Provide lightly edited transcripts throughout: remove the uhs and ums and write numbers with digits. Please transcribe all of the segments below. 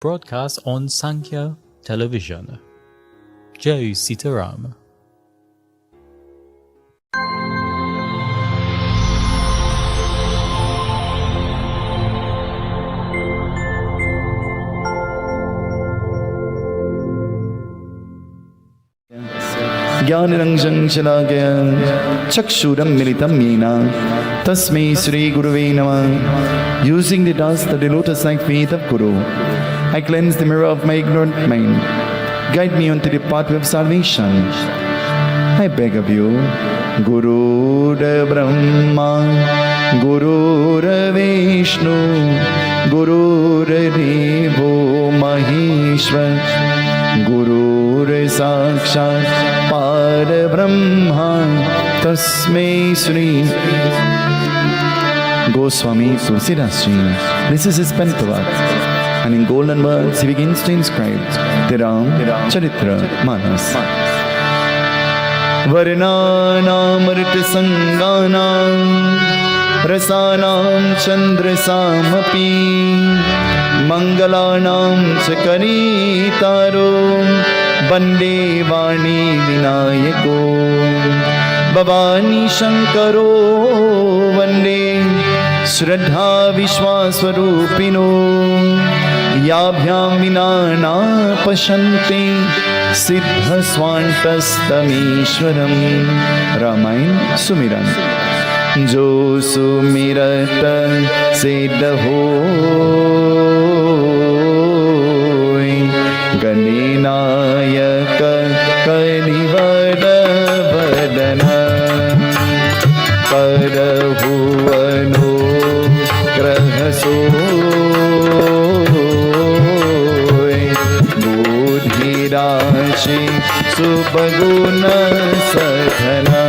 broadcast on Sankhya television. Jai Sitaram. Gyan Chakshuram Yena Tasmai Sri Guruve Namah. Using the dust of the lotus-like feet of Guru, I cleanse the mirror of my ignorant mind. Guide me onto the pathway of salvation. I beg of you, Guru Brahma, Guru Vishnu, Guru Devo Maheshwar, Guru Sakshat Parabrahma, Tasmai Sri Goswami Tulsidas Ji. This is his Pentavad, and in golden words he begins to inscribe the Ram Charitra Manas. Varnanam Rita Sanganam Rasanam Chandra Samapi Mangalanam Chakaritaro Bande Vani Vinayako Bhavani Shankaro Vande Shraddha Vishwaswarupino Yabhyam Vinana Pashanti Siddha Swantastamishwaram. Ramayana Sumiran. Jo sumirata siddha hoy, Ganinayaka Kalivada Vadana, Parahuvano Grahasoy, Buddhirashi Subhaguna Sadhana.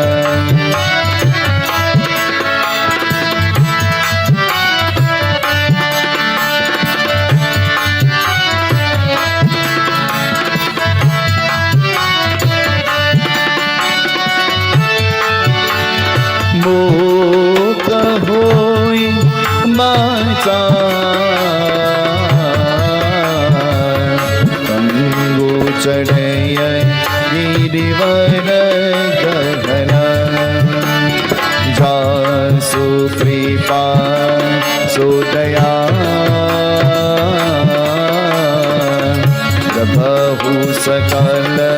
Moka hoy baca Tangu chadaya girivara gagana Jasu kripa sodaya Prabhu sakala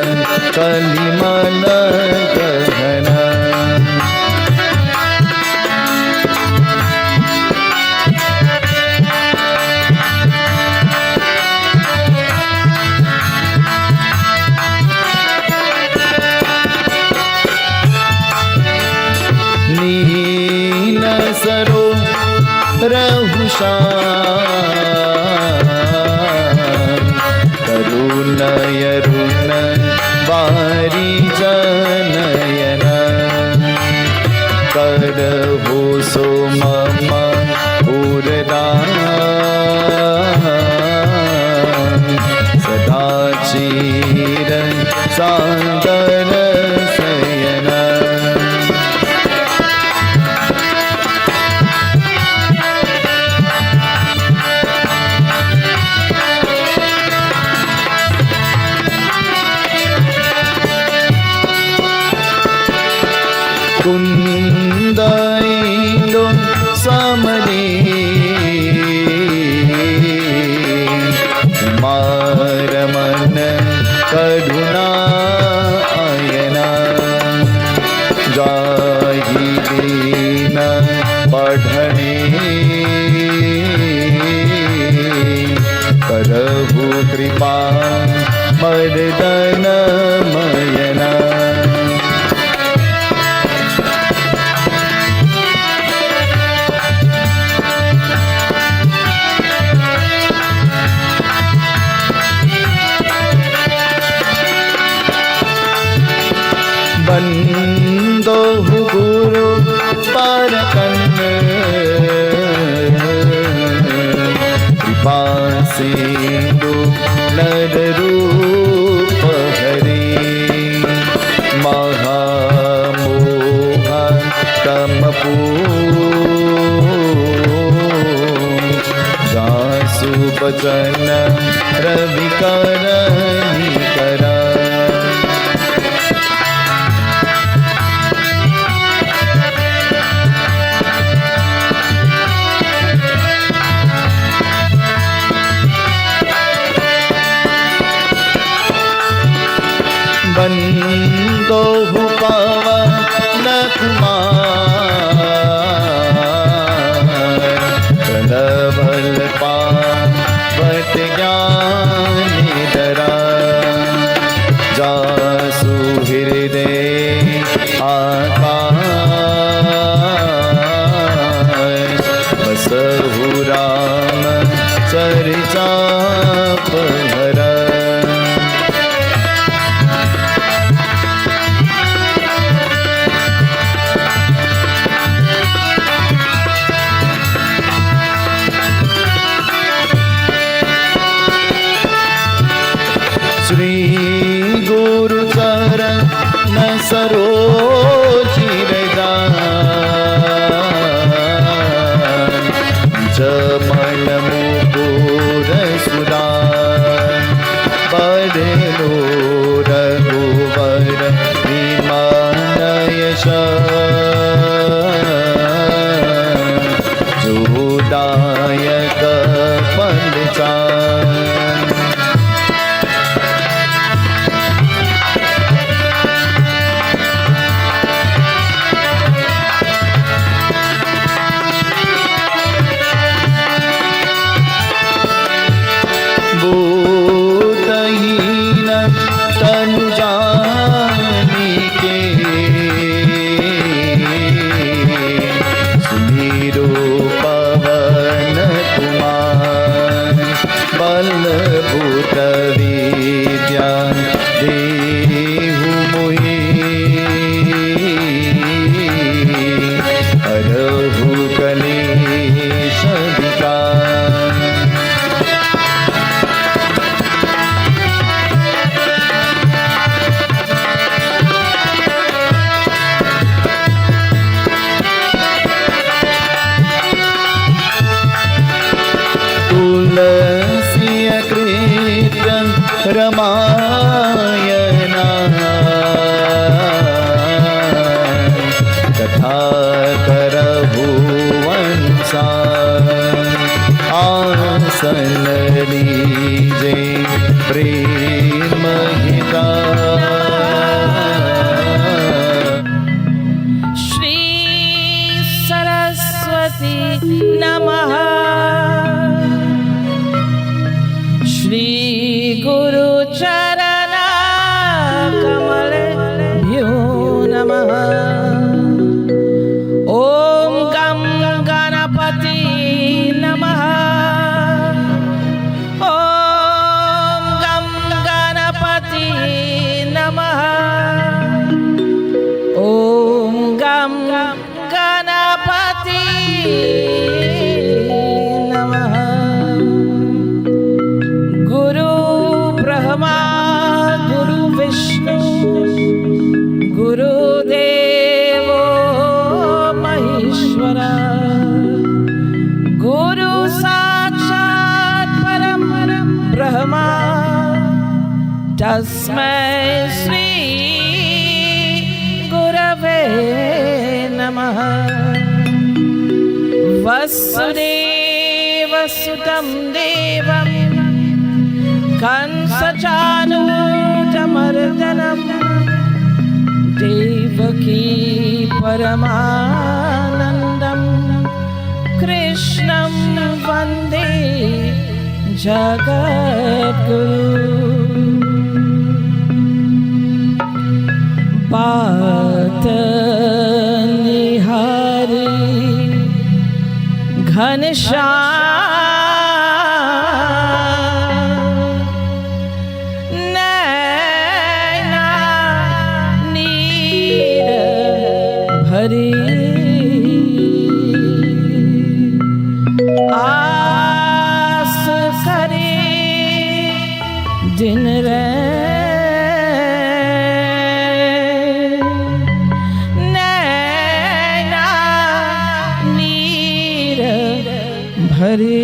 kalimala gagana Saro Rahushan Karunayaruna Vari Janayana Karahu Somama Uradan Sadachiran Sandara Sayana. Kundailo samane Maramana kaduna ayana Jahidina padhane Karahu kripa mardana mayana. Bando Guru Parakanna Kripa Sindhu Nadarupa Hari Mahamoha Tamapu Jasu Bajana बंदो पवन कुमार कलवल पावत ज्ञान दरा जासु हृदय आकाश बसहु राम चर्चा पहर श्री गुरु चरण सरोज जमल मुकुर Sudan बरलो रघुवर विमानय जोदायक पंचान बोधहीन तनु जानिके सुमिरो पवन कुमार बल भूत विद्या देहु मोहि हरहु कलेश विकार तुलसी कृत रमायना कथा करहु वंशा आसन लीजे प्रेम हिता श्री सरस्वती नमः श्री गुरु चरण कमल भ्यो नमः ओम गम गणपति नमः ओम गम गणपति नमः ओम गम गणपति नमः गुरु ब्रह्मा गुरु विष्णु गुरुदेवो महेश्वरा गुरु साक्षात् परम ब्रह्मा तस्मै श्री गुरवे नमः वसुदेवसुतं देवं कंसचानूरमर्दनं देवकी परमानन्दं कृष्णं वन्दे जगद्गुरु पात निहारी घनश्याम नैना नीर भरी आस करे दिन नैना नीर भरी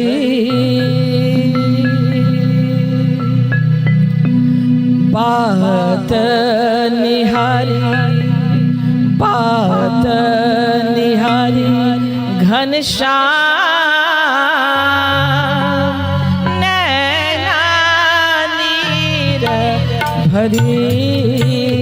बात निहारी घनश्याम नैना नीर भरी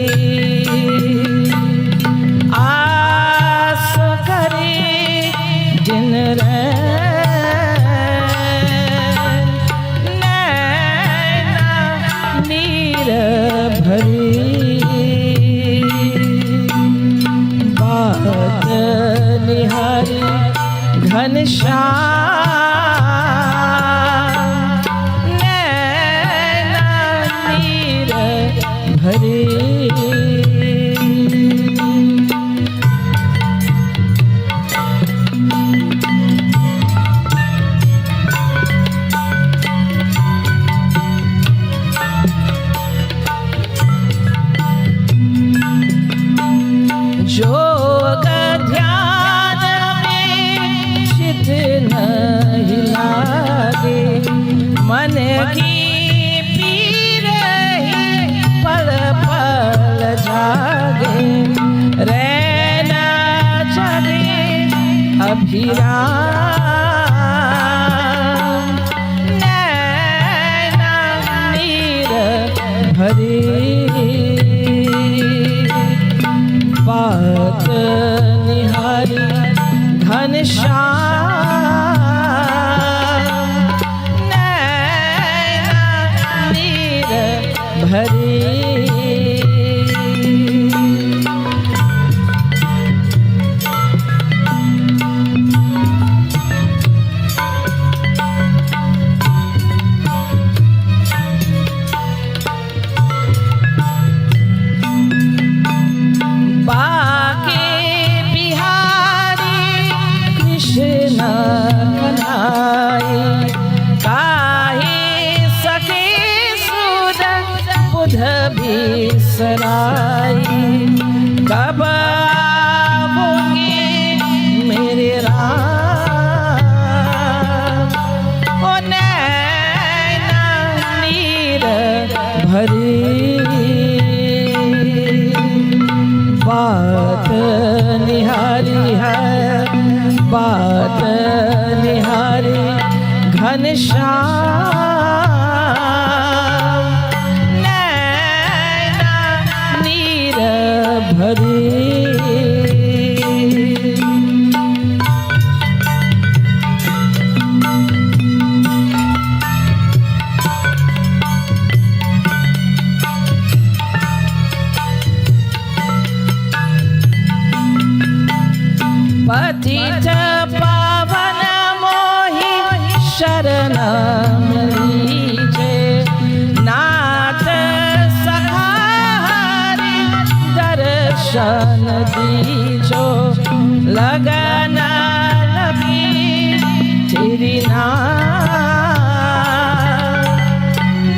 जागे रहना जगे अभिराम नैना नीर भरी बात निहारी घनश्याम नैना नीर भरी सराई कब आओगे मेरे राम ओ नैना नीर भरी बात निहारी है बात निहारी घनश्याम भरी पतित पावन मोहि शरण लीजे नाथ सखा हरि दर्शन दीजो लगन लगी तेरी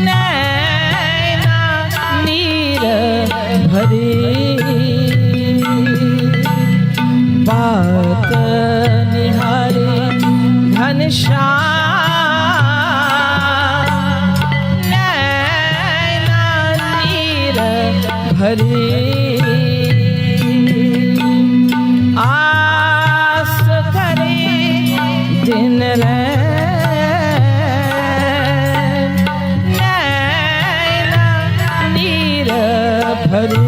नैना नीर भरी बात निहारी घनश्याम नैना नीर भरी आस करे दिन नैना नीर भरी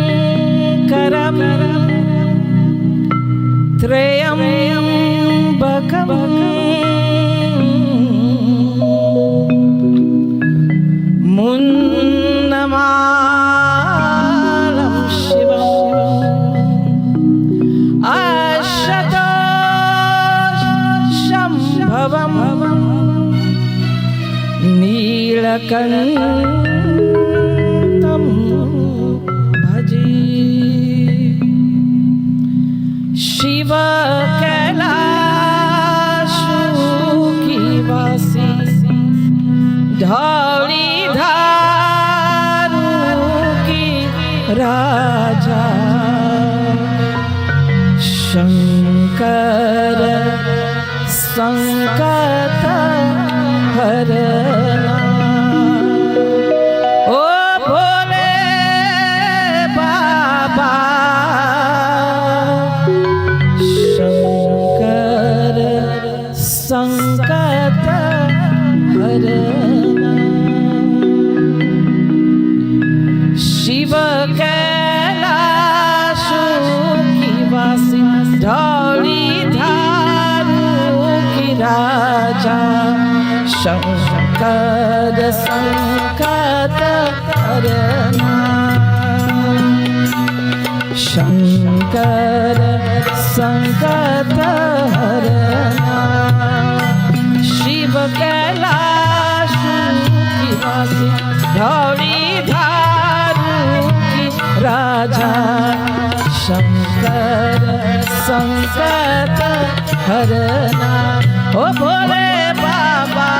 शंकरं त्र्यंबकं मुन्नमालं शिवम् अशतशम्भवं नीलकण्ठं शिव कैलाशुकीवासी धौली धारू की राजा शंकर संकट हरना ओ भोले बाबा संकट हरना शिव कैलाशुकीवासी धौली धारू की राजा शंकर संकट हरना शंकर संकट हरना शिव कैलाश की वासी धौली धारू की राजा शंकर संकट हरना ओ भोले बाबा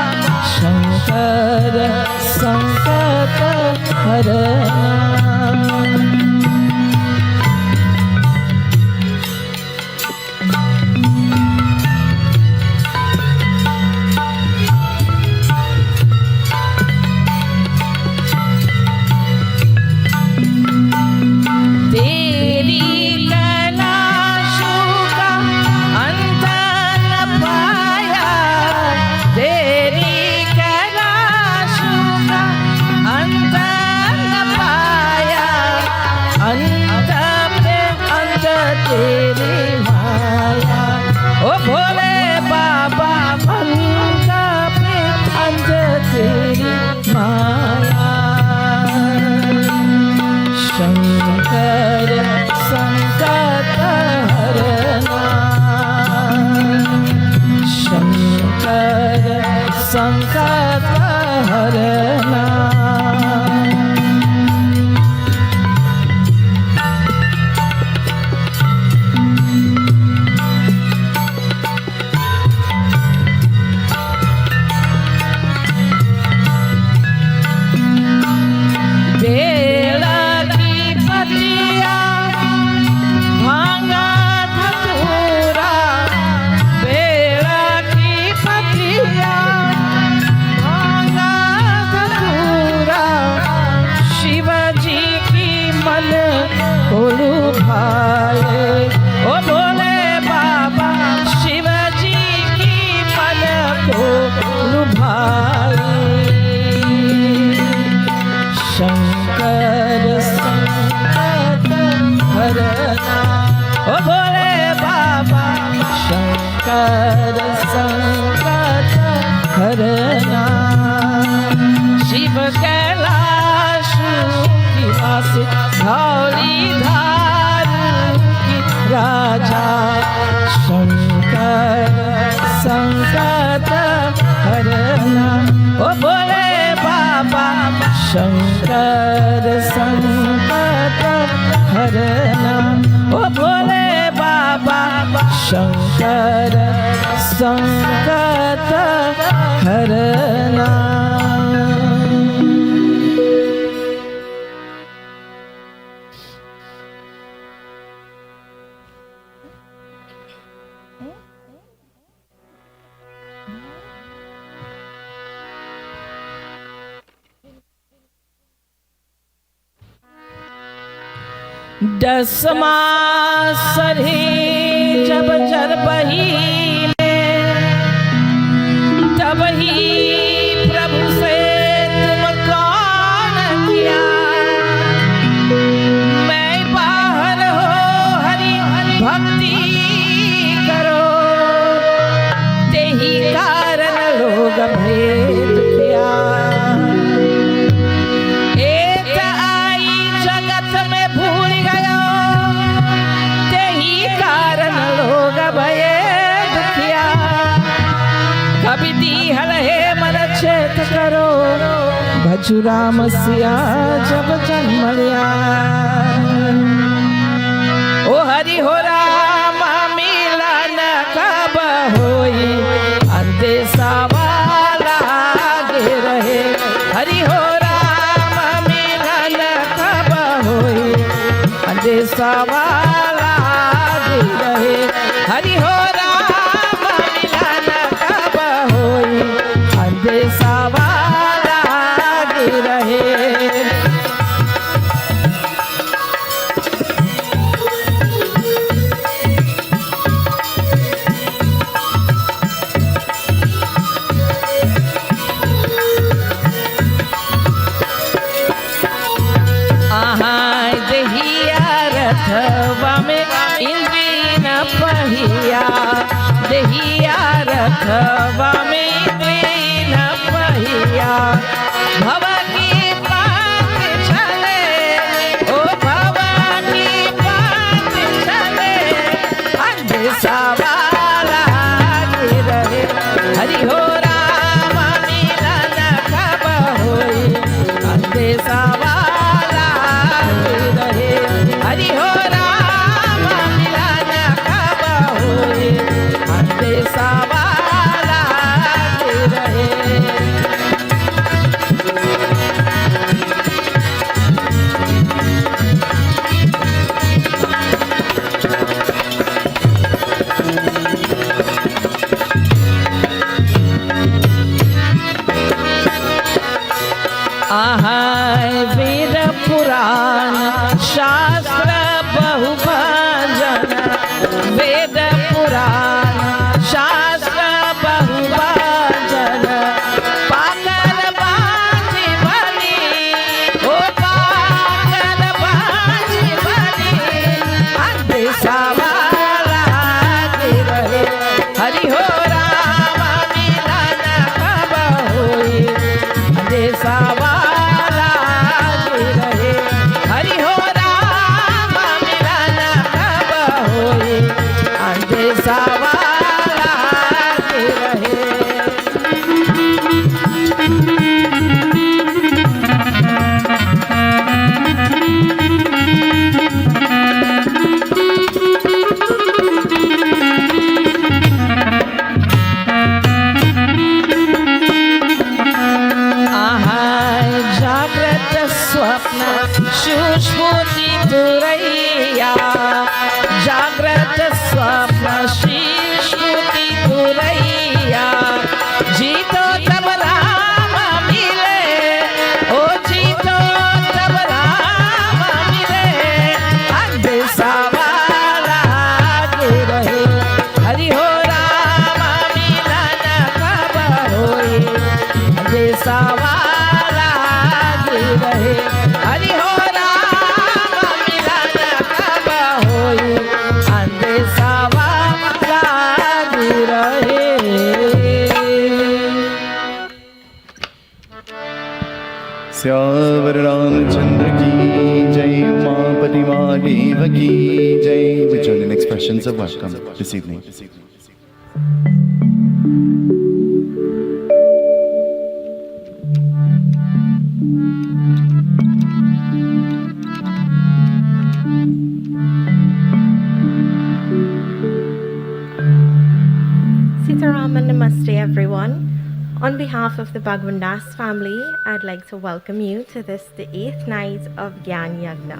शंकर संकट हरना शंकर संकट हरना शंकर संकट हरना संकट हरना शिव कैलाश की वासी धौली धारू की राजा शंकर संकट हरना ओ भोले बाबा शंकर संकट हरना ओ भोले बाबा शंकर संकट हरना दसमा सरही जब जर बही तब ही प्रभु से तुम कौन किया मैं बाहर हो हरि भक्ति करो ते ही कारण लोग भेद किया करो भजु राम सिया जब जन्म लिया ओ हरि हो राम मिलन कब होई अंदेशा वाला गे रहे हरि हो राम मिलन कब होई अंदेशा वाला गे रहे हरि हो राम मिलन कब होई अंदेशा वाला गे रहे रथवा में इंद्री न पहिया दहिया रथवा में इंद्री न पहिया भव की पाक चले ओ भव की पाक पुराण शास्त्र बहुभजन वेद पुराण शास्त्र बहुभजन पाकर बाजी बनी ओ पाकर बाजी बनी अंदेशा वाला रहे हरि हो राम मिलन कब होई अंदेशा वाला रहे हरि हो राम मिलन कब होई अंदेशा वाला रहे आहाय जागृत स्वप्न सुस्फूर्ति तुरैया जागृत स्वप्न सुस्फूर्ति तुरैया जीतो तब राम मिले ओ जीतो तब राम मिले अंदेशा वाला रहे हरि हो राम मिलन कब होई अंदेशा वाला रहे हरि हो राम मिलन कब होई अंदेशा वाला रहे श्यावर रामचंद्र की जय उमापति महादेव की जय. We join in expressions of welcome this evening. Sitaram and Namaste everyone. On behalf of the Bhagwandass family, I'd like to welcome you to this, the 8th night of Gyan Yagna.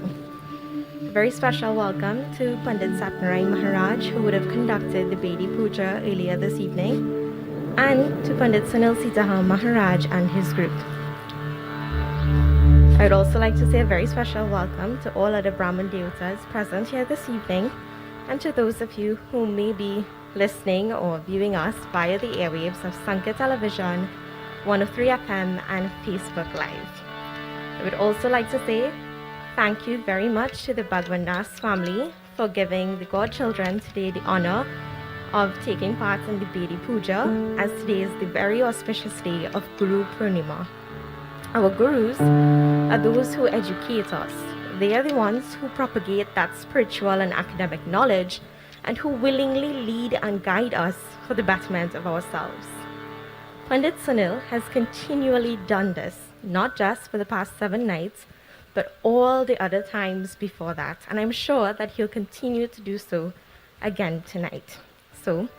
A very special welcome to Pandit Sapnarai Maharaj, who would have conducted the Bedi Puja earlier this evening, and to Pandit Sunil Seetahal Maharaj and his group. I'd also like to say a very special welcome to all other Brahmin Devatas present here this evening, and to those of you who may be listening or viewing us via the airwaves of Sankhya Television, 103 FM and Facebook Live. I would also like to say thank you very much to the Bhagwandass family for giving the godchildren today the honor of taking part in the Bedi Puja, as today is the very auspicious day of Guru Purnima. Our gurus are those who educate us. They are the ones who propagate that spiritual and academic knowledge and who willingly lead and guide us for the betterment of ourselves. Pandit Sunil has continually done this, not just for the past 7 nights, but all the other times before that, and I'm sure that he'll continue to do so again tonight. So,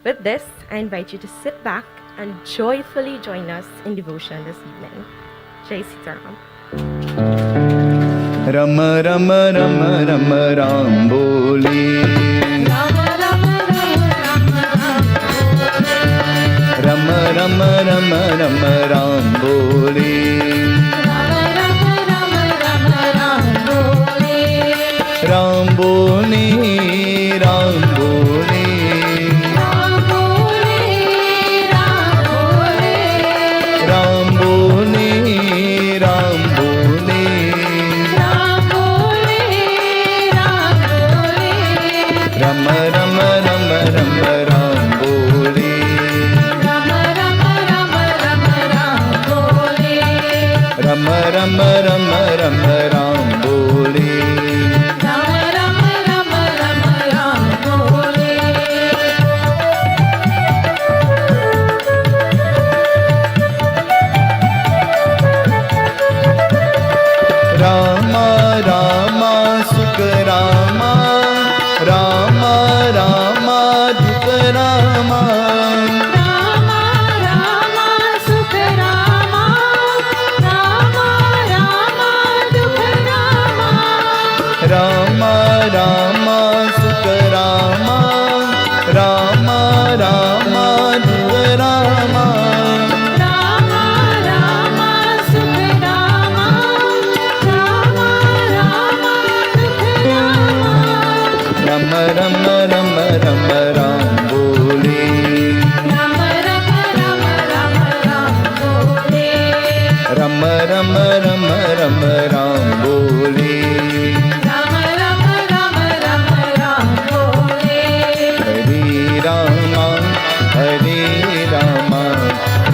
with this, I invite you to sit back and joyfully join us in devotion this evening. Jai Sitaram. Rama Rama Rama Rama Ram Bole. Rama Rama Rama Rama Ram Bole. Ram Bole, Ram Bole. Ram Bole, Ram Bole. Rama Rama Rama Rama Ram Bole. Rama Rama Rama Rama Ram Bole. Rama Rama Sukha Rama, Rama Rama Dukha Rama. Rama Rama Sukha Rama, Rama Rama Dukha Rama. Rama Rama Sukha Rama, Rama Rama Dukha Rama. Rama Rama Sukha Rama, Rama बोले, राम राम राम राम राम बोले, हरे रामा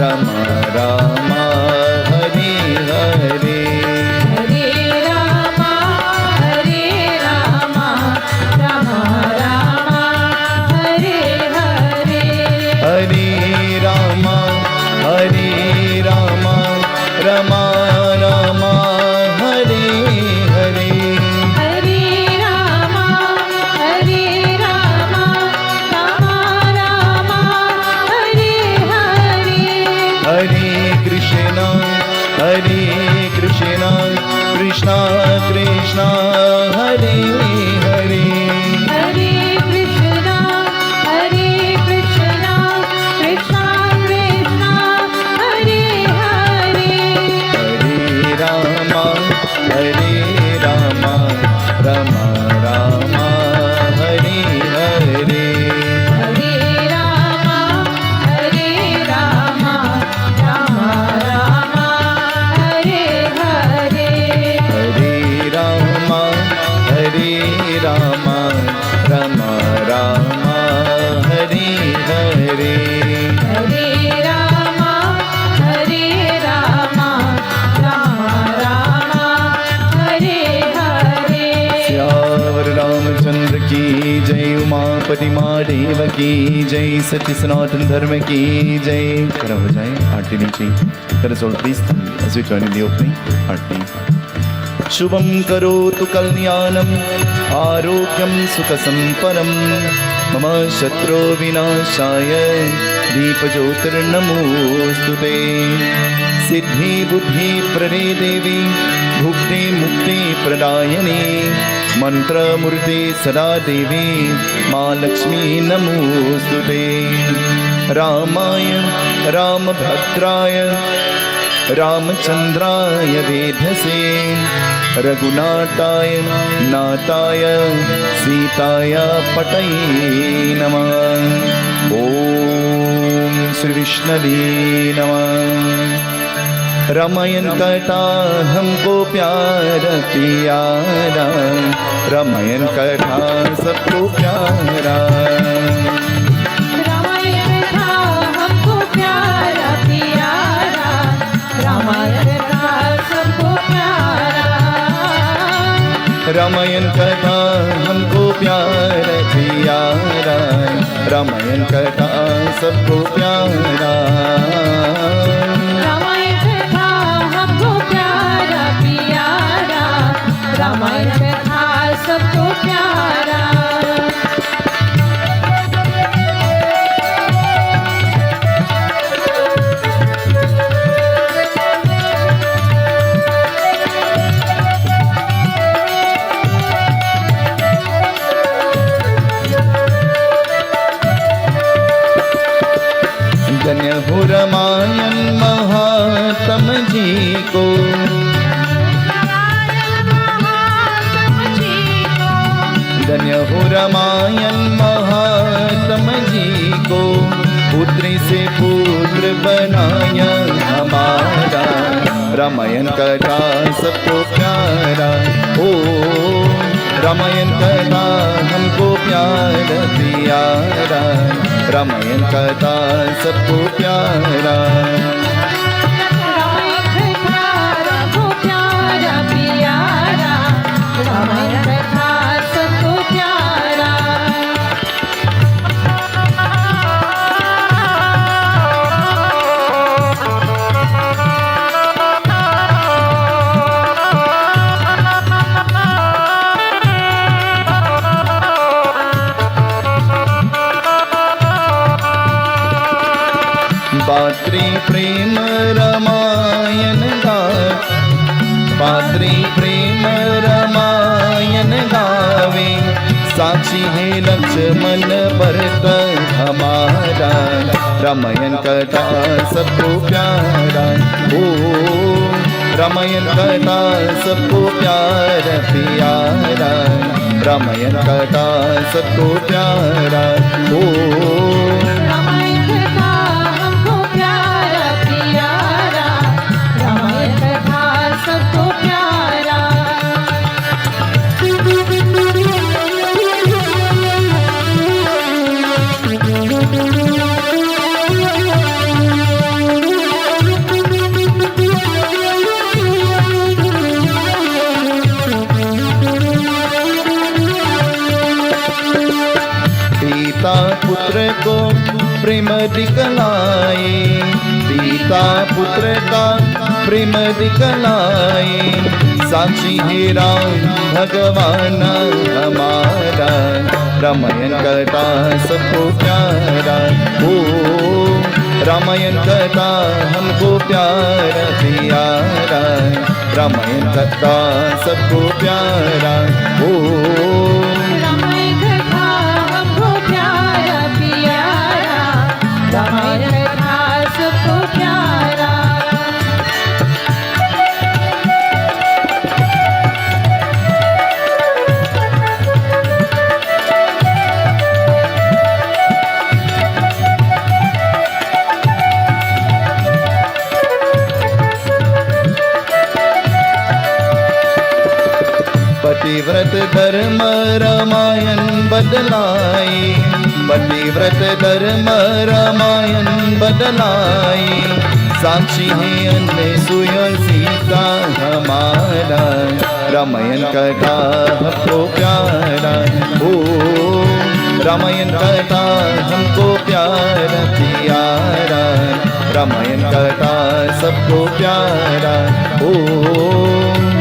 राम रामा हरे हरे, हरे रामा राम राम हरे हरे, हरे रामा रमा रामा हरे हरे, हरे रामा राम राम हरे हरे, हरे कृष्णा कृष्णा कृष्णा हरे हरे, हरे कृष्णा कृष्णा कृष्णा हरे हरे, हरे रामा रमा रामा हरे हरे, हरे रामा राम राम हरे हरे, हरे रामा रमा रामा हरे हरे, हरे रामा राम राम हरे हरे, श्यावर रामचंद्र की जय, उमापति महादेव की जय, सत्य सनातन धर्म की जय। खड़ा हो जाए, आरती नीचे कर सोल please as we join in the opening aarti. शुभम करोतु कल्याणम आरोग्यम सुखसंपदम मम शत्रु विनाशाय दीपज्योतिर्नमोस्तुते, सिद्धि बुद्धि प्रदे देवी भुक्ति मुक्ति प्रदायिनी, मंत्रमूर्ति सदा देवी माँ लक्ष्मी नमोस्तुते, रामाय रामभद्राय रामचंद्राय वेधसे, रघुनाथाय नाथाय सीताय पतये नमः। ओम श्री विष्णवे नमः। रामायण कथा हमको प्यार प्यारा, रामायण कथा सबको प्यारा, रामायण था हमको प्यारा प्यारा, रामायण था सबको प्यारा, रामायण कथा हमको प्यार प्यारा, रामायण कथा सबको प्यारा, रामायण था हमको प्यारा प्यारा, रामायण था सबको प्यारा, धन्य हो रामायण महात्म जी को, धन्य हो रामायण महात्म जी को, पुत्री से पुत्र बनाया हमारा, रामायण कथा सबको प्यारा। ओ रामायण कथा हमको प्यार प्यारा, रामायण कथा सबको प्यारा, रामायण था हमको प्यारा प्यारा, रामायण था सबको प्यारा, पात्री प्रेम रामायण पात्री प्रेम रामायण गावे, साक्षी है लक्ष्मण भरत हमारा, रामायण कथा सबको प्यारा। ओ रामायण कथा सबको प्यार प्यारा, रामायण कथा सबको प्यारा। ओ रामायण था हमको प्यारा प्यारा, रामायण था सबको प्यारा, प्रेम दिखलाए, पिता पुत्र का प्रेम दिखलाए, साक्षी है राम भगवान हमारा, रामायण कथा सबको प्यारा। ओ रामायण कथा हमको प्यारा प्यारा, रामायण कथा सबको प्यारा। ओ रामायण कथा हमको प्यारा प्यारा, रामायण कथा सबको प्यारा। पतिव्रत धर्म रामायण बदलाए, पतिव्रत धर्म रामायण बदलाए, साक्षी है अनसुया सीता हमारा, रामायण कथा हमको प्यारा। ओ रामायण कथा हमको प्यारा प्यारा, रामायण कथा सबको प्यारा। ओ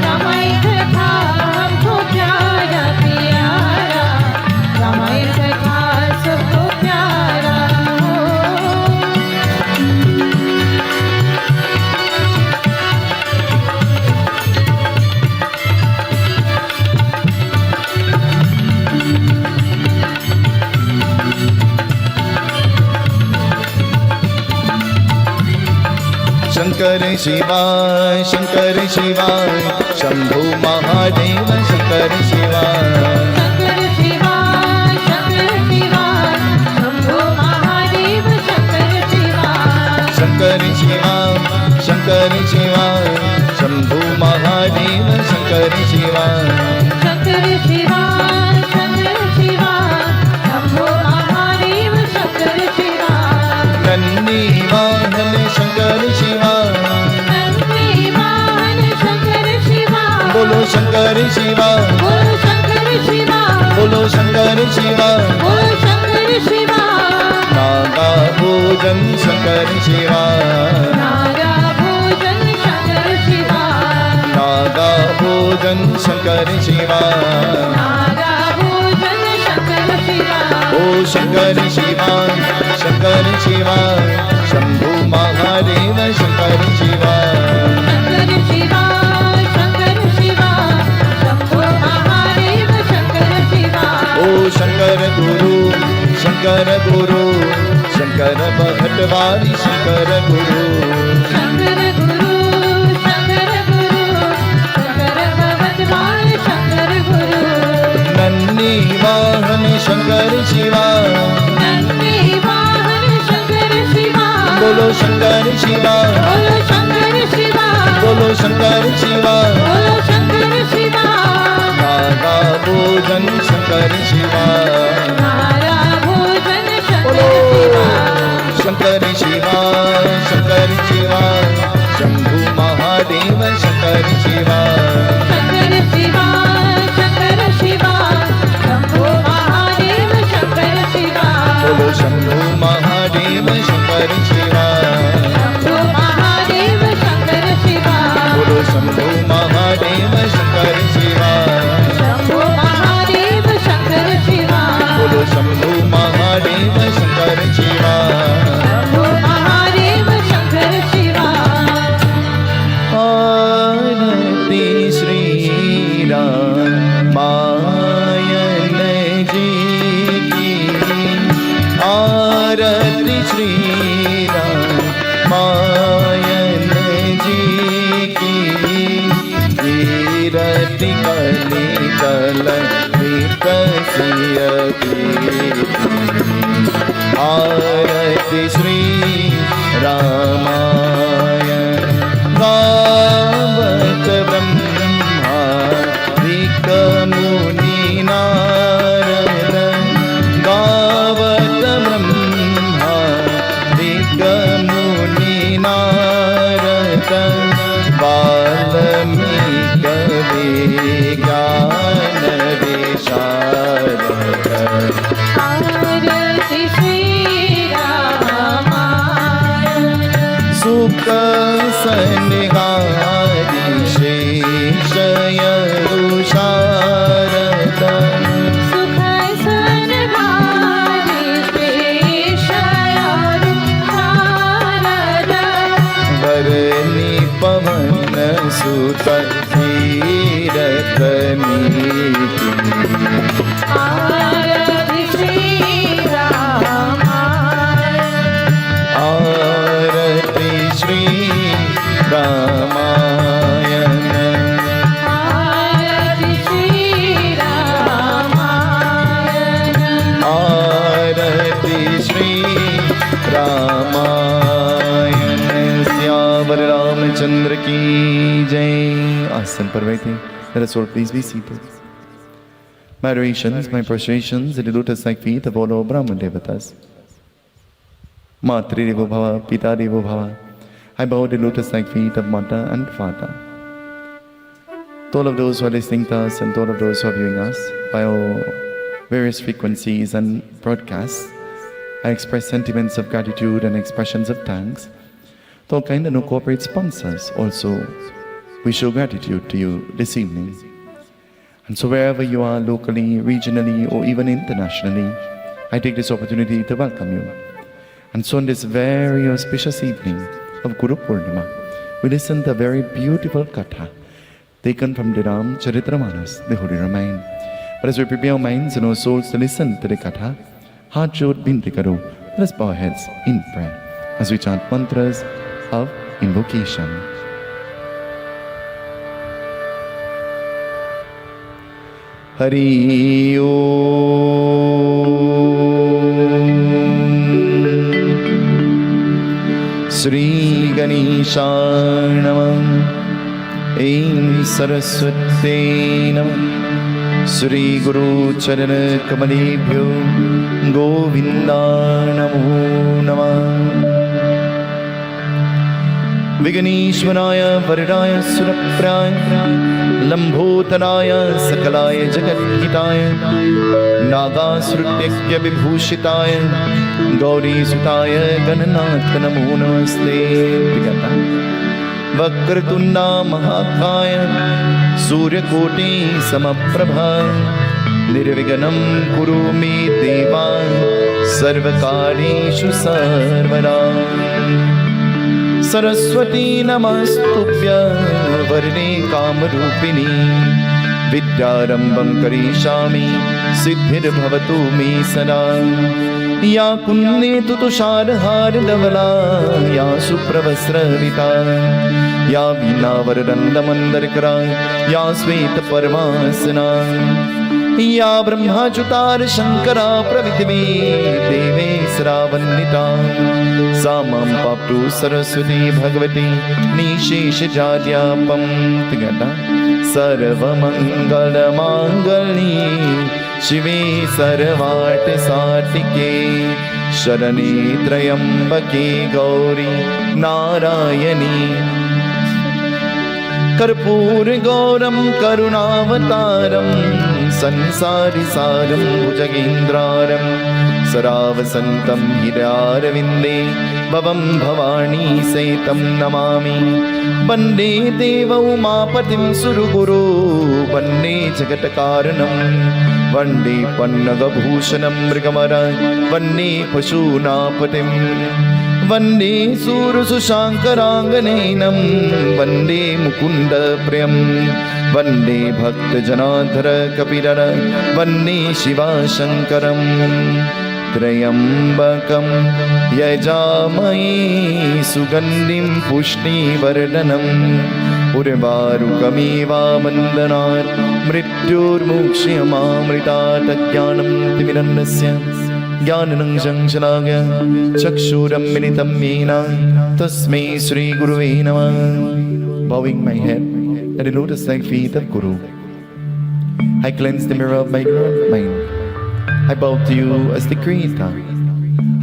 रामायण कथा हमको प्यारा प्यारा, रामायण कथा सबको प्यारा। शंकर शिवाय शंकर शिवाय, शंभु महादेव शंकर शिवाय। शंकर शिवाय शंकर शिवाय, शंभो महादेव शंकर शिवाय। शंकर शिवाय शंकर शिवाय, शंभु महादेव शंकर शिवाय। शंकर शिवाय शंकर शिवाय, शंभो महादेव शंकर शिवाय। नंदी वाहन शंकर शिवाय, नंदी वाहन शंकर शिवाय। बोलो शंकर शिवाय, बोलो शंकर शिवाय, बोलो शंकर शिवाय। बोलो शंकर शिवाय। नागा भोजन शंकर शिवाय, नागा भोजन शंकर शिवाय। नागा भोजन शंकर शिवाय। नागा भोजन शंकर शिवाय। ओ शंकर शिवाय शंकर शिवाय, शंभु महादेव शंकर शिवाय। शंकर शिवाय शंकर शिवाय, शंभो महादेव शंकर शिवाय। ओ शंकर गुरु शंकर गुरु, शंकर भगतवादी शंकर गुरु। शंकर गुरु शंकर गुरु, शंकर भगतवान शंकर गुरु। नन्दी वाहन शंकर शिवाय, नंदी वाहन शंकर शिवाय। बोलो शंकर शिवाय, बोलो शंकर शिवाय। बोलो शंकर शिवाय। बोलो शंकर शिवाय। नागा भोजन शंकर शिवाय, नागा भोजन शंकर बोलो शिवाय। शंकर शिवाय शंकर शिवाय, शंभु महादेव शंकर शिवाय। शंकर शिवाय शंकर शिवाय, शंभो महादेव शंकर शिवाय। बोलो शंभु महादेव शंकर शिवाय, शंभो महादेव शंकर शिवाय। बोलो शंभु महादेव शंकर शिवाय। शंभो महादेव शंकर शिवाय। बोलो शंभु महादेव शंकर शिवाय। शंभो महादेव शंकर शिवाय। आरती श्री रामायण जी की, आरती श्री रामायण जी की, कीरति कली कल विकसिय आरती श्री रामायण गावत ब्रह्मा ऋक मुनि नारद, गावत ब्रह्मा ऋक मुनि नारद, वाल्मीकि ज्ञान विशारद। आरती श्री राम की आरती श्री रामायण आरती श्री रामायण आरती श्री रामायण आरती श्री रामायण सियावर रामचंद्र की जय। आसन पर बैठे। Let us all please be seated. My adorations, my prostrations at the lotus-like feet of all our Brahman devatas. Matri Devo Bhava, Pita Devo Bhava. I bow the lotus-like feet of Mata and Father. To all of those who are listening to us and to all of those who are viewing us by our various frequencies and broadcasts, I express sentiments of gratitude and expressions of thanks. To all kind and no corporate sponsors also, we show gratitude to you this evening. And so wherever you are, locally, regionally, or even internationally, I take this opportunity to welcome you. And so on this very auspicious evening of Guru Purnima, we listen to a very beautiful katha taken from the Ram Charitramanas, the Holy Ramayana. But as we prepare our minds and our souls to listen to the katha, heart jod binti karo, let us bow our heads in prayer as we chant mantras of invocation. Hari Om Sri Ganesha Namah Aim Saraswate Namah Sri Guru Charana Kamalebhyo Govinda Namo Namah Viganeshwaraya Varadaya Surapraya Lambhotaraya Sakalaya Jagadhitaya Nagasrutyakya Vibhushitaya Gauri Sutaya Gananath Namo Namaste Vigata Vakratunda Mahakaya Suryakoti Samaprabha Nirviganam Kuru Me Deva Sarvakarishu Sarvada Saraswati Namastubhya Varne Kamarupini Vidyarambam Karishami Siddhir Bhavatu Me Sada Ya Kunne Tutusharhar Davala Ya Supravasravita Ya Vina Varadanda Mandarkara Ya Sveta Parmasana Ya Brahma Chutar Shankara Pravitvi Deve Sravannita Samam Paptu Saraswati Bhagavati Nishesh Jadyapam Tigata Sarva Mangala Mangali Shive Sarvat Satike Sharane Trayambake Gauri Narayani Karpur Gauram Karunavataram Sansari Saram Bhujagendraram Saravasantam Hidyaravinde Bhavam Bhavani Setam Namami Bande Deva Umapatim Suruguru Bande Jagatakaranam Vande Pannagabhushanam Mrigamara Vande Pashunapatim Vande Surusushankaranganenam Vande Mukunda Priyam Vande Bhakta Janadhara Kapirara Vande Shiva Shankaram Trayambakam Yajamaye Sugandhim Pushti Vardanam Urvarukamiva Mandanat Mrityur Mukshiyamamritat Jnanam Timirannasya Jnanam Jangshanagya Chakshuram Minitam Yena Tasmai Sri Guruve Namah. Bowing my head at the lotus-like feet of Guru, I cleanse the mirror of my mind. I bow to you as the Creator.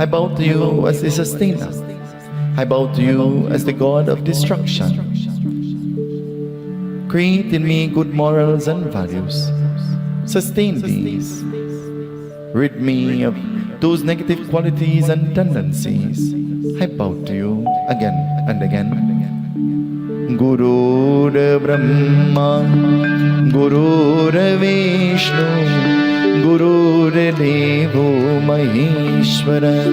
I bow to you as the Sustainer. I bow to you as the God of destruction. Create in me good morals and values. Sustain these. Rid me of those negative qualities and tendencies. I bow to you again and again. Guru Brahma, Guru Vishnu, Guru Devo Maheshwara,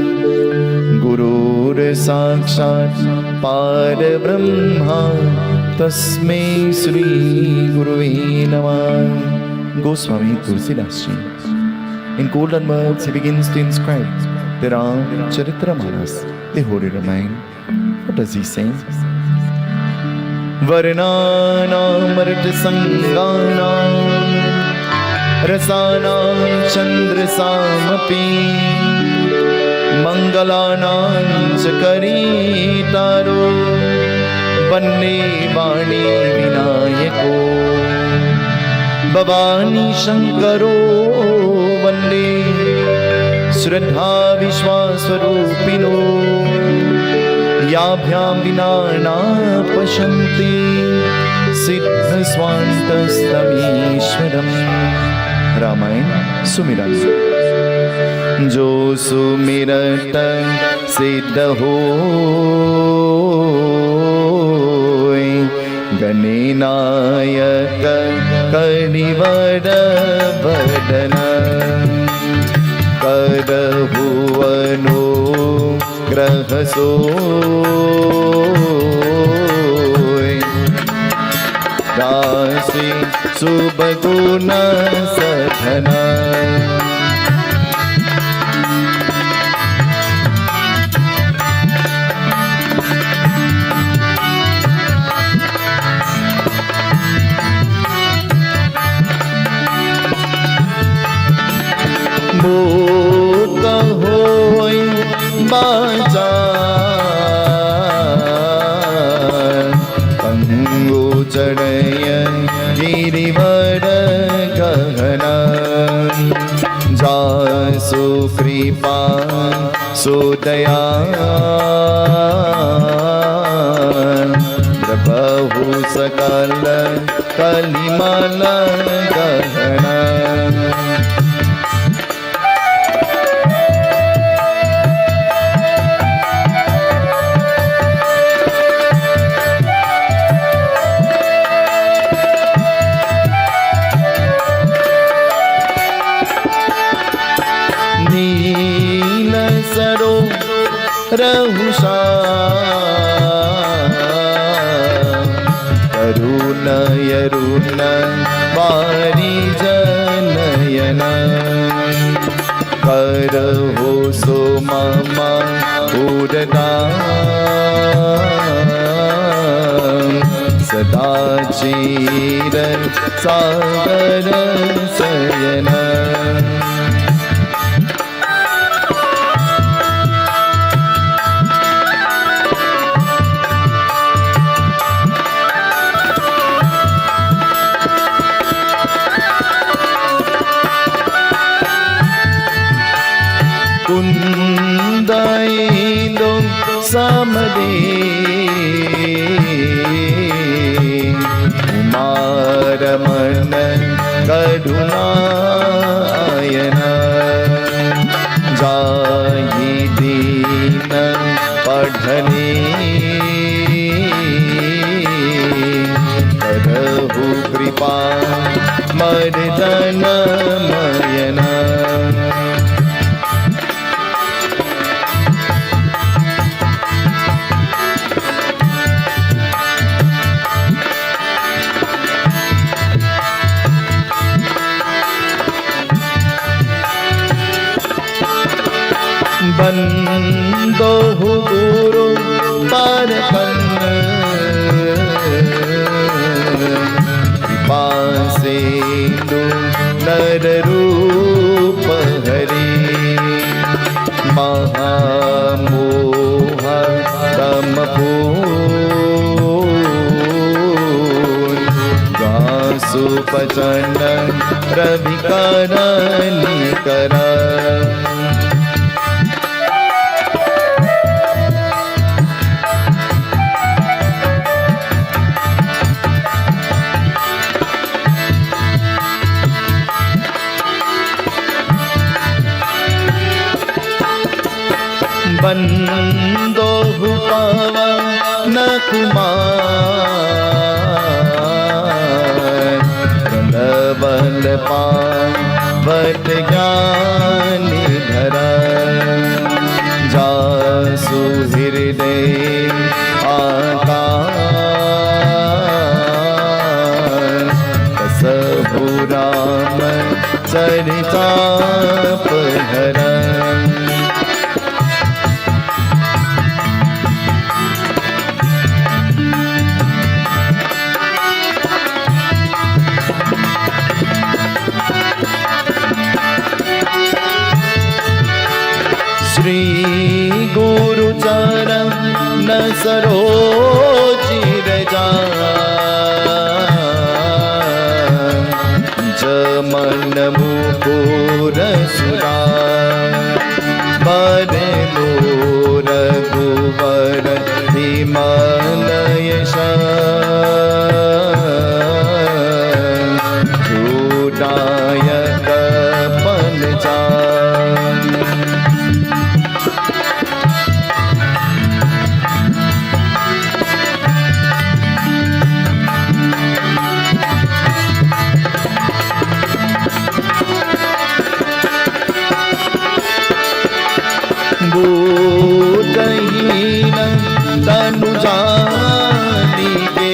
Guru Sakshat Parabrahma तस्मै श्री गुरुवे नमः. Goswami Tulsidas Ji. In golden words, he begins to inscribe the Ramcharitamanas, the Holy Ramayana. What does he say? Varnanam Sanganam Rasanam Chandra Samapi Mangalanam Chakaritaro Vanne Vani Vinayako Bhavani Shankaro Vande Shraddha Vishwaswarupino Yabhyam Vinana Pashanti Siddha Swantastamishwaram. Ramayana Sumiran. Jo Sumirata Siddha Hoy Ganenayaka Kanivada Vadana Kadabhuvano Grahasoy Rasi Subhaguna Sadhana. Boka hoy bajar Pangu chadaya girivada gahana Jasu kripa sudaya Prabhu sakala kalimala gahana. Rahusha Karuna Yaruna Parijanayana Karaho Somama Udana Sadachiran Sagara Sayana. Kundaindo samade Umaramana kadunayana Jayidina padhane Karahu kripa mardana mayana. Bando Guru Parakan Kripasendu Nararupa Hari Mahamoha Damapur Vasupachana Ravikara Nikara. Bando Pava Nakumar Band Pavat Gyani Dhara Jasu Hirde Akash नाम चरितापहरम् श्री गुरु चरण सरोज रजा जमन मुकुर सुरा बर रघुवर हिमालय चूडायक पलचा बोधहीन तनु जानिके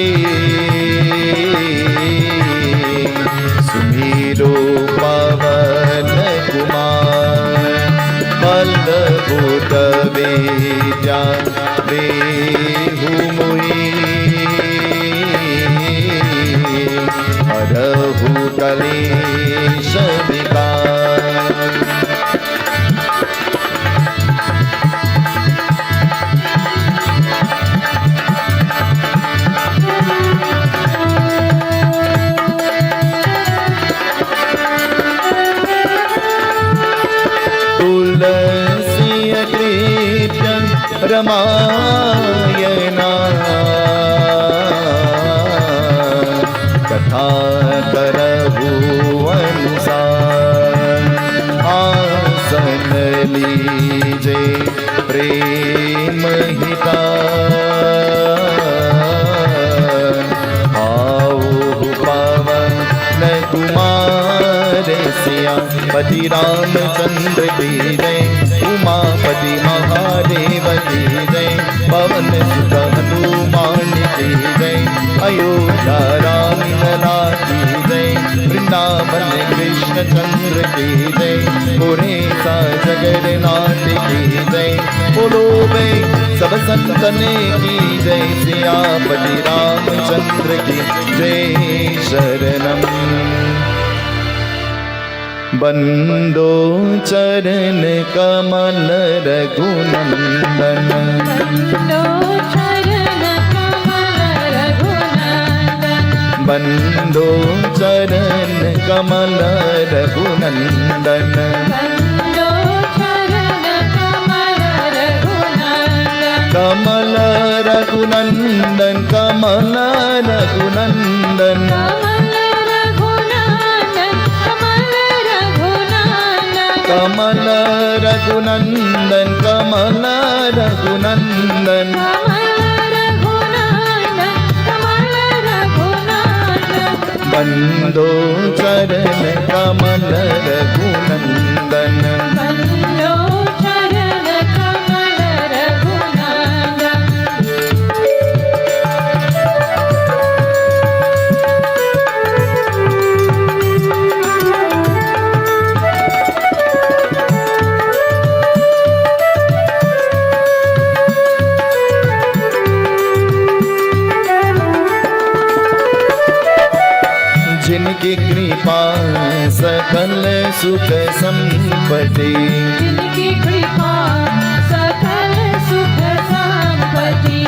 सुमीरो पवन कुमार बल बुध विद्या देहु मुहि हरहु कलेश विकार रमायना कथा करहु अनुसार आसन लीजे प्रेम हिता आओ पवन कुमार सिया पति रामचंद्र की जय उमापति महादेव की जय पवन सुत हनुमान की जय अयोध्या राम लला की जय वृंदावन कृष्ण चंद्र की जय पुरे सा जगन्नाथ की जय बोलो बे सब संतन की जय सियापति रामचंद्र की जय शरणम बंदो चरण कमल रघुनंदन बंदो चरण कमल रघुनंदन कमल रघुनंदन कमल रघुनंदन कमल रघुनंदन कमल रघुनंदन बंदो चरण कमल रघुनंदन जिनकी कृपा सकल सुख संपत्ति जिनकी कृपा सकल सुख संपत्ति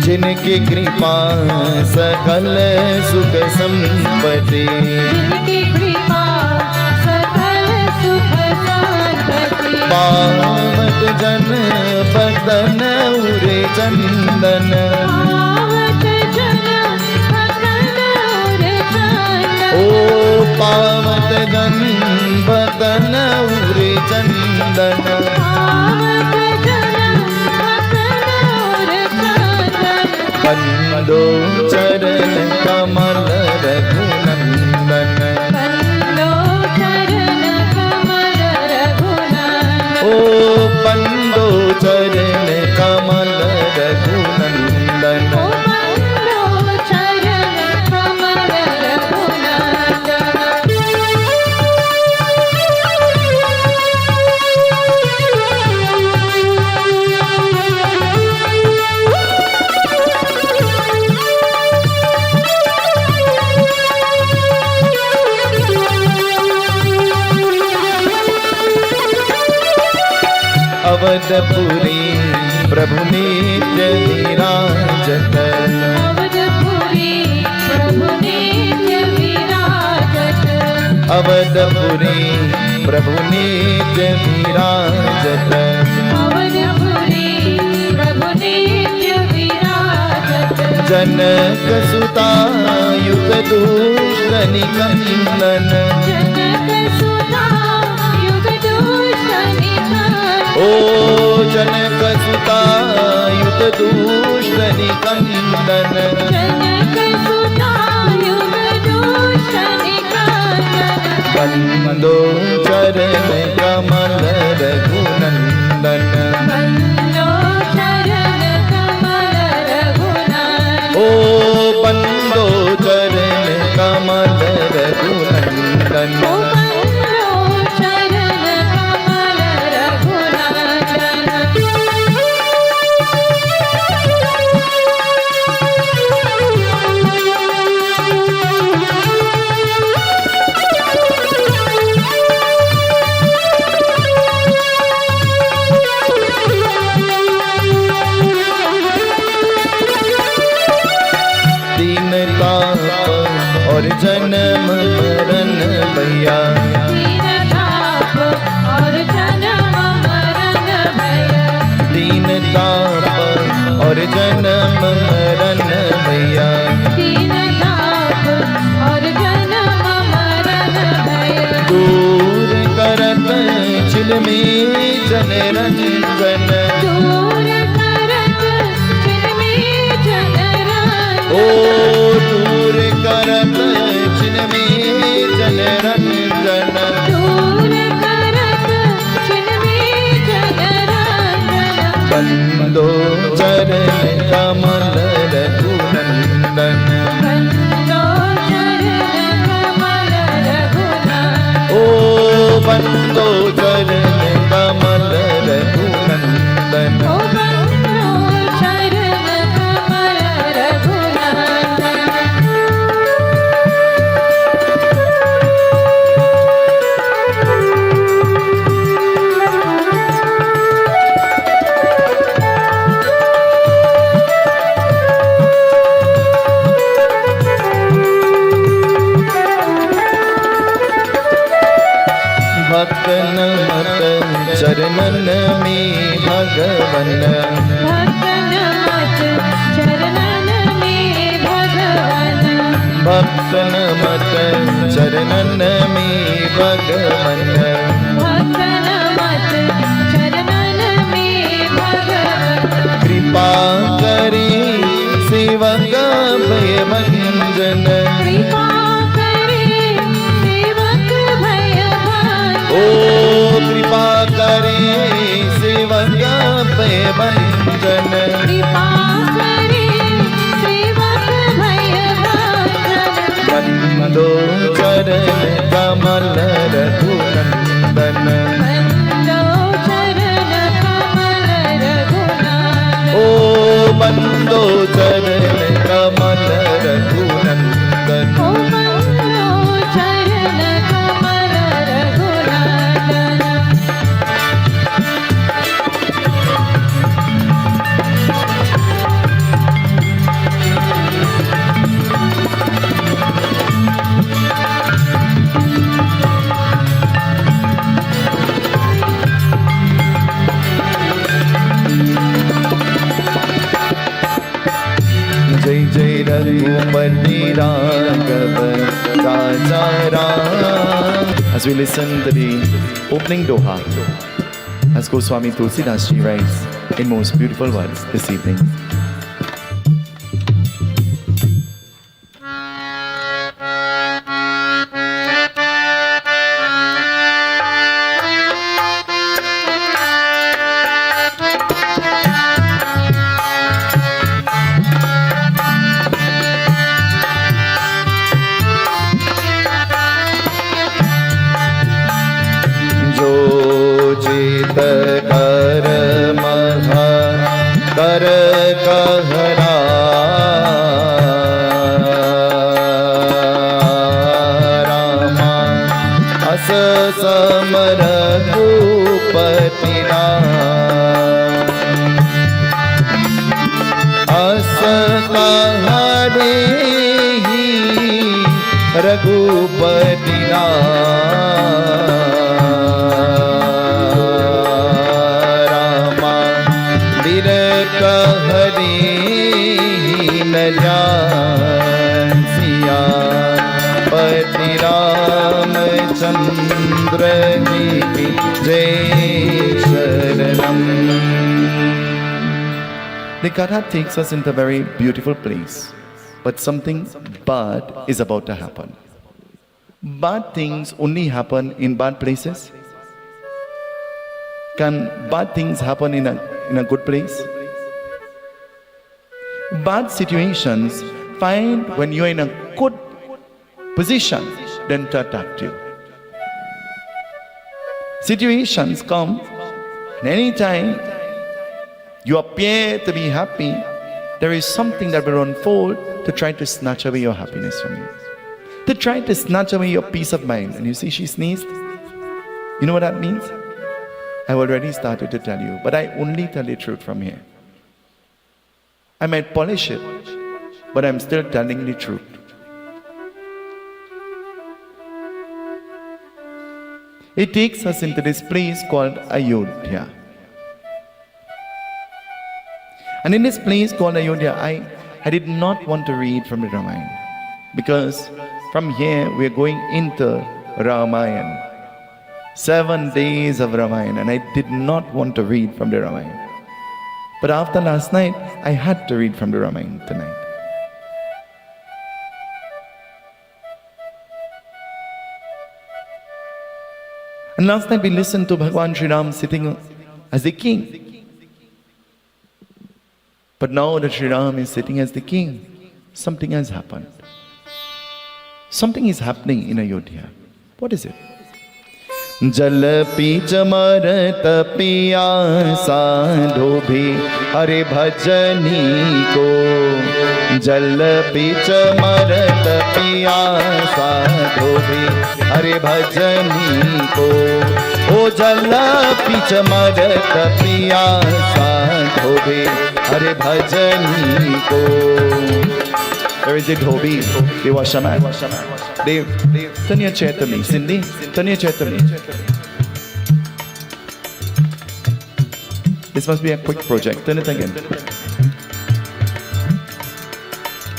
जिनकी कृपा सकल सुख संपत्ति जिनकी कृपा सकल सुख संपत्ति पावत जन बदन उरे चंदन ओ पावत गन बदन उरे चंदन बंदो चरण कमल रघुनंदन ओ बंदो चरण कमल रघुनंदन अवधपुरी प्रभु नित्य विराजत अवधपुरी प्रभु नित्य विराजत अवधपुरी प्रभु नित्य विराजत अवधपुरी प्रभु नित्य विराजत जनक सुता युग दुष्ट निकंदन जनक सुता युग दुष्ट निकंदन ओ जनक सुता युग दुष्ट निकंदन जनक सुता युग दुष्ट निकंदन बंदो चरण कमल रघुनंदन बंदो चरण कमल रघुनंदन ओ बंदो चरण कमल रघुनंदन ओ बंदो चरण कमल रघुनंदन दीन ताप और जन्म मरण भैया दीन ताप और जन्म मरण भया दीन ताप और जन्म मरण भैया दीन ताप और जन्म मरण भया दूर करत चिलमी जन रंजन दूर करत चिन्मी जनरन ओ दूर करत चिलमी जन रंजन दूर करत चिन्मी जनरन बंदो चरण कमल रघुनंदन बंदो चरण कमल रघुनंदन ओ बंदो चरण कमल रघुनंदन ओ बंदो चरण कमल रघुनंदन भक्त नमत चरणन में भगवन भक्तन मत चरणन में भगवन भक्त नमत चरणन में भगवन भक्तन मत चरणन में भगवन कृपा करी सेवक भय भंजन कृपा करे सेवक भयवान ओ कृपा करे सेवक भय भंजन कृपा करे सेवक भयवान बंदो चरण कमल रघुनंदन बंदो चरण कमल रघुनंदन ओ बंदो चरण कमल रघुनंदन ओ बंदो चरण कमल रघुनंदन जय जय रघुपति राघव राजा Ram. As we listen to the opening doha, as Goswami Tulsidas ji writes in most beautiful words this evening. कर महा कर कहरा रामा अस समर भूपति राम रघुपति रामा बिरख हरि न सिया पति रामचंद्र की जय शरणम. The Gatha takes us into a very beautiful place, but something bad is about to happen. Bad things only happen in bad places. Can bad things happen in a good place? Bad situations find when you're in a good position, then to attack you. Situations come, and anytime you appear to be happy, there is something that will unfold to try to snatch away your happiness from you, to try to snatch away your peace of mind. And you see, she sneezed. You know what that means? I've already started to tell you, but I only tell the truth from here. I might polish it, but I'm still telling the truth. It takes us into this place called Ayodhya. And in this place called Ayodhya, I did not want to read from the Ramayana, because from here we're going into Ramayana. 7 days of Ramayana, and I did not want to read from the Ramayana. But after last night, I had to read from the Ramayana tonight. And last night we listened to Bhagwan Sri Ram sitting as the king. But now that Sri Ram is sitting as the king, something has happened. Something is happening in Ayodhya. What is it? जल peach मरत पियासा धोबी हरे भजनी को. जल peach मरत पियासा धोबी हरे भजनी को. ओ जल peach मरत पियासा धोबी हरे भजनी को. There is a Dhobi, the washerman. Dave, turn your chair to me. Cindy, turn your chair to me. This must be a quick project. Turn it again.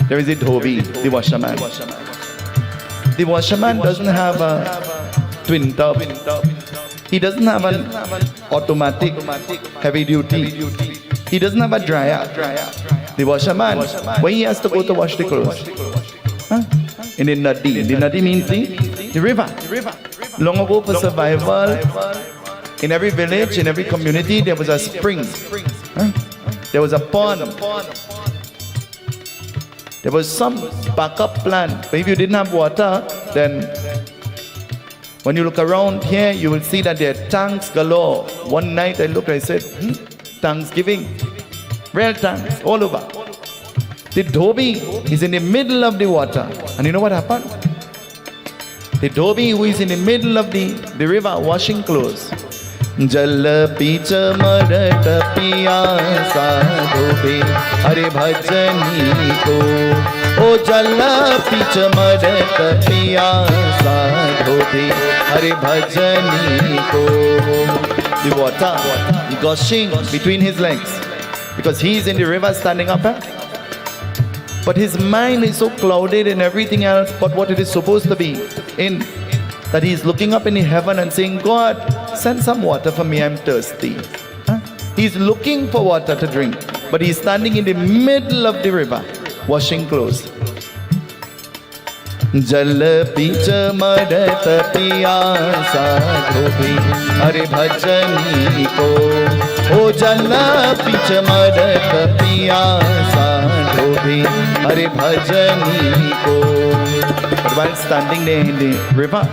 There is a Dhobi, the washerman. The washerman doesn't have a twin tub. He doesn't have an automatic heavy duty. He doesn't have a dryer. The washerman, when he has to go to wash the clothes, in the nadi. The nadi means the river. Long ago, for survival, in every village, in every community, there was a spring. There was a pond. There was some backup plan. But if you didn't have water, then when you look around here, you will see that there are tanks galore. One night I looked, I said, Thanksgiving. Real tanks all over. The Dhobi is in the middle of the water. And you know what happened? The Dhobi who is in the middle of the river washing clothes. Jal picha marat piyasa Dhobi hare bhajani ko. O jal picha marat piyasa Dhobi hare bhajani ko. The water gushing between his legs, because he is in the river standing up. But his mind is so clouded in everything else but what it is supposed to be in, that he is looking up in the heaven and saying, God, send some water for me, I'm thirsty. He's looking for water to drink, but he's standing in the middle of the river washing clothes. जल peach मरत पियासा धोबी हरे भजनी को. ओ जल peach मरत पियासा धोबी हरे भजनी को. But while standing there in the river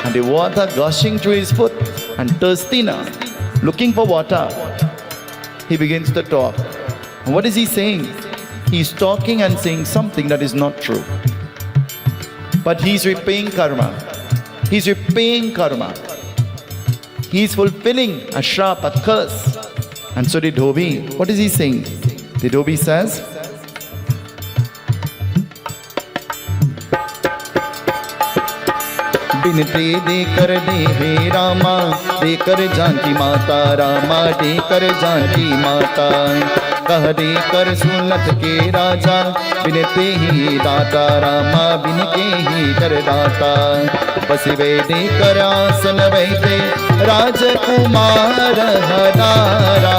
and the water gushing through his foot and thirsty now, looking for water, he begins to talk. And what is he saying? He's talking and saying something that is not true. But he's repaying karma. He's repaying karma. He's fulfilling a shrap, a curse. And so the Dhobi, what is he saying? The Dhobi says, बिनती देकर दे हे रामा, देकर जानकी माता रामा, देकर जानकी माता। कह देकर सुनत के राजा, बिनते ही दाता रामा, बिनते ही कर दाता। बस वे देकर आसन बैठे राजकुमार हरारा,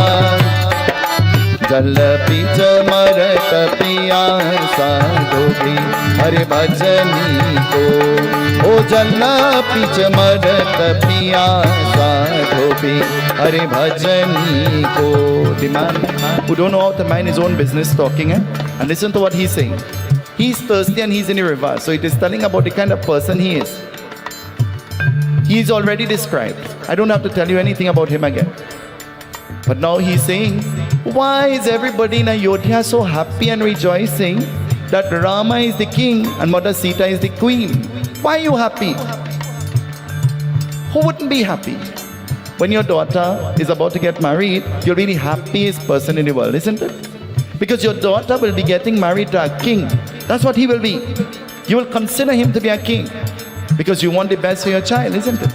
जल पीच मरत पियासा डोबी हरे भजनी को। ओ जल पीच मरत पियासा डोबी हरे भजनी को। The man who don't know how to mind his own business talking, and listen to what he's saying. He's thirsty and he's in the river, so it is telling about the kind of person he is. He is already described. I don't have to tell you anything about him again. But now he's saying, why is everybody in Ayodhya so happy and rejoicing that Rama is the king and Mother Sita is the queen? Why are you happy? Who wouldn't be happy? When your daughter is about to get married, you'll be the happiest person in the world, isn't it? Because your daughter will be getting married to a king. That's what he will be. You will consider him to be a king because you want the best for your child, isn't it?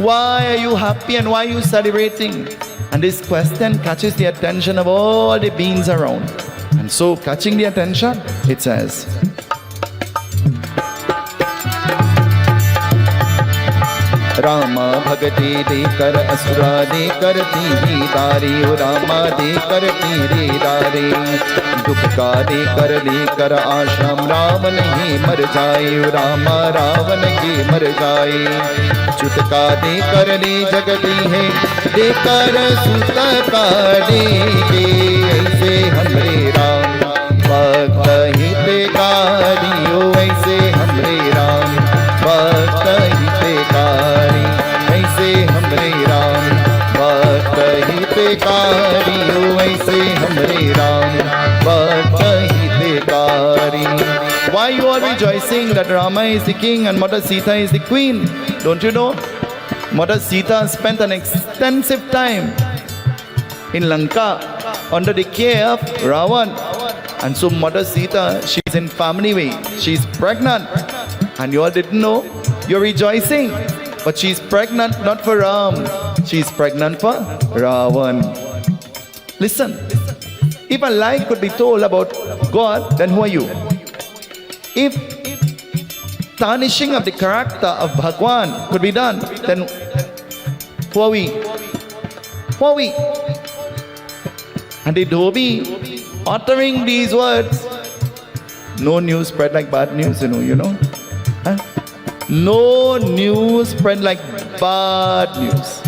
Why are you happy and why are you celebrating? And this question catches the attention of all the beings around. And so, catching the attention, it says, Rama भगति देकर असुरा देकर तीरी दारी, ओ रामा देकर तीरी दारी। दुख का देकर लेकर आश्रम, राम नहीं मर जाए, ओ रामा रावण के मर जाए। च्युत का देकर ले जगती है, देकर सुत का देगे। ऐसे हमरे राम भक्त हितकारी, ओ ऐसे हमरे राम भक्त हितकारी। ऐसे हमरे राम भक्त हितकारी, ओ ऐसे हमरे राम भक्त हितकारी। Why you are rejoicing that Rama is the king and Mother Sita is the queen? Don't you know? Mother Sita spent an extensive time in Lanka under the care of Ravan. And so Mother Sita, she's in family way. She's pregnant. And you all didn't know? You're rejoicing. But she's pregnant not for Ram. She's pregnant for Ravan. Listen. If a lie could be told about God, then who are you? If tarnishing of the character of Bhagwan could be done, then who are we? Who are we? And the Dhobi uttering these words, no news spread like bad news, you know. Huh? No news spread like bad news.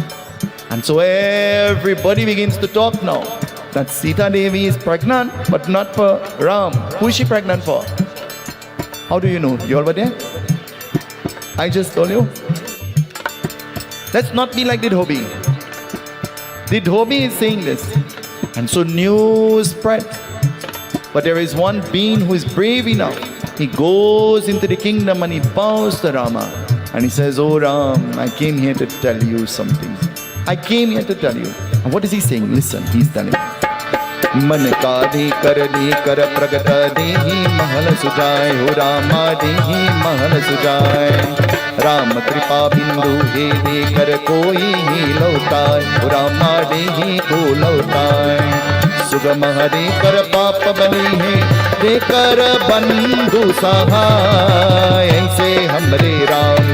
And so everybody begins to talk now that Sita Devi is pregnant, but not for Ram. Who is she pregnant for? How do you know? You all were there? I just told you. Let's not be like the Dhobi. The Dhobi is saying this. And so news spread. But there is one being who is brave enough. He goes into the kingdom and he bows to Rama. And he says, oh Ram, I came here to tell you something. I came here to tell you. And what is he saying? Listen, he's telling. मन का दे कर प्रगट देहि महल सुजाय, हो रामा देहि महल सुजाय। राम कृपा बिंदु हे देकर कोई ही लौटाय, हो रामा देहि को लौटाय। सुगम हरे कर पाप बनी है, देकर बंधु सहाय। ऐसे हमरे राम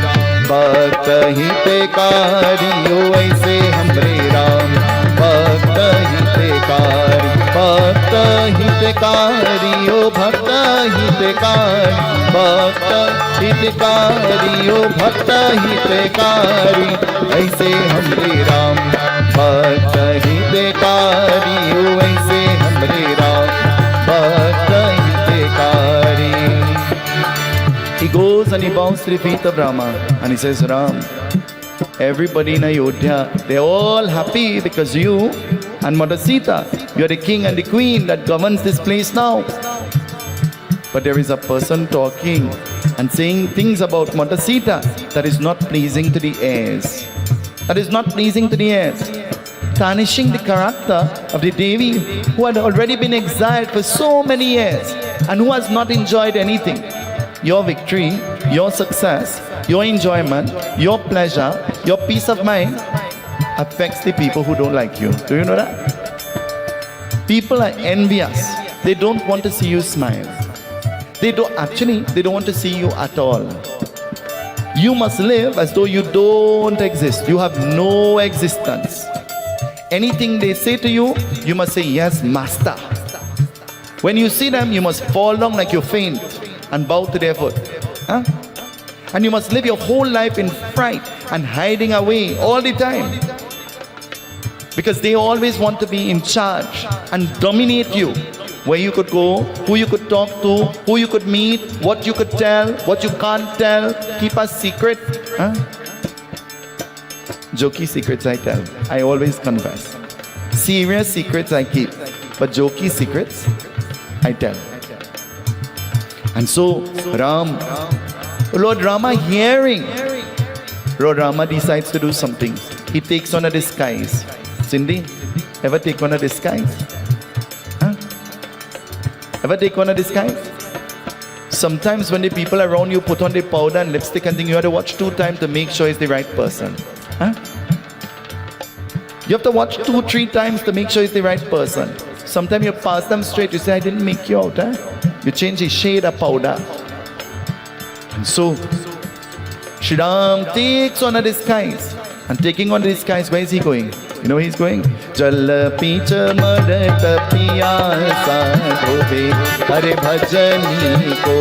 भक्त हितकारी, ओ ऐसे हमरे राम भक्त हितकारी। भक्त हितकारी, ओ भक्त हितकारी। भक्त हितकारी, ओ भक्त हितकारी। ऐसे हमरे राम भक्त हितकारी, ओ ऐसे हमरे राम भक्त हितकारी। He goes and he bows to the feet of Rama and he says, Ram, everybody in Ayodhya, they're all happy because you and Mother Sita, you are the king and the queen that governs this place now. But there is a person talking and saying things about Mother Sita that is not pleasing to the heirs. That is not pleasing to the heirs. Tarnishing the character of the Devi who had already been exiled for so many years and who has not enjoyed anything. Your victory, your success your enjoyment, your pleasure, your peace of mind affects the people who don't like you. Do you know that? People are envious. They don't want to see you smile. They don't want to see you at all. You must live as though you don't exist. You have no existence. Anything they say to you, you must say, yes, master. When you see them, you must fall down like you faint and bow to their foot. Huh? And you must live your whole life in fright and hiding away all the time. Because they always want to be in charge and dominate you. Where you could go, who you could talk to, who you could meet, what you could tell, what you can't tell, keep a secret. Huh? Jokey secrets I tell, I always confess. Serious secrets I keep, but jokey secrets I tell. And so Lord Rama hearing, Lord Rama decides to do something. He takes on a disguise. Cindy, ever take on a disguise? Ever take on a disguise? Sometimes when the people around you put on the powder and lipstick and things, you have to watch 2 times to make sure it's the right person. Huh? You have to watch 2-3 times to make sure it's the right person. Sometimes you pass them straight, you say, I didn't make you out. Huh? You change the shade of powder. And so, Shri Ram takes on a disguise. And taking on the disguise, where is he going? You know where he's going? Jal picha madat piyasa dhobe hare bhajani ko.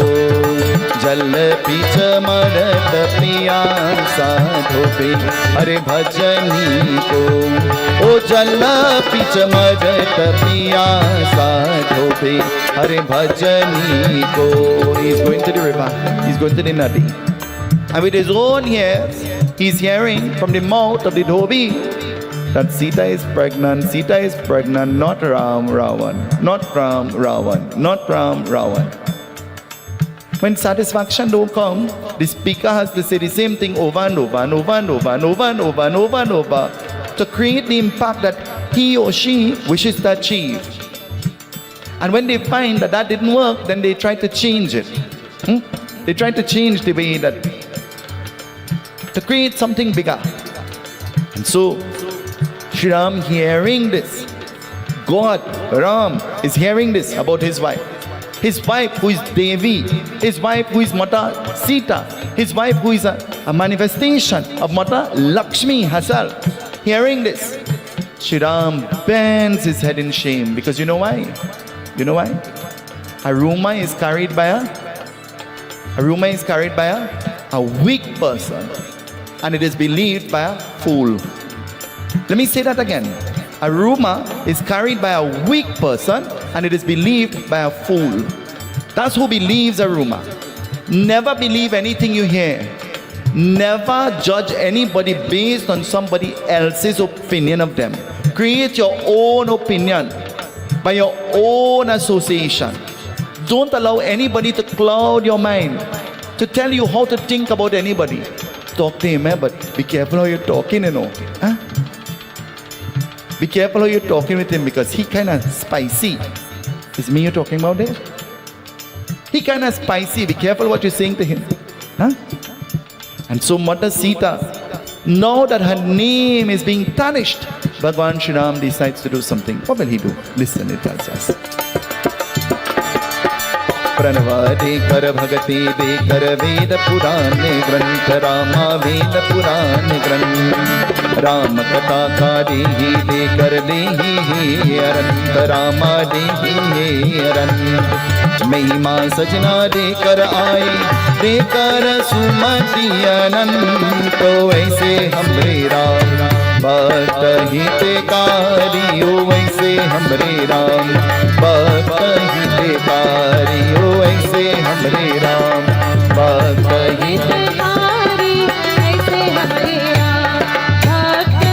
Jal picha madat piyasa dhobe hare bhajani ko. O jal picha madat piyasa dhobe hare bhajani ko. He's going to the river. He's going to the nadi. And with his own ears, he's hearing from the mouth of the dhobi that Sita is pregnant, not Ram, Ravan, not Ram, Ravan, not Ram, Ravan. When satisfaction don't come, the speaker has to say the same thing over and over and over and over and over and over and over and over to create the impact that he or she wishes to achieve. And when they find that that didn't work, then they try to change it. They try to change the way that, to create something bigger. And so, Shri Ram hearing this, God, Ram, is hearing this about his wife. His wife who is Devi, his wife who is Mata Sita, his wife who is a manifestation of Mata Lakshmi herself. Hearing this, Shri Ram bends his head in shame, because you know why? You know why? A rumor is carried by a weak person, and it is believed by a fool. Let me say that again. A rumor is carried by a weak person, and it is believed by a fool. That's who believes a rumor. Never believe anything you hear. Never judge anybody based on somebody else's opinion of them. Create your own opinion by your own association. Don't allow anybody to cloud your mind, to tell you how to think about anybody. Talk to him, but be careful how you're talking, you know. Huh? Be careful how you're talking with him, because he kind of spicy. Is me you're talking about there? He kind of spicy. Be careful what you're saying to him. Huh? And so Mother Sita, now that her name is being tarnished, Bhagwan Shri Ram decides to do something. What will he do? Listen, it tells us. प्रणवा देकर भगति देकर वेद पुराणे ग्रंथ रामा वेद पुराण ग्रंथ राम कथा कारी ही देकर ले ही अरंत रामा दे ही अरंत महिमा सजना देकर आए देकर सुमति अनंत तो ऐसे हमरे राम भक्त हितकारी ओ वैसे हमरे राम भक्त हितकारी ओ ऐसे हमरे राम भक्त हितकारी ऐसे हमरे राम भक्त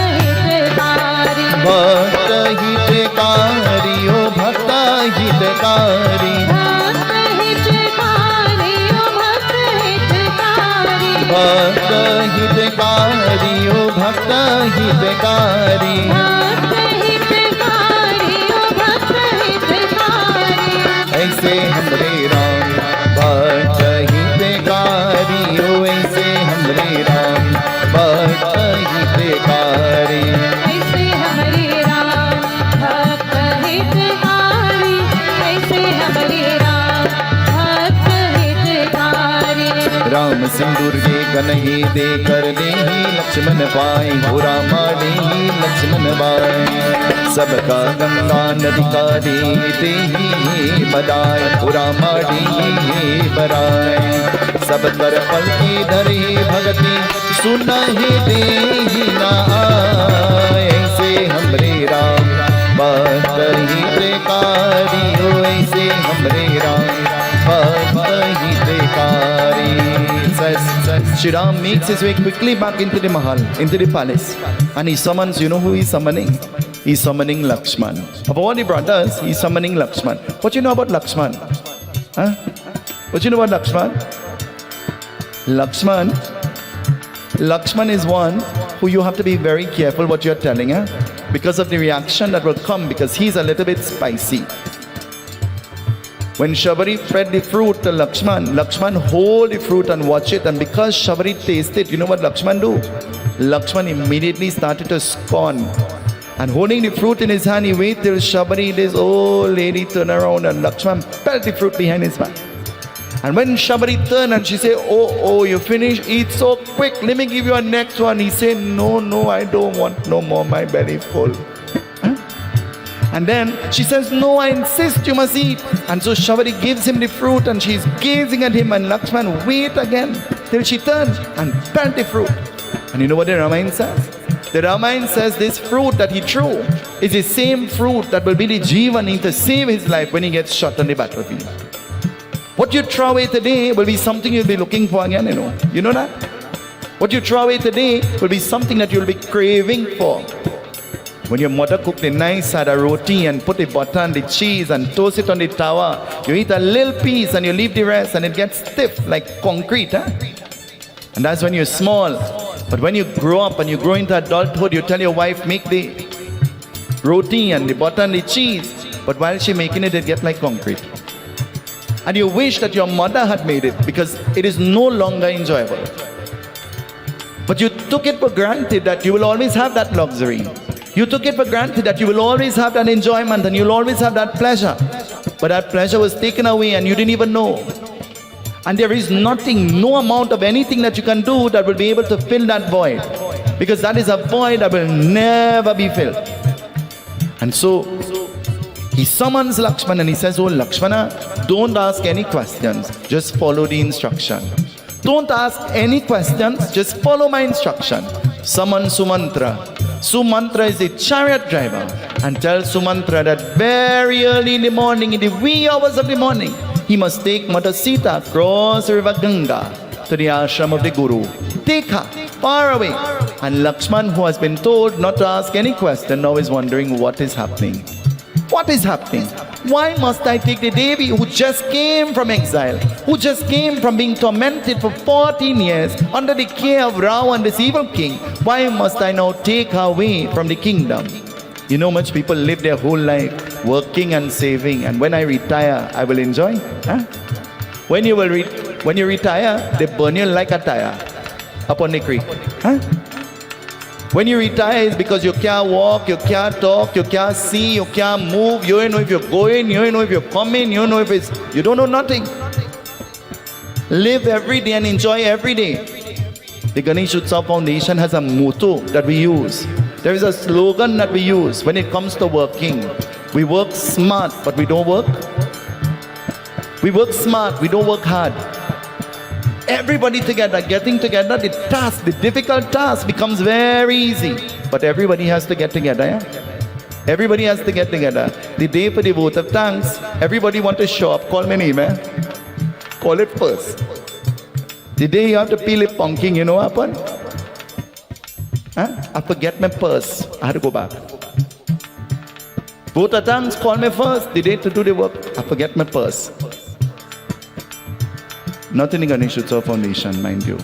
हितकारी भक्त हितकारी ओ भक्त हितकारी भक्त हितकारी ओ भक्त हितकारी भक्त हितकारी ओ भक्त हितकारी भक्त हितकारी ओ भक्त हितकारी ऐसे हमरे राम भक्त हितकारी ओ ऐसे हम सिंदूर के गनही दे कर दे लक्ष्मण पाए हो रामा दे लक्ष्मण पाए सबका गंगा नदी का दे बदाए हो रामा दे बराए सब कर पल की धरे भगति सुना ही दे ना ऐसे हमरे राम भक्त हितकारी हो ऐसे हमरे राम भक्त हितकारी. Shri Ram makes his way quickly back into the mahal, into the palace, and he summons, you know who he's summoning? He's summoning Lakshman. Of all the brothers, he's summoning Lakshman. What you know about Lakshman? Huh? What you know about Lakshman? Lakshman is one who you have to be very careful what you're telling, because of the reaction that will come, because he's a little bit spicy. When Shabari fed the fruit to Lakshman hold the fruit and watch it, and because Shabari tasted, you know what Lakshman do? Lakshman immediately started to scorn. And holding the fruit in his hand, he waited till Shabari, this old lady, turned around and Lakshman felt the fruit behind his back. And when Shabari turned and she said, oh, you finished? Eat so quick, let me give you a next one. He said, no, I don't want no more, my belly full. And then she says, no, I insist you must eat. And so Shabari gives him the fruit and she's gazing at him, and Lakshman wait again till she turns and felt the fruit. And you know what the Ramayana says? The Ramayana says this fruit that he threw is the same fruit that will be the Jivan to save his life when he gets shot on the battlefield. What you throw away today will be something you'll be looking for again, You know that? What you throw away today will be something that you'll be craving for. When your mother cooked a nice sada roti and put the butter and the cheese and toast it on the tawa, you eat a little piece and you leave the rest and it gets stiff like concrete. And that's when you're small. But when you grow up and you grow into adulthood, you tell your wife, make the roti and the butter and the cheese. But while she's making it, it gets like concrete. And you wish that your mother had made it because it is no longer enjoyable. But you took it for granted that you will always have that luxury. You took it for granted that you will always have that enjoyment and you'll always have that pleasure. But that pleasure was taken away and you didn't even know. And there is nothing, no amount of anything that you can do that will be able to fill that void. Because that is a void that will never be filled. And so, he summons Lakshmana and he says, oh Lakshmana, don't ask any questions, just follow the instruction. Don't ask any questions, just follow my instruction. Summon Sumantra. Sumantra is the chariot driver, and tell Sumantra that very early in the morning, in the wee hours of the morning, he must take Mother Sita across the river Ganga to the ashram of the Guru. Take her far away. And Lakshman, who has been told not to ask any question, now is wondering what is happening. What is happening? Why must I take the Devi who just came from exile, who just came from being tormented for 14 years under the care of Ravan, this evil king? Why must I now take her away from the kingdom? You know, much people live their whole life working and saving, and when I retire, I will enjoy. When you retire, they burn you like a tire upon the creek. When you retire, it's because you can't walk, you can't talk, you can't see, you can't move, you don't know if you're going, you don't know if you're coming, you don't know if it's, you don't know nothing. Live every day and enjoy every day. The Ganesh Utsav Foundation has a motto that we use. There is a slogan that we use when it comes to working. We work smart, but we don't work. We work smart, we don't work hard. Everybody together, getting together, the task, the difficult task becomes very easy. But everybody has to get together, Everybody has to get together. The day for the vote of thanks, everybody want to show up, call my name, Call it first. The day you have to peel it punking, you know what happened? I forget my purse, I had to go back. Vote of thanks, call me first. The day to do the work, I forget my purse. Not in the Ganesh Utsav Foundation, mind you.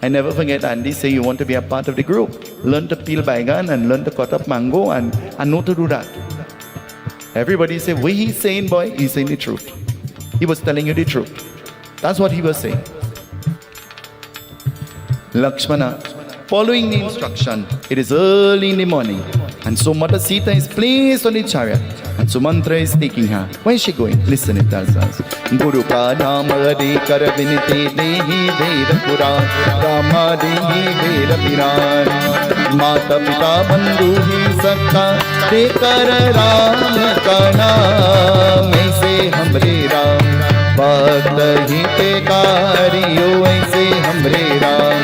I never forget Andy say you want to be a part of the group. Learn to peel baigan and learn to cut up mango and know to do that. Everybody say, what he's saying, boy, he's saying the truth. He was telling you the truth. That's what he was saying. Lakshmana, following the instruction, it is early in the morning. And so Mother Sita is placed on the chariot. And Sumantra is taking her. Where is she going? Listen, it tells us. गुरु का नाम हरि कर विनती देहि वेद पुराण रामा देहि वेद पिराण माता पिता बंधु ही सखा दे कर राम का नाम ऐसे हमरे राम भक्त हितकारी ओ ऐसे हमरे राम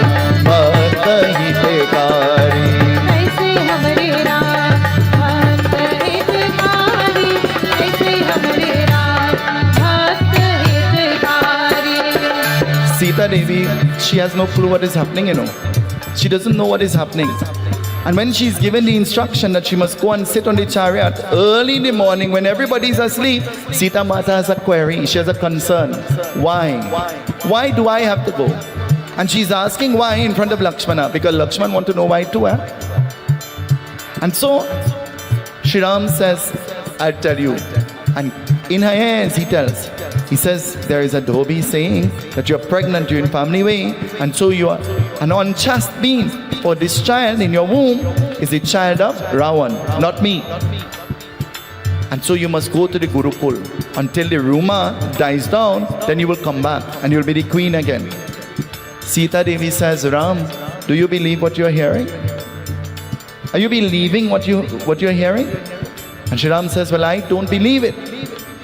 भक्त हितकारी ऐसे हमरे राम भक्त हितकारी ऐसे हमरे राम भक्त हितकारी Sita Devi, she has no clue what is happening, She doesn't know what is happening. And when she's given the instruction that she must go and sit on the chariot early in the morning when everybody's asleep, Sita Mata has a query, she has a concern. Why? Why do I have to go? And she's asking why in front of Lakshmana, because Lakshmana want to know why too. And so, Shri Ram says, I'll tell you. And in her hands he tells, he says, there is a dhobi saying that you're pregnant, you're in family way, and so you are an unchaste being. For this child in your womb is the child of Ravan, not me. And so you must go to the Gurukul until the rumor dies down, then you will come back and you'll be the queen again. Sita Devi says, Ram, do you believe what you're hearing? Are you believing what you're hearing? And Shri Ram says, well, I don't believe it.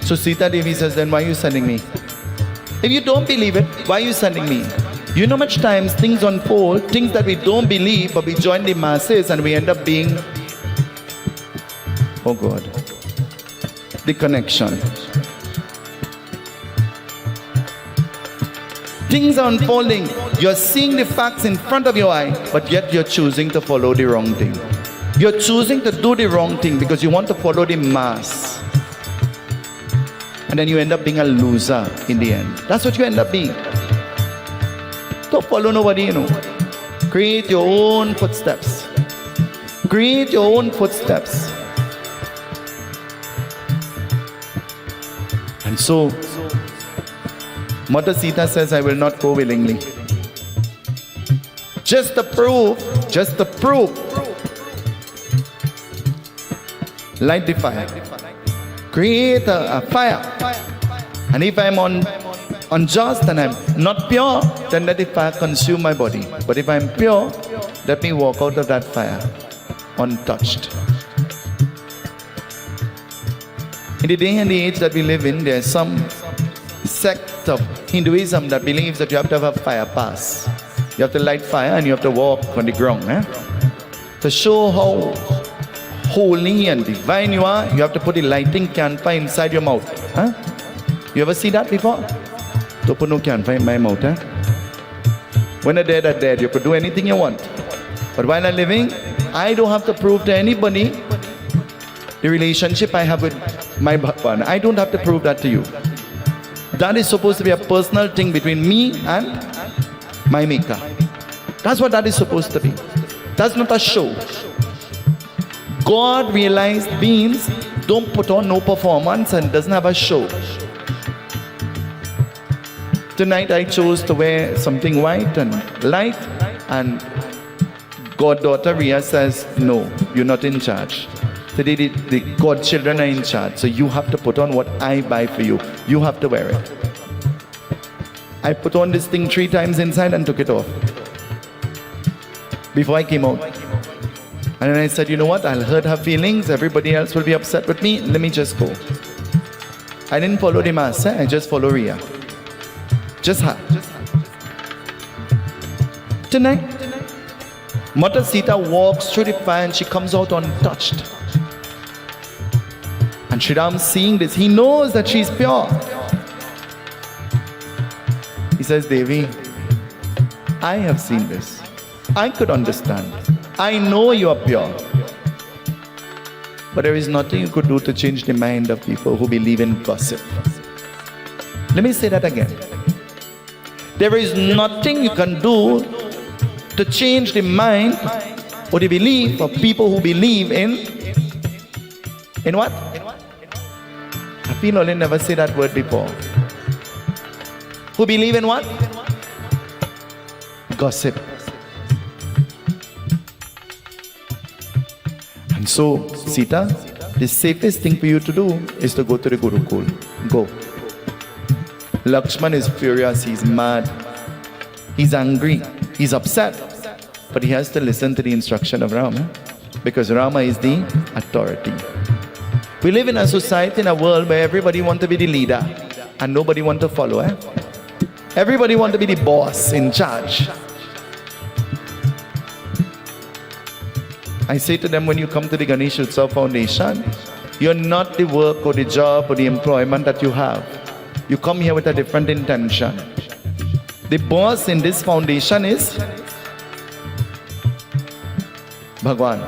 So Sita Devi says, then why are you sending me? If you don't believe it, why are you sending me? You know much times things unfold, things that we don't believe, but we join the masses and we end up being, oh God, the connection. Things are unfolding. You're seeing the facts in front of your eye, but yet you're choosing to follow the wrong thing. You're choosing to do the wrong thing because you want to follow the mass. And then you end up being a loser in the end. That's what you end up being. Don't follow nobody, Create your own footsteps. Create your own footsteps. And so, Mother Sita says, I will not go willingly. Just to prove, light the fire. Create a fire. And if I'm unjust and I'm not pure, then let the fire consume my body. But if I'm pure, let me walk out of that fire untouched. In the day and the age that we live in, there's some sect of Hinduism that believes that you have to have a fire pass. You have to light fire and you have to walk on the ground. To show how holy and divine you are, you have to put the lighting camphor inside your mouth. You ever see that before? Don't put no camphor in my mouth. When the dead are dead, you could do anything you want. But while I'm living, I don't have to prove to anybody the relationship I have with my Bhagwan. I don't have to prove that to you. That is supposed to be a personal thing between me and my Maker. That's what that is supposed to be. That's not a show. God realized beings don't put on no performance and doesn't have a show. Tonight I chose to wear something white and light, and goddaughter Ria says, no, you're not in charge. Today the godchildren are in charge, so you have to put on what I buy for you. You have to wear it. I put on this thing 3 times inside and took it off before I came out. And then I said, you know what, I'll hurt her feelings, everybody else will be upset with me, let me just go. I didn't follow the master, I just follow Ria. Just her. Tonight, Mother Sita walks through the fire and she comes out untouched. And Shri Ram seeing this, he knows that she's pure. He says, Devi, I have seen this. I could understand. I know you are pure. But there is nothing you could do to change the mind of people who believe in gossip. Let me say that again. There is nothing you can do to change the mind or the belief of people who believe in what? I feel I never say that word before. Who believe in what? Gossip. And so, Sita, the safest thing for you to do is to go to the Gurukul. Go. Lakshman is furious, he's mad, he's angry, he's upset. But he has to listen to the instruction of Rama, because Rama is the authority. We live in a society, in a world where everybody wants to be the leader and nobody wants to follow. Everybody wants to be the boss in charge. I say to them, when you come to the Ganesh Utsav Foundation, you're not the work or the job or the employment that you have. You come here with a different intention. The boss in this foundation is Bhagwan.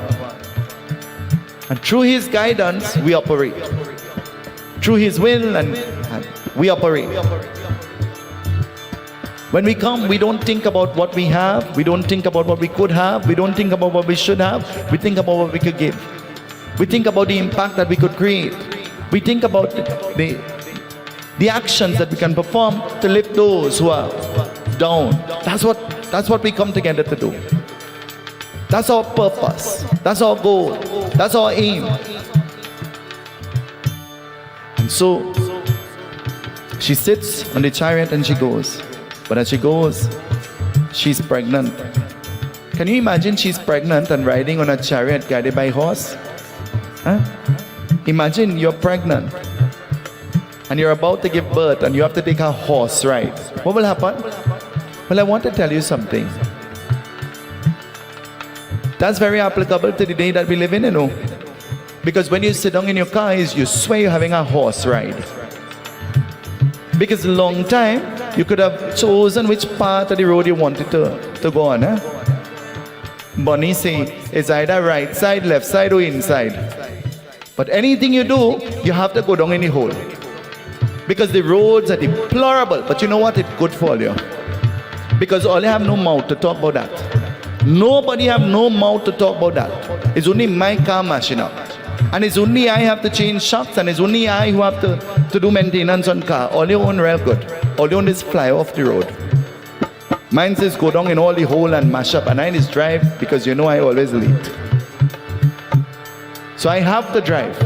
And through his guidance, we operate. Through his will, and we operate. When we come, we don't think about what we have. We don't think about what we could have. We don't think about what we should have. We think about what we could give. We think about the impact that we could create. We think about the actions that we can perform to lift those who are down. That's what we come together to do. That's our purpose. That's our goal. That's our aim. And so she sits on the chariot and she goes. But as she goes, she's pregnant. Can you imagine she's pregnant and riding on a chariot guided by a horse? Imagine you're pregnant and you're about to give birth and you have to take a horse ride. What will happen? Well, I want to tell you something. That's very applicable to the day that we live in, you know. Because when you sit down in your car, you swear you're having a horse ride. Because a long time, you could have chosen which part of the road you wanted to go on. Bunny say, it's either right side, left side, or inside. But anything you do, you have to go down in the hole. Because the roads are deplorable. But you know what? It's good for you. Because all you have no mouth to talk about that. Nobody have no mouth to talk about that. It's only my car mashing up. And it's only I have to change shocks, and it's only I who have to do maintenance on car. All you own real good. All you own is fly off the road. Mine says go down in all the hole and mash up, and I just drive because you know I always late. So I have to drive.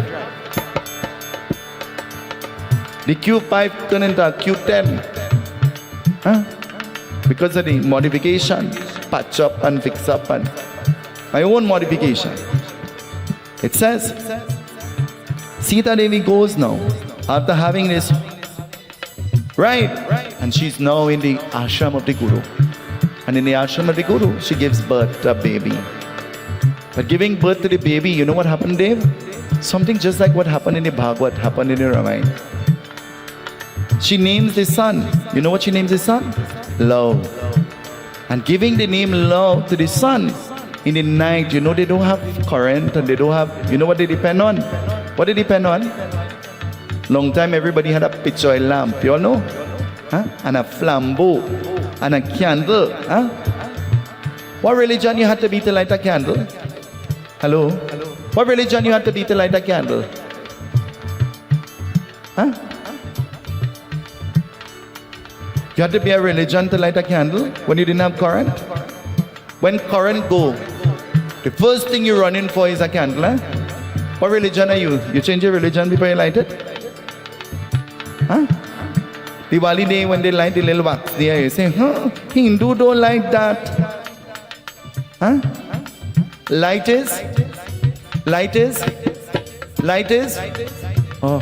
The Q5 turned into a Q10. Because of the modification, patch up and fix up, and my own modification. It says, Sita Devi goes now, after having this ride, and she's now in the ashram of the Guru. And in the ashram of the Guru, she gives birth to a baby. But giving birth to the baby, you know what happened, Dave? Something just like what happened in the Bhagavad, happened in the Ramayana. She names the son. You know what she names the son? Love. And giving the name Love to the son, in the night, you know they don't have current and they don't have, you know what they depend on? What they depend on? Long time everybody had a pitch oil lamp, you all know? And a flambeau, and a candle. What religion you had to be to light a candle? Hello? What religion you had to be to light a candle? You had to be a religion to light a candle when you didn't have current? When current go, the first thing you run in for is a candle. What religion are you? You change your religion before you light it? Diwali day when they light the little wax there, you say, Hindu don't like that. Light is? Oh.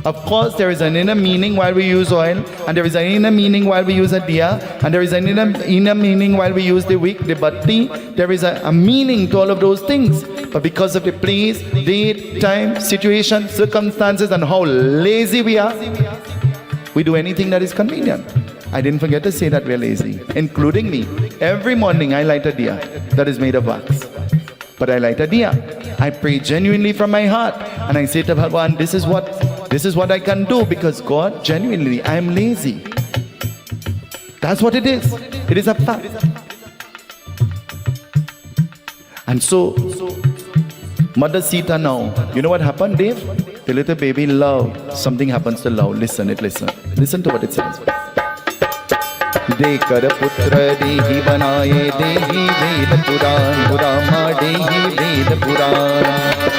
Of course, there is an inner meaning while we use oil, and there is an inner meaning while we use a diya, and there is an inner meaning while we use the wick, the batti. There is a meaning to all of those things. But because of the place, date, time, situation, circumstances, and how lazy we are, we do anything that is convenient. I didn't forget to say that we're lazy, including me. Every morning I light a diya that is made of wax. But I light a diya. I pray genuinely from my heart, and I say to Bhagwan, this is what I can do, because God, genuinely, I am lazy. That's what it is. It is a fact. And so, Mother Sita now, you know what happened, Dave? The little baby Love, something happens to Love. Listen to what it says. Dekar putra dehi banaye dehi ved puran, Rama dehi ved puran.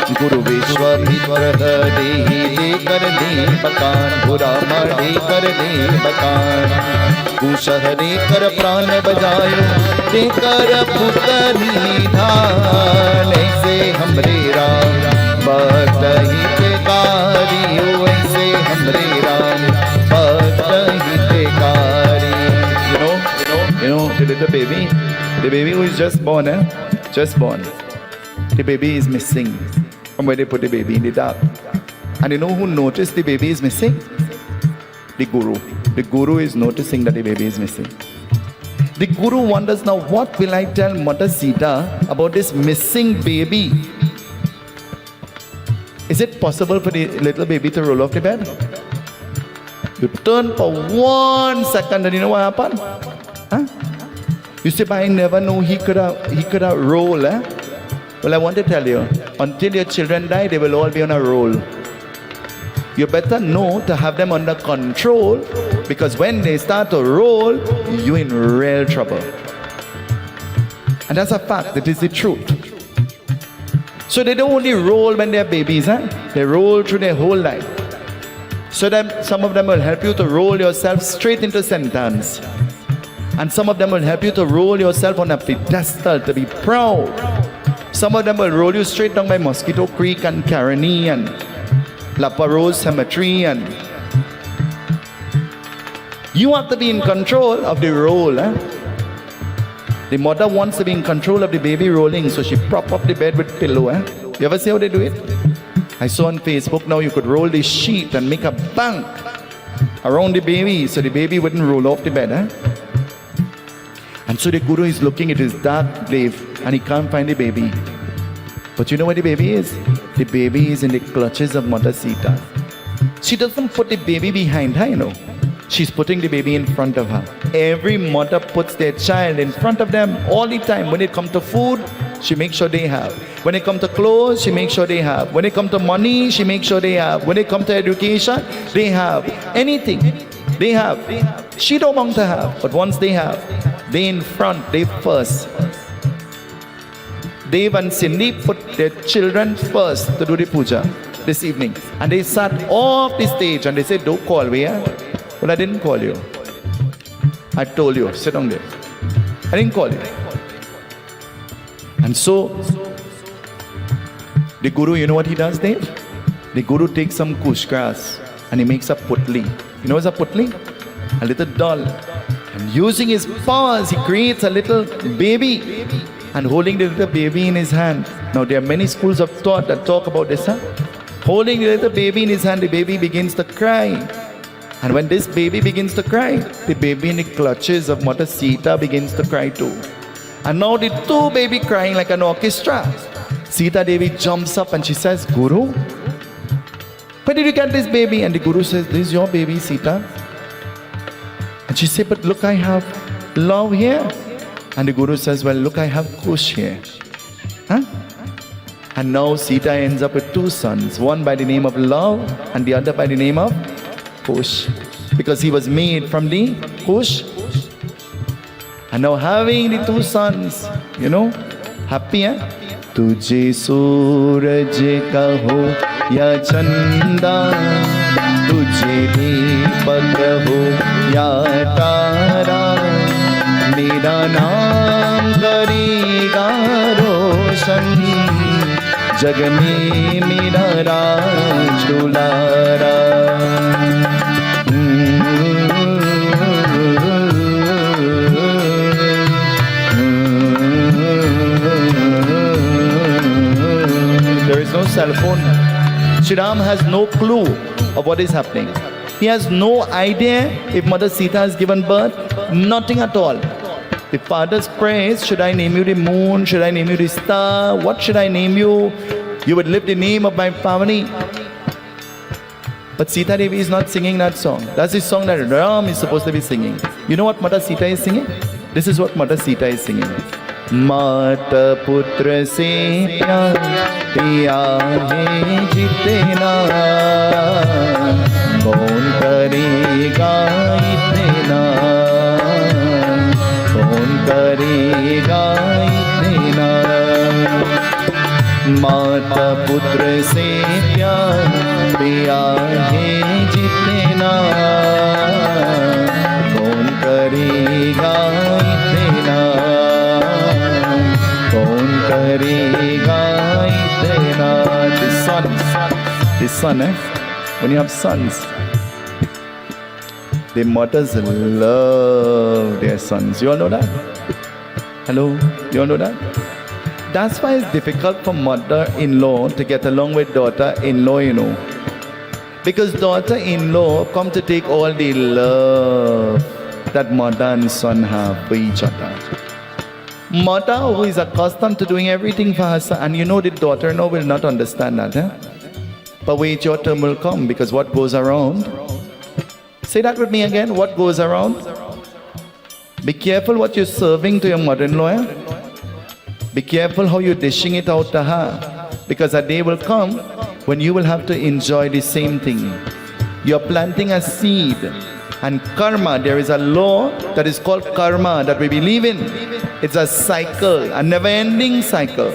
गुरु विश्वामित्र देहि देकर दीपकान बुरा मढ़े कर दीपकान कुशह देकर प्राण बजायो देकर पुतरी धान ऐसे हमरे राम भक्त हितकारी ऐसे हमरे राम भक्त हितकारी. You know, the little baby who is just born, just born. The baby is missing from where they put the baby in the dark. And you know who noticed the baby is missing? The guru. The guru is noticing that the baby is missing. The guru wonders, now what will I tell Mother Sita about this missing baby? Is it possible for the little baby to roll off the bed? You turn for 1 second and you know what happened? Huh? You say, but I never know he could have roll. Well, I want to tell you, until your children die, they will all be on a roll. You better know to have them under control, because when they start to roll, you're in real trouble. And that's a fact, it is the truth. So they don't only roll when they're babies, they roll through their whole life. So that some of them will help you to roll yourself straight into sentence. And some of them will help you to roll yourself on a pedestal, to be proud. Some of them will roll you straight down by Mosquito Creek and Caroni and La Parose Cemetery. And you have to be in control of the roll. The mother wants to be in control of the baby rolling, so she prop up the bed with pillow. You ever see how they do it? I saw on Facebook now you could roll the sheet and make a bank around the baby so the baby wouldn't roll off the bed. And so the guru is looking at his dark grave and he can't find the baby. But you know where the baby is? The baby is in the clutches of Mother Sita. She doesn't put the baby behind her, you know. She's putting the baby in front of her. Every mother puts their child in front of them all the time. When it comes to food, she makes sure they have. When it comes to clothes, she makes sure they have. When it comes to money, she makes sure they have. When it comes to education, they have. Anything, they have. She don't want to have, but once they have, they in front, they first. Dave and Cindy put their children first to do the puja this evening. And they sat off the stage and they said, don't call me. Well, I didn't call you. I told you, sit down there. I didn't call you. And so, the guru, you know what he does, Dave? The guru takes some kush grass and he makes a putli. You know what's a putli? A little doll. And using his paws, he creates a little baby and holding the little baby in his hand. Now, there are many schools of thought that talk about this. Holding the little baby in his hand, the baby begins to cry. And when this baby begins to cry, the baby in the clutches of Mother Sita begins to cry too. And now the two baby crying like an orchestra. Sita Devi jumps up and she says, Guru, where did you get this baby? And the Guru says, this is your baby, Sita. And she said, but look, I have love here. And the Guru says, well, look, I have Kush here. And now Sita ends up with two sons, one by the name of Love and the other by the name of Kush, because he was made from the Kush. And now having the two sons, you know, happy, Tujhe suraj kaho ya chanda, tujhe deepak ho ya tara, mera naam karega roshan, jag mein mera raaj dulara. There is no cell phone. Shri Ram has no clue of what is happening. He has no idea if Mother Sita has given birth. Nothing at all. The father's prays, should I name you the moon? Should I name you the star? What should I name you? You would live the name of my family. But Sita Devi is not singing that song. That's the song that Ram is supposed to be singing. You know what Mother Sita is singing? This is what Mother Sita is singing. Mata putra se piya hai jitna, kaun karega itna, kaun karega itna. माता पुत्र से प्यार पिया है जितना कौन करेगा इतना कौन करेगा इतना the son when you have sons, the mothers love their sons. You all know that? Hello? You all know that? That's why it's difficult for mother-in-law to get along with daughter-in-law, you know. Because daughter-in-law come to take all the love that mother and son have for each other. Mother who is accustomed to doing everything for her son, and you know the daughter-in-law will not understand that, eh? But wait, your turn will come, because what goes around, say that with me again, what goes around? Be careful what you're serving to your mother-in-law, eh? Be careful how you're dishing it out to her, because a day will come when you will have to enjoy the same thing. You're planting a seed, and karma, there is a law that is called karma that we believe in. It's a cycle, a never-ending cycle.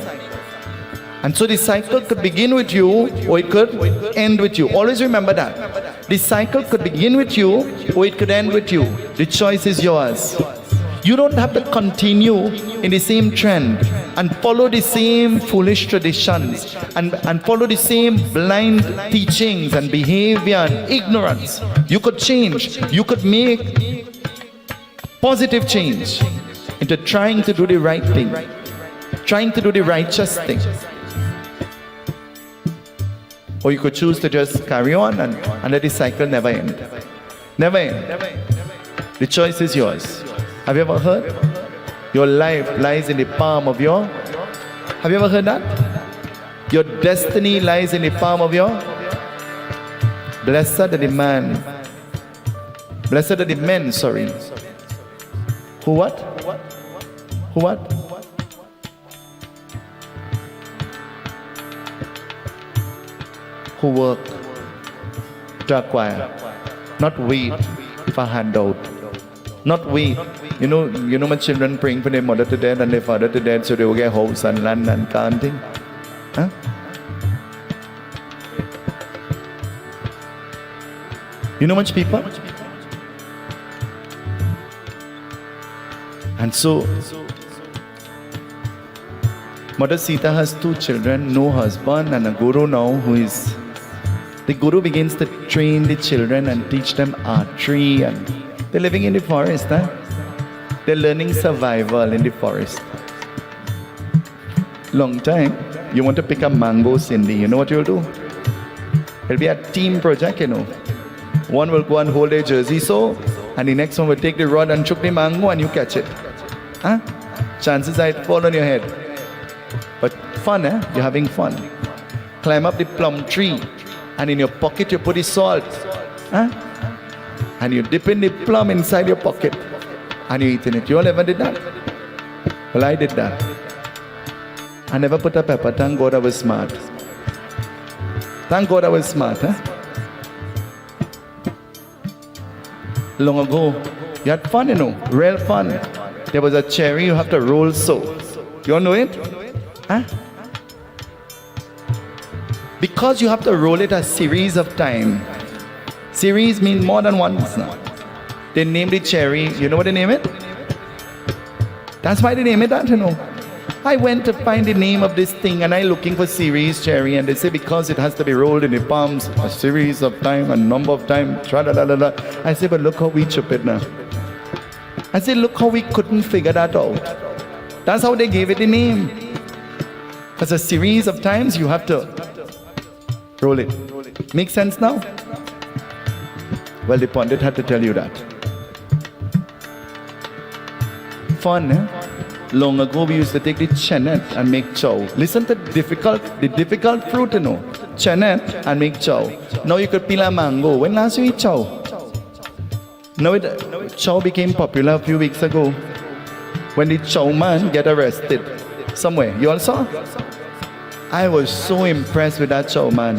And so the cycle could begin with you, or it could end with you. Always remember that. The cycle could begin with you, or it could end with you. The choice is yours. You don't have to continue in the same trend and follow the same foolish traditions and follow the same blind teachings and behavior and ignorance. You could change. You could make positive change into trying to do the right thing, trying to do the righteous thing. Or you could choose to just carry on and let the cycle never end. Never end. The choice is yours. Have you ever heard? Your life lies in the palm of your... Have you ever heard that? Your destiny lies in the palm of your... Blessed are the man. Blessed are the men, sorry. Who what? Who what? Who work to acquire, not wait for handout, not wait. You know my children praying for their mother to death and their father to death so they will get house and land and can't thing. Huh? You know much people? And so Mother Sita has 2 children, no husband, and a guru now who is... The guru begins to train the children and teach them archery, and they're living in the forest, huh? They're learning survival in the forest. Long time, you want to pick a mango, Cindy, you know what you'll do? It'll be a team project, you know. One will go and hold their jersey so, and the next one will take the rod and chuck the mango and you catch it. Huh? Chances are it fall on your head. But fun, eh? You're having fun. Climb up the plum tree, and in your pocket you put the salt. Huh? And you dip in the plum inside your pocket, and you eating it. You all ever did that? Well, I did that. I never put a pepper. Thank God I was smart. Thank God I was smart, huh? Long ago, you had fun, you know, real fun. There was a cherry you have to roll so. You all know it? Huh? Because you have to roll it a series of time. Series means more than once now. They named the cherry, you know what they name it? That's why they name it that, you know. I went to find the name of this thing and I looking for series cherry, and they say because it has to be rolled in the palms a series of time, a number of time, tra-da-da-da-da. I say, but look how we chop it now. I say, look how we couldn't figure that out. That's how they gave it the name. Because a series of times you have to roll it. Make sense now? Well, the Pandit had to tell you that. Fun, eh? Long ago we used to take the chenet and make chow. Listen to the difficult fruit, you know. Chenet and make chow. Now you could peel a mango. When last you eat chow? Now chow became popular a few weeks ago. When the chow man get arrested somewhere. You all saw? I was so impressed with that chow man.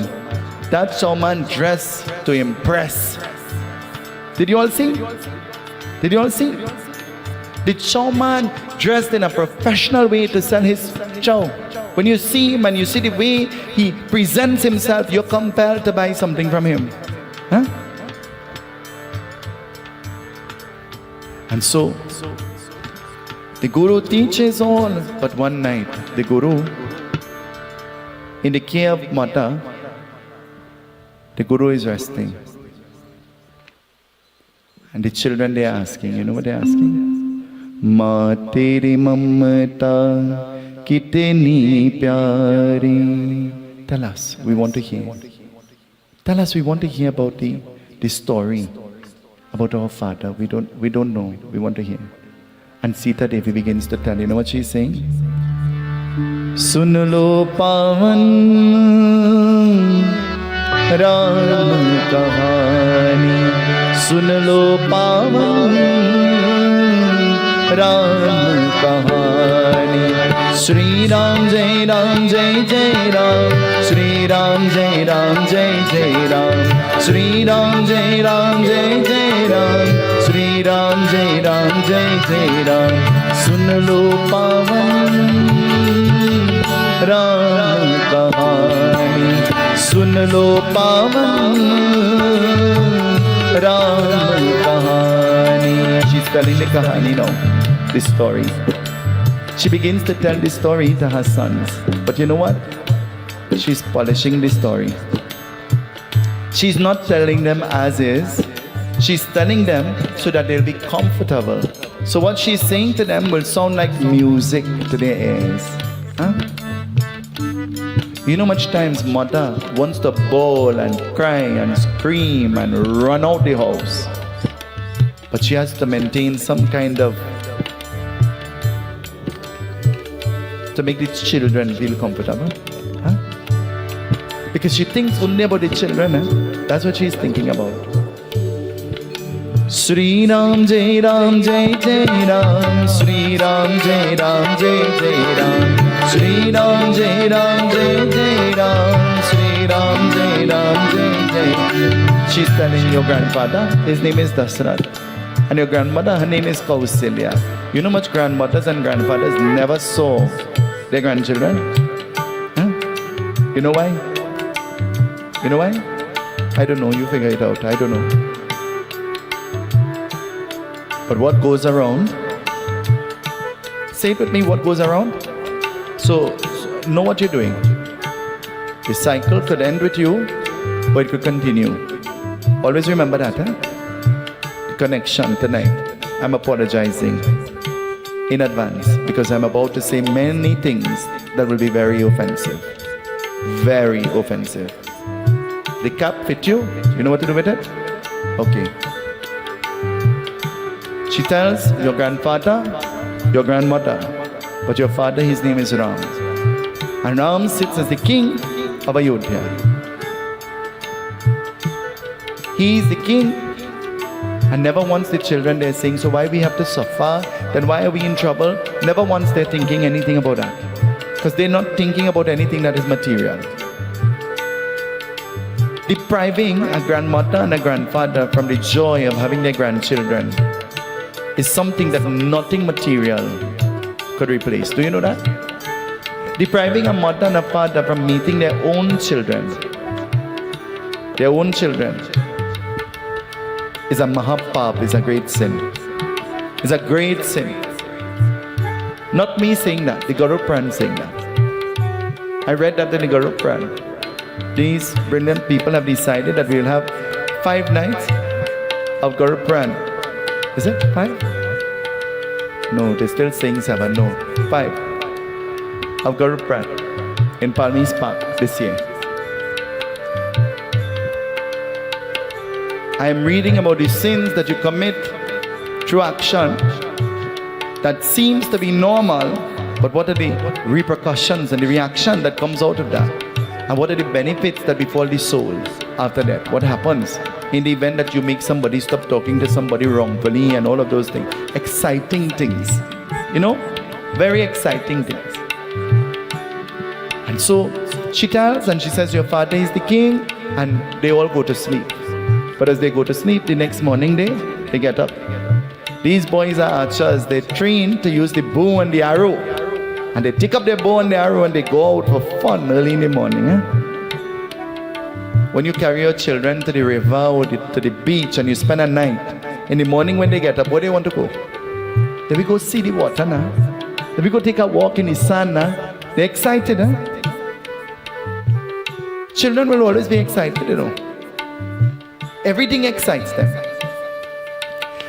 That chow man dressed to impress. Did you all see? Did you all see? The chow man dressed in a professional way to sell his chow. When you see him and you see the way he presents himself, you're compelled to buy something from him. Huh? And so, the Guru teaches all, but one night, the Guru, in the care of Mata, the Guru is resting. And the children, they are asking, you know what they are asking? Ma teri mamata kitni pyari. Tell us, we want to hear. Tell us, we want to hear about the story about our father. We don't know. We want to hear. And Sita Devi begins to tell. You know what she's saying? Sun lo pavan Ram kahani. Sun lo pavan Ram kahani. Shri Ram Jai Ram Jai Jai Ram. Shri Ram Jai Ram Jai Jai Ram. Shri Ram Jai Ram Jai Jai Ram. Shri Ram Jai Ram Jai Jai Ram. Sun lo pavan Ram kahani. Sun lo pavan Ram kahani. She's telling the kahani now, this story. She begins to tell this story to her sons. But you know what? She's polishing the story. She's not telling them as is. She's telling them so that they'll be comfortable. So what she's saying to them will sound like music to their ears. Huh? You know much times mother wants to bawl and cry and scream and run out the house. But she has to maintain some kind of, to make the children feel comfortable. Huh? Because she thinks only about the children. Eh? That's what she's thinking about. Shri Ram Jai Ram Jai Jai Ram. Shri Ram Jai Ram Jai Jai Ram. Shri Ram Jai Ram Jai Jai Ram. Shri Ram Jai Ram Jai Jai. She's telling your grandfather, his name is Dasrath. And your grandmother, her name is Kausilya. You know much grandmothers and grandfathers never saw their grandchildren? Huh? You know why? You know why? I don't know. You figure it out. I don't know. But what goes around? Say it with me, what goes around? So know what you're doing. The cycle could end with you, or it could continue. Always remember that, huh? The connection tonight. I'm apologizing in advance because I'm about to say many things that will be very offensive. Very offensive. The cap fit you? You know what to do with it? Okay. She tells your grandfather, your grandmother, but your father, his name is Ram. And Ram sits as the king of Ayodhya. He is the king. And never once the children they're saying, so why we have to suffer? Then why are we in trouble? Never once they're thinking anything about that. Because they're not thinking about anything that is material. Depriving a grandmother and a grandfather from the joy of having their grandchildren is something that nothing material could replace. Do you know that? Depriving a mother and a father from meeting their own children, is a mahapap, is a great sin. It's a great sin. Not me saying that, the Guru Pran saying that. I read that in the Guru Pran. These brilliant people have decided that we'll have 5 nights of Guru Pran. Is it 5? No, they're still saying 7. No, 5 of Guru Pran in Palmy's Park this year. I am reading about the sins that you commit through action that seems to be normal, but what are the repercussions and the reaction that comes out of that? And what are the benefits that befall the soul after that? What happens in the event that you make somebody stop talking to somebody wrongfully and all of those things? Exciting things. You know? Very exciting things. And so she tells and she says, your father is the king, and they all go to sleep. But as they go to sleep, the next morning they get up. These boys are archers. They're trained to use the bow and the arrow. And they take up their bow and their arrow and they go out for fun early in the morning. When you carry your children to the river or to the beach and you spend a night, in the morning when they get up, where do they want to go? Then we go see the water now. Then we go take a walk in the sun now. They're excited, Children will always be excited, Everything excites them.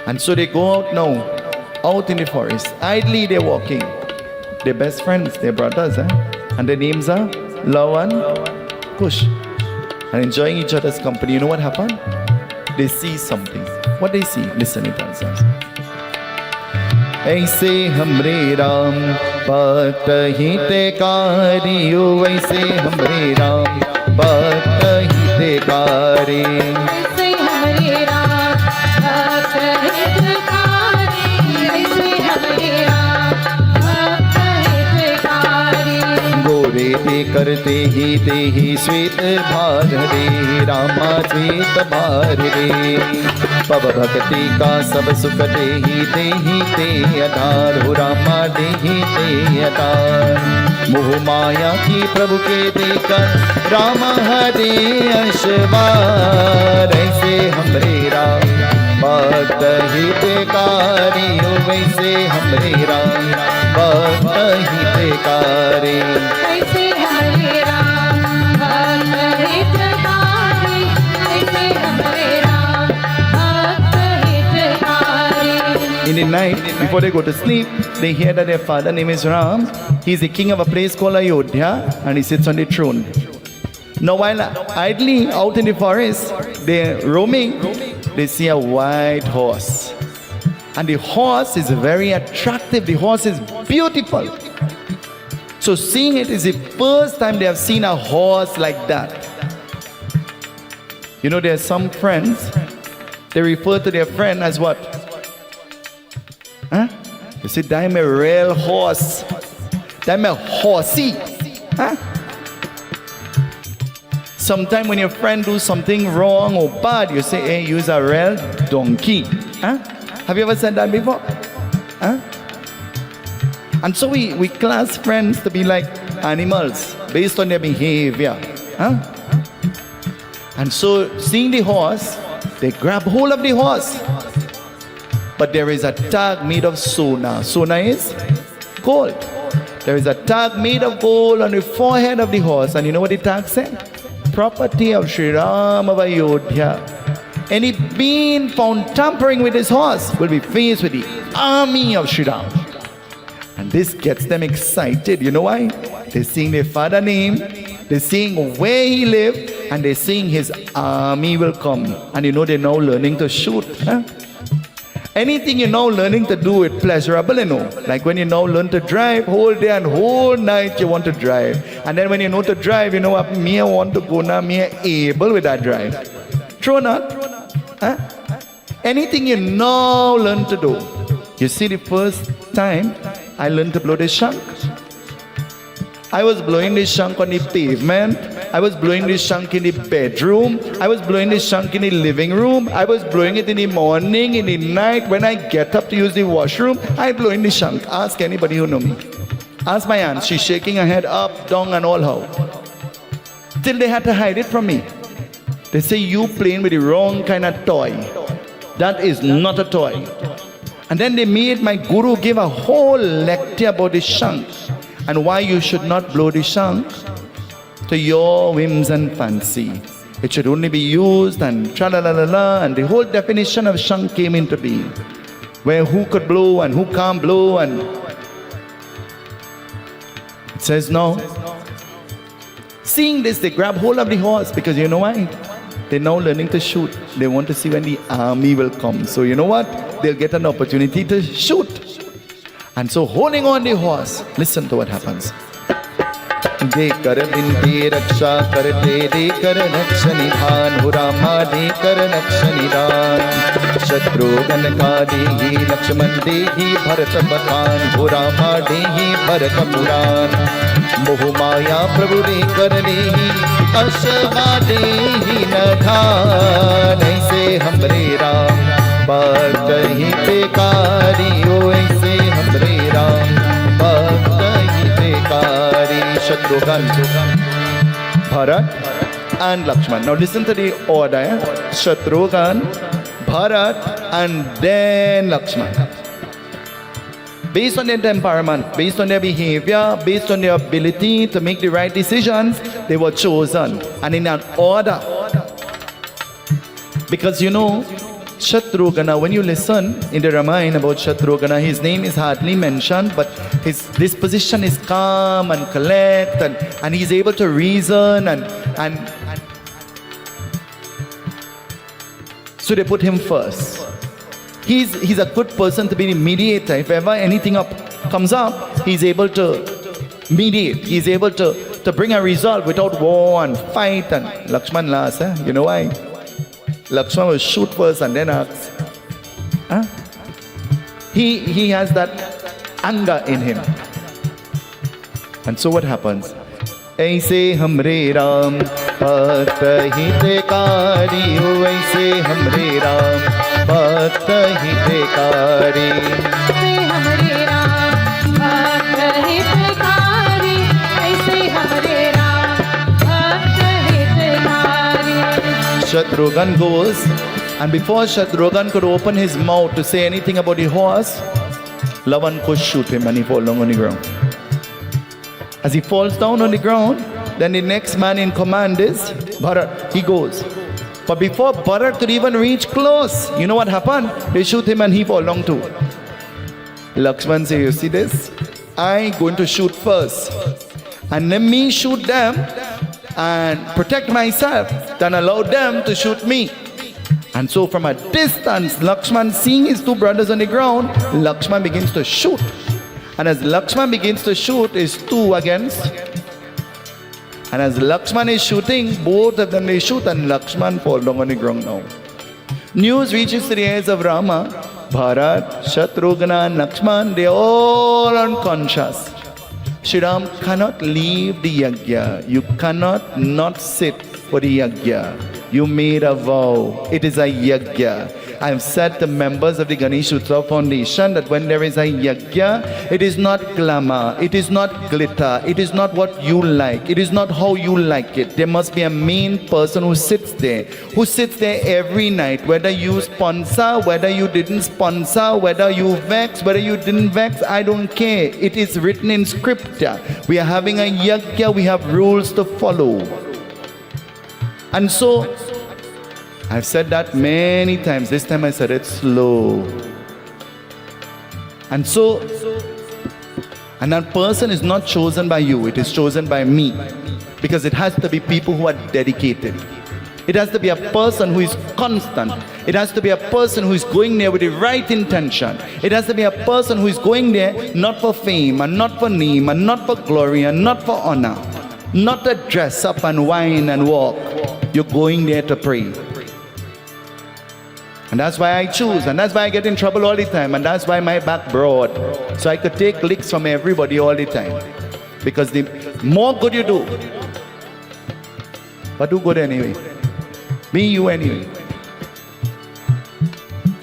And so they go out now, out in the forest. Idly they're walking. They're best friends, they're brothers, And their names are Lav and Kush. And enjoying each other's company. You know what happened? They see something. What they see? Listen it answers. ऐसे हमरे राम भक्त हितकारी वैसे हमरे राम भक्त हितकारी ऐसे हमरे राम भक्त हितकारी ऐसे हमरे राम भक्त हितकारी गोरे ते करते ही श्वेत भार रे रामा श्वेत भार रे पव भक्ति का सब सुख देही ते आधार हो रामा देही ते आधार मोह माया की प्रभु के देकर रामा हरे अशवार ऐसे हमरे राम भक्त हितकारी वैसे हमरे राम भक्त हितकारी ऐसे हमरे राम भक्त हितकारी ऐसे हमरे राम भक्त हितकारी In the night, before they go to sleep, they hear that their father name is Ram. He's the king of a place called Ayodhya and he sits on the throne. Now while idly out in the forest, they're roaming, they see a white horse. And the horse is very attractive, the horse is beautiful. So seeing it is the first time they have seen a horse like that. You know, there are some friends, they refer to their friend as what? You say, I'm a real horse. I'm a horsey. Sometimes when your friend do something wrong or bad, you say, hey, you're a real donkey. Have you ever said that before? And so we class friends to be like animals based on their behavior. And so seeing the horse, they grab hold of the horse. But there is a tag made of sona. Sona is gold. There is a tag made of gold on the forehead of the horse. And you know what the tag said? Property of Sri Ram of Ayodhya. Any being found tampering with his horse will be faced with the army of Sri Ram. And this gets them excited. You know why? They're seeing their father name, they're seeing where he lived, and they're seeing his army will come. And you know they're now learning to shoot. Anything you're now learning to do, it's pleasurable, Like when you now learn to drive, whole day and whole night you want to drive. And then when you know to drive, you know what, me I want to go now, me I able with that drive. True or not? Anything you now learn to do. You see, the first time I learned to blow the shank. I was blowing the shank on the pavement. I was blowing the shank in the bedroom. I was blowing the shank in the living room. I was blowing it in the morning, in the night. When I get up to use the washroom, I blow in the shank. Ask anybody who know me. Ask my aunt. She's shaking her head up, down and all how. Till they had to hide it from me. They say, you playing with the wrong kind of toy. That is not a toy. And then they made my guru give a whole lecture about the shank and why you should not blow the shank to your whims and fancy. It should only be used and tra-la-la-la-la, and the whole definition of shank came into being. Where who could blow and who can't blow, and it says no. Seeing this, they grab hold of the horse because you know why? They're now learning to shoot. They want to see when the army will come. So you know what? They'll get an opportunity to shoot. And so holding on the horse, listen to what happens. दे कर बिंदी रक्षा करते दे कर नक्ष निधान हो रामा दे कर नक्ष निधान शत्रुघ्न का देहि लक्ष्मण देहि भरत बखान हो रामा देहि भरत पुराण मोह माया प्रभु दे कर देहि अश्वा देहि नधान ऐसे हमरे राम भक्त हितकारी हो ऐसे हमरे राम भक्त हितकारी Shatrughan, Bharat and Lakshman. Now listen to the order. Shatrughan, Bharat and then Lakshman. Based on their temperament, based on their behavior, based on their ability to make the right decisions, they were chosen. And in an order. Because you know, Shatrughan, when you listen in the Ramayana about Shatrughan, his name is hardly mentioned, but his disposition is calm and collect, and he's able to reason, and so they put him first. He's a good person to be the mediator. If ever anything comes up, he's able to mediate. He's able to bring a result without war and fight. And Lakshman last, you know why? Lakshman will shoot first and then ask. He has that anger in him. And so what happens? ऐसे हमरे राम भक्त हितकारी हो, ऐसे हमरे राम भक्त हितकारी, ऐसे हमरे राम भक्त हितकारी, ऐसे हमरे राम भक्त हितकारी. Shatrughan goes, and before Shatrughan could open his mouth to say anything about the horse, Lav and Kush shoot him and he falls down on the ground. As he falls down on the ground, then the next man in command is Bharat. He goes. But before Bharat could even reach close, you know what happened? They shoot him and he falls down too. Lakshman says, you see this? I'm going to shoot first. And let me shoot them and protect myself, then allow them to shoot me. And so from a distance, Lakshman, seeing his two brothers on the ground, Lakshman begins to shoot. And as Lakshman begins to shoot, is two against. And as Lakshman is shooting, both of them they shoot and Lakshman falls down on the ground now. News reaches to the ears of Rama. Bharat, Shatrughan and Lakshman, they are all unconscious. Shri Ram cannot leave the yagya. You cannot not sit for the yagya. You made a vow. It is a yagya. I have said to members of the Ganesh Utsav Foundation that when there is a yagya, it is not glamour, it is not glitter, it is not what you like, it is not how you like it. There must be a main person who sits there every night, whether you sponsor, whether you didn't sponsor, whether you vex, whether you didn't vex, I don't care. It is written in scripture. We are having a yagya, we have rules to follow. And so, I've said that many times. This time I said it slow. And that person is not chosen by you. It is chosen by me. Because it has to be people who are dedicated. It has to be a person who is constant. It has to be a person who is going there with the right intention. It has to be a person who is going there not for fame and not for name and not for glory and not for honor. Not to dress up and whine and walk. You're going there to pray. And that's why I choose, and that's why I get in trouble all the time, and that's why my back broad. So I could take licks from everybody all the time. Because the more good you do, but do good anyway. Be you anyway.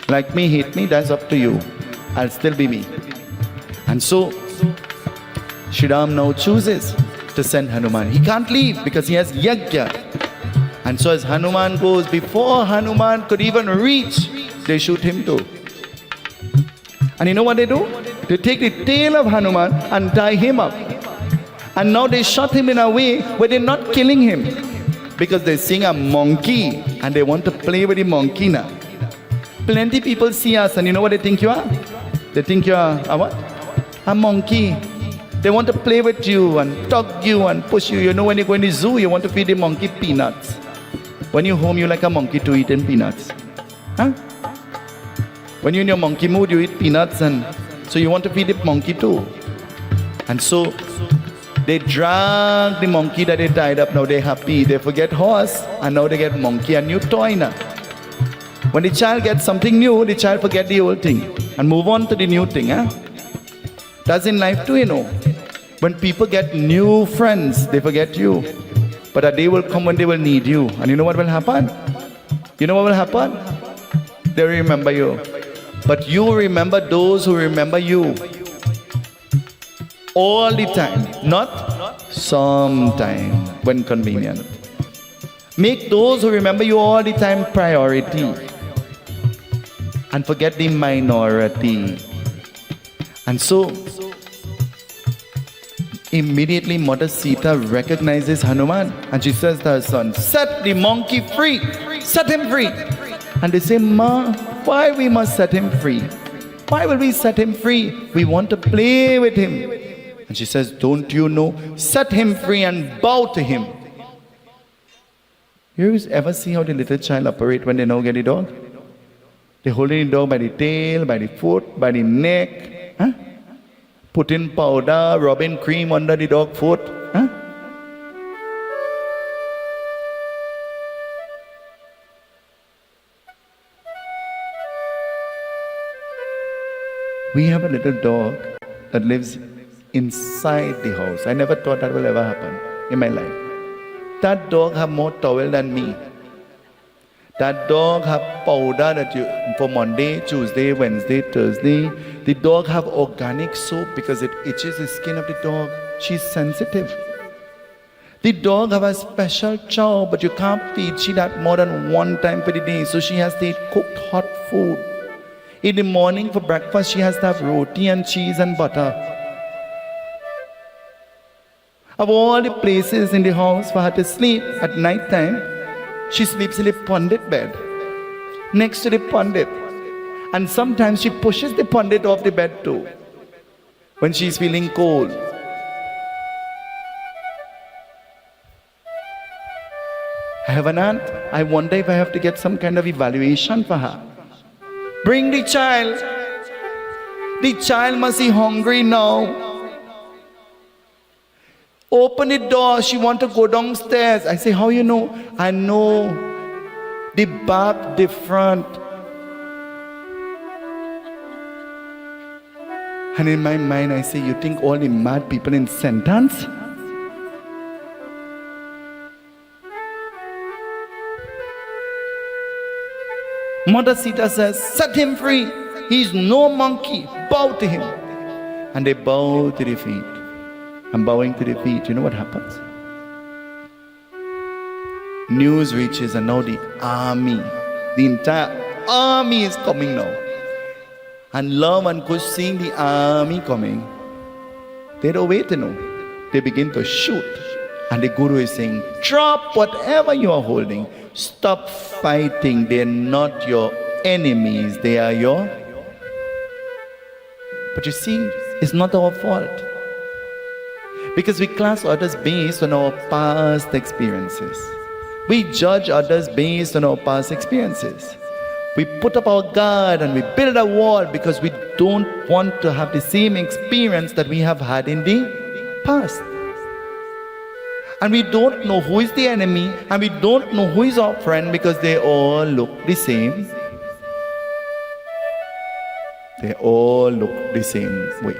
Like me, hate me, that's up to you. I'll still be me. And so, Shri Ram now chooses to send Hanuman. He can't leave because he has yagya. And so as Hanuman goes, before Hanuman could even reach, they shoot him too. And you know what they do? They take the tail of Hanuman and tie him up. And now they shot him in a way where they're not killing him. Because they're seeing a monkey and they want to play with the monkey now. Plenty people see us and you know what they think you are? They think you are a what? A monkey. They want to play with you and tug you and push you. You know when you go in the zoo, you want to feed the monkey peanuts. When you're home, you like a monkey to eat in peanuts. Huh? When you're in your monkey mood, you eat peanuts, and so you want to feed the monkey too. And so they drag the monkey that they tied up. Now they're happy. They forget horse, and now they get monkey, a new toy now. When the child gets something new, the child forget the old thing and move on to the new thing. Huh? That's in life too, you know. When people get new friends, they forget you. But a day will come when they will need you. And you know what will happen? You know what will happen? They remember you. But you remember those who remember you. All the time. Not sometime when convenient. Make those who remember you all the time priority and forget the minority. And so, immediately Mother Sita recognizes Hanuman and she says to her son, set the monkey free, set him free. And they say, Ma, why we must set him free? Why will we set him free? We want to play with him. And she says, don't you know? Set him free and bow to him. You ever see how the little child operate when they now get the dog? They holding the dog by the tail, by the foot, by the neck. Huh? Putting powder, rubbing cream under the dog foot. Huh? We have a little dog that lives inside the house. I never thought that will ever happen in my life. That dog have more towel than me. That dog have powder that you for Monday, Tuesday, Wednesday, Thursday. The dog have organic soap because it itches the skin of the dog. She's sensitive. The dog have a special chow, but you can't feed she that more than one time for the day. So she has to eat cooked hot food. In the morning for breakfast, she has to have roti and cheese and butter. Of all the places in the house for her to sleep at night time, she sleeps in the pundit bed, next to the pundit. And sometimes she pushes the pundit off the bed too, when she's feeling cold. I have an aunt. I wonder if I have to get some kind of evaluation for her. Bring the child. The child must be hungry now. Open the door, she want to go downstairs. I say, how you know? I know. The back different. And in my mind, I say, you think all the mad people in sentence? Mother Sita says, set him free. He's no monkey. Bow to him. And they bow to the feet. And bowing to the feet, you know what happens? News reaches and now the army, the entire army is coming now. And Lav and Kush seeing the army coming, they don't wait to know. They begin to shoot. And the Guru is saying, drop whatever you are holding. Stop fighting. They're not your enemies. They are your... But you see, it's not our fault. Because we class others based on our past experiences. We judge others based on our past experiences. We put up our guard and we build a wall because we don't want to have the same experience that we have had in the past. And we don't know who is the enemy and we don't know who is our friend because they all look the same. They all look the same way.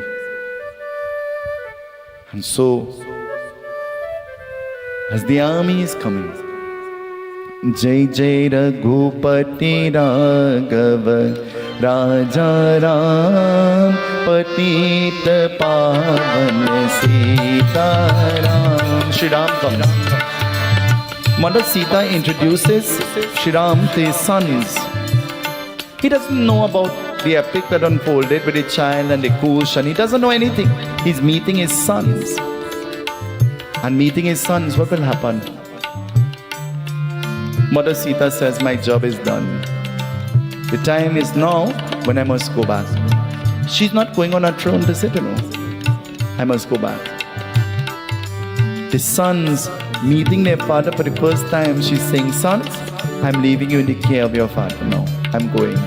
And so, as the army is coming, Jai Jai Raghupati Raghava Raja Ram Patita Pavan Seetahal. Shri Ram comes. Mother Sita introduces Shri Ram to his sons. He doesn't know about the epic that unfolded with the child and the Kush, and he doesn't know anything. He's meeting his sons. And meeting his sons, what will happen? Mother Sita says, my job is done. The time is now when I must go back. She's not going on her throne to sit, you know. I must go back. The sons meeting their father for the first time, she's saying, sons, I'm leaving you in the care of your father now. I'm going.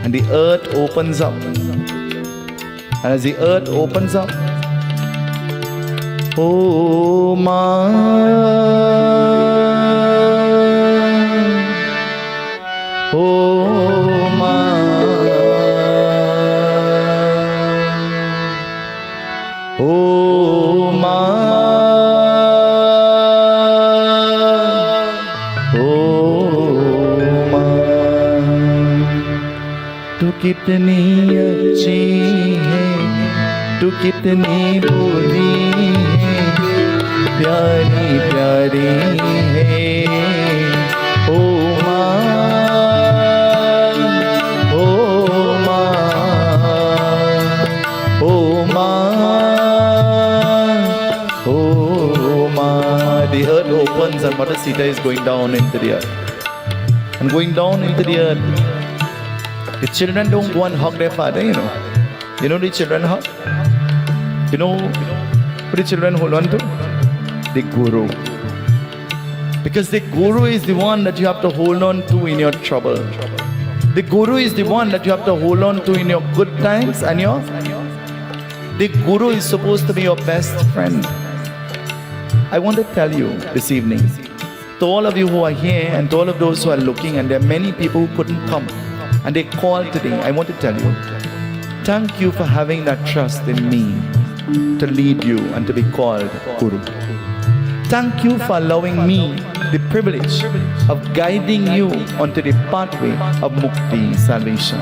And the earth opens up. And as the earth opens up, oh Ma, oh Ma, oh Ma, oh Ma, तू कितनी अच्छी है, तू कितनी भोली है, प्यारी प्यारी है। ओ माँ, ओ माँ, ओ माँ, oh ma. The earth opens and Mother Sita is going down into the earth. And going down into the earth, the children don't go and hug their father, you know. You know the children hug? You know what the children hold on to? The Guru. Because the Guru is the one that you have to hold on to in your trouble. The Guru is the one that you have to hold on to in your good times and your... The Guru is supposed to be your best friend. I want to tell you this evening, to all of you who are here and to all of those who are looking, and there are many people who couldn't come and they called today, I want to tell you, thank you for having that trust in me to lead you and to be called Guru. Thank you for allowing me the privilege of guiding you onto the pathway of Mukti, salvation.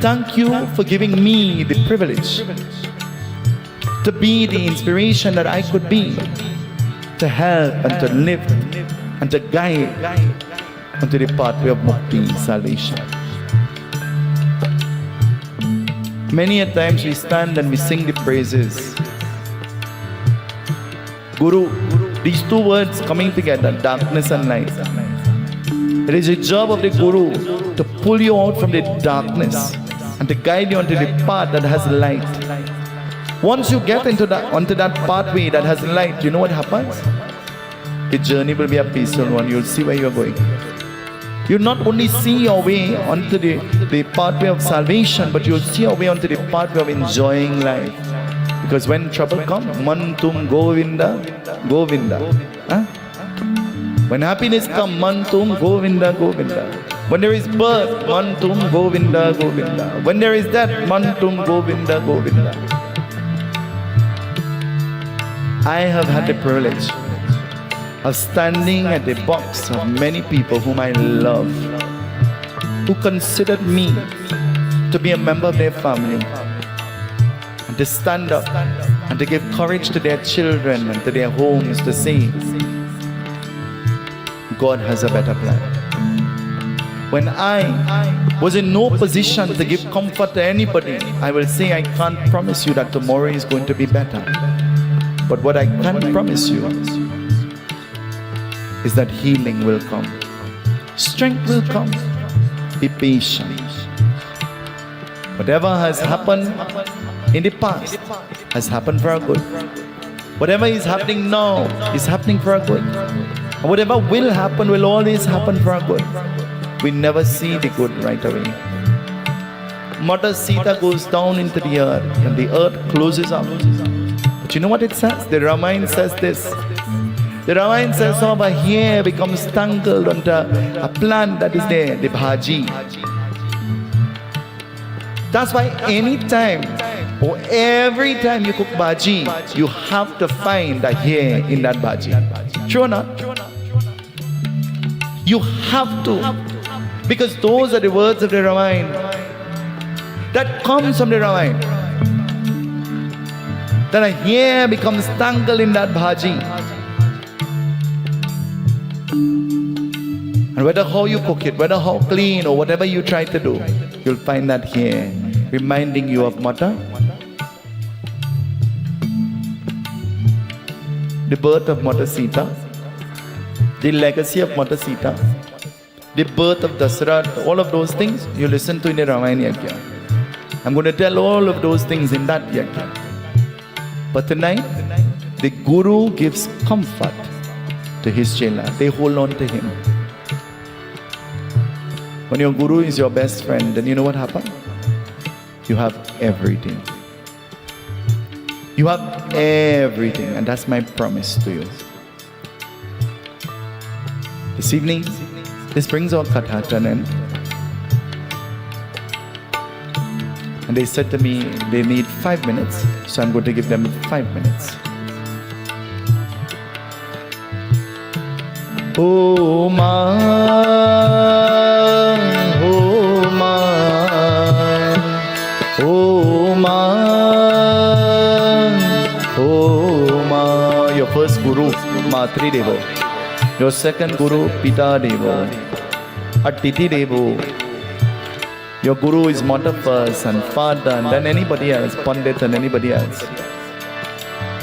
Thank you for giving me the privilege to be the inspiration that I could be, to help and to live and to guide onto the pathway of Mukti, salvation. Many a times we stand and we sing the praises. Guru, these two words coming together, darkness and light. It is the job of the Guru to pull you out from the darkness and to guide you onto the path that has light. Once you get onto that pathway that has light, you know what happens? The journey will be a peaceful one. You'll see where you're going. You'll not only see your way onto the pathway of salvation, but you'll see your way onto the pathway of enjoying life. Because when trouble comes, man tum Govinda, Govinda. Huh? When happiness comes, man tum Govinda, Govinda. When there is birth, man tum Govinda, Govinda. When there is death, man tum Govinda, Govinda. I have had the privilege of standing at the box of many people whom I love, who considered me to be a member of their family, and to stand up and to give courage to their children and to their homes to say, God has a better plan. When I was in no position to give comfort to anybody, I will say I can't promise you that tomorrow is going to be better. But what I can promise you is that healing will come. Strength will come. Be patient. Whatever has happened in the past has happened for our good. Whatever is happening now is happening for our good. And whatever will happen will always happen for our good. We never see the good right away. Mother Sita goes down into the earth and the earth closes up. But you know what it says? The Ramayana says this. The Ramayana says how over here becomes tangled onto a plant that is there, the bhaji. That's why anytime or every time you cook bhaji, you have to find a hair in that bhaji. True or not? You have to. Because those are the words of the Ramayana. That comes from the Ramayana. That a hair becomes tangled in that bhaji. And whether how you cook it, whether how clean or whatever you try to do, you'll find that hair reminding you of Mata. The birth of Mata Sita, the legacy of Mata Sita, the birth of Dasarath, all of those things you listen to in the Ramayana Yagna. I'm going to tell all of those things in that Yagna. But tonight, the Guru gives comfort to his chela. They hold on to him. When your Guru is your best friend, then you know what happens? You have everything. You have everything, and that's my promise to you. This evening, this brings our katha to an end. And they said to me, they need 5 minutes, so I'm going to give them 5 minutes. Oh ma, oh ma, oh Ma. Your first guru, Matri Devo. Your second guru, Pita Devo. Atiti Devo. Your guru is mother first and father and then anybody else, Pandit and anybody else.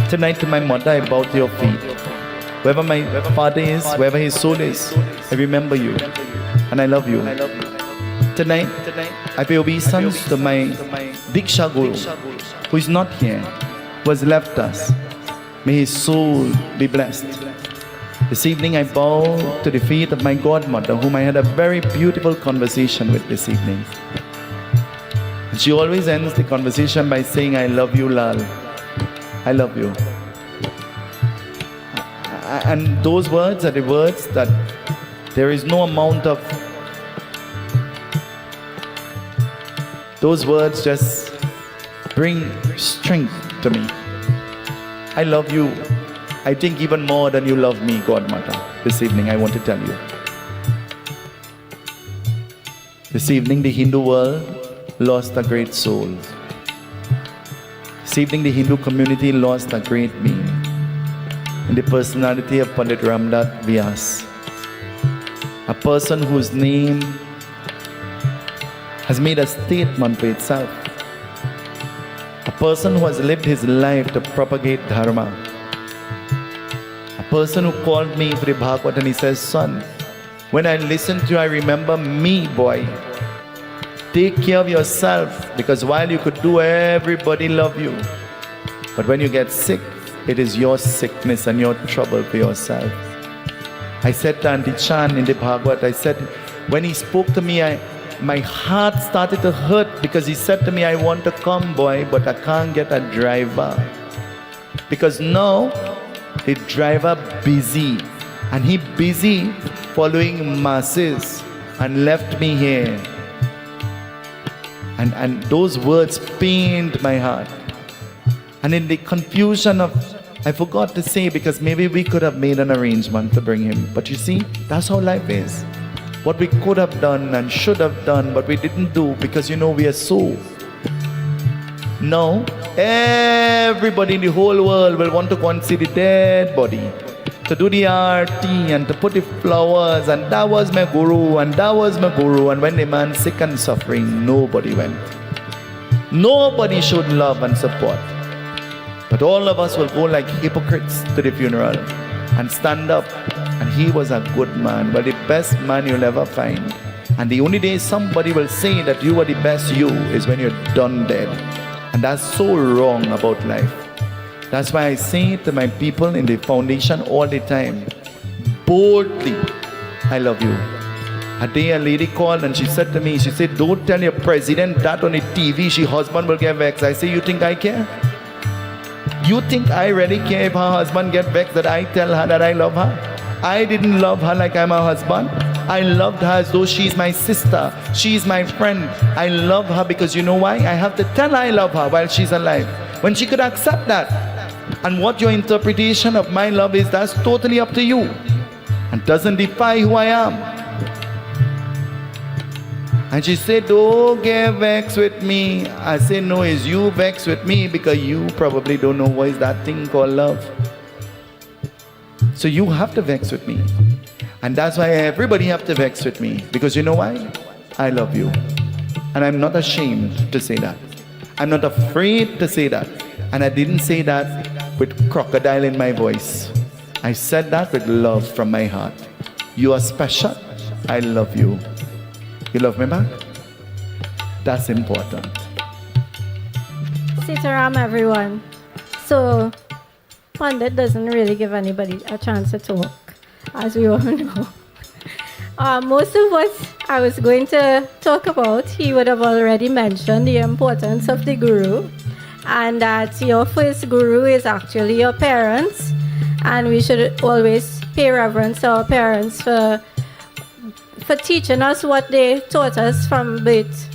Tonight to my mother, I bow to your feet. Wherever my father is, wherever his soul is, I remember you and I love you. Tonight, I pay obeisance to my Diksha Guru, who is not here, who has left us. May his soul be blessed. This evening I bow to the feet of my godmother, whom I had a very beautiful conversation with this evening. And she always ends the conversation by saying, I love you, Lal. I love you. And those words are the words that there is no amount of... Those words just bring strength to me. I love you, I think even more than you love me, godmother. This evening I want to tell you. This evening the Hindu world lost a great soul. This evening the Hindu community lost a great being in the personality of Pandit Ramdas Vyas, a person whose name has made a statement for itself, a person who has lived his life to propagate dharma, a person who called me for the Bhagavad and he says, son, when I listen to you, I remember me, boy. Take care of yourself, because while you could do, everybody love you. But when you get sick, it is your sickness and your trouble for yourself. I said to Auntie Chan in the Bhagavad, I said, when he spoke to me, my heart started to hurt because he said to me, I want to come, boy, but I can't get a driver. Because now, the driver busy. And he busy following masses and left me here. And those words pained my heart. And in the confusion of, I forgot to say, because maybe we could have made an arrangement to bring him. But you see, that's how life is. What we could have done and should have done, but we didn't do because, we are so. Now, everybody in the whole world will want to go and see the dead body, to do the arti and to put the flowers, and that was my guru, and that was my guru. And when the man sick and suffering, nobody went. Nobody showed love and support. But all of us will go like hypocrites to the funeral and stand up. And he was a good man, but the best man you'll ever find. And the only day somebody will say that you are the best you is when you're done dead. And that's so wrong about life. That's why I say to my people in the foundation all the time, boldly, I love you. A day a lady called and she said to me, she said, don't tell your president that on the TV, she husband will get vexed. I say, you think I care? You think I really care if her husband get vexed that I tell her that I love her? I didn't love her like I'm her husband. I loved her as though she's my sister. She's my friend. I love her because you know why? I have to tell her I love her while she's alive. When she could accept that. And what your interpretation of my love is, that's totally up to you. And doesn't defy who I am. And she said, don't get vexed with me. I said, no, it's you vexed with me because you probably don't know what is that thing called love. So you have to vex with me. And that's why everybody have to vex with me. Because you know why? I love you. And I'm not ashamed to say that. I'm not afraid to say that. And I didn't say that with crocodile in my voice. I said that with love from my heart. You are special. I love you. You love me back? That's important. Sitaram, everyone. So, Pandit doesn't really give anybody a chance to talk, as we all know. Most of what I was going to talk about, he would have already mentioned the importance of the guru, and that your first guru is actually your parents, and we should always pay reverence to our parents for teaching us what they taught us from birth.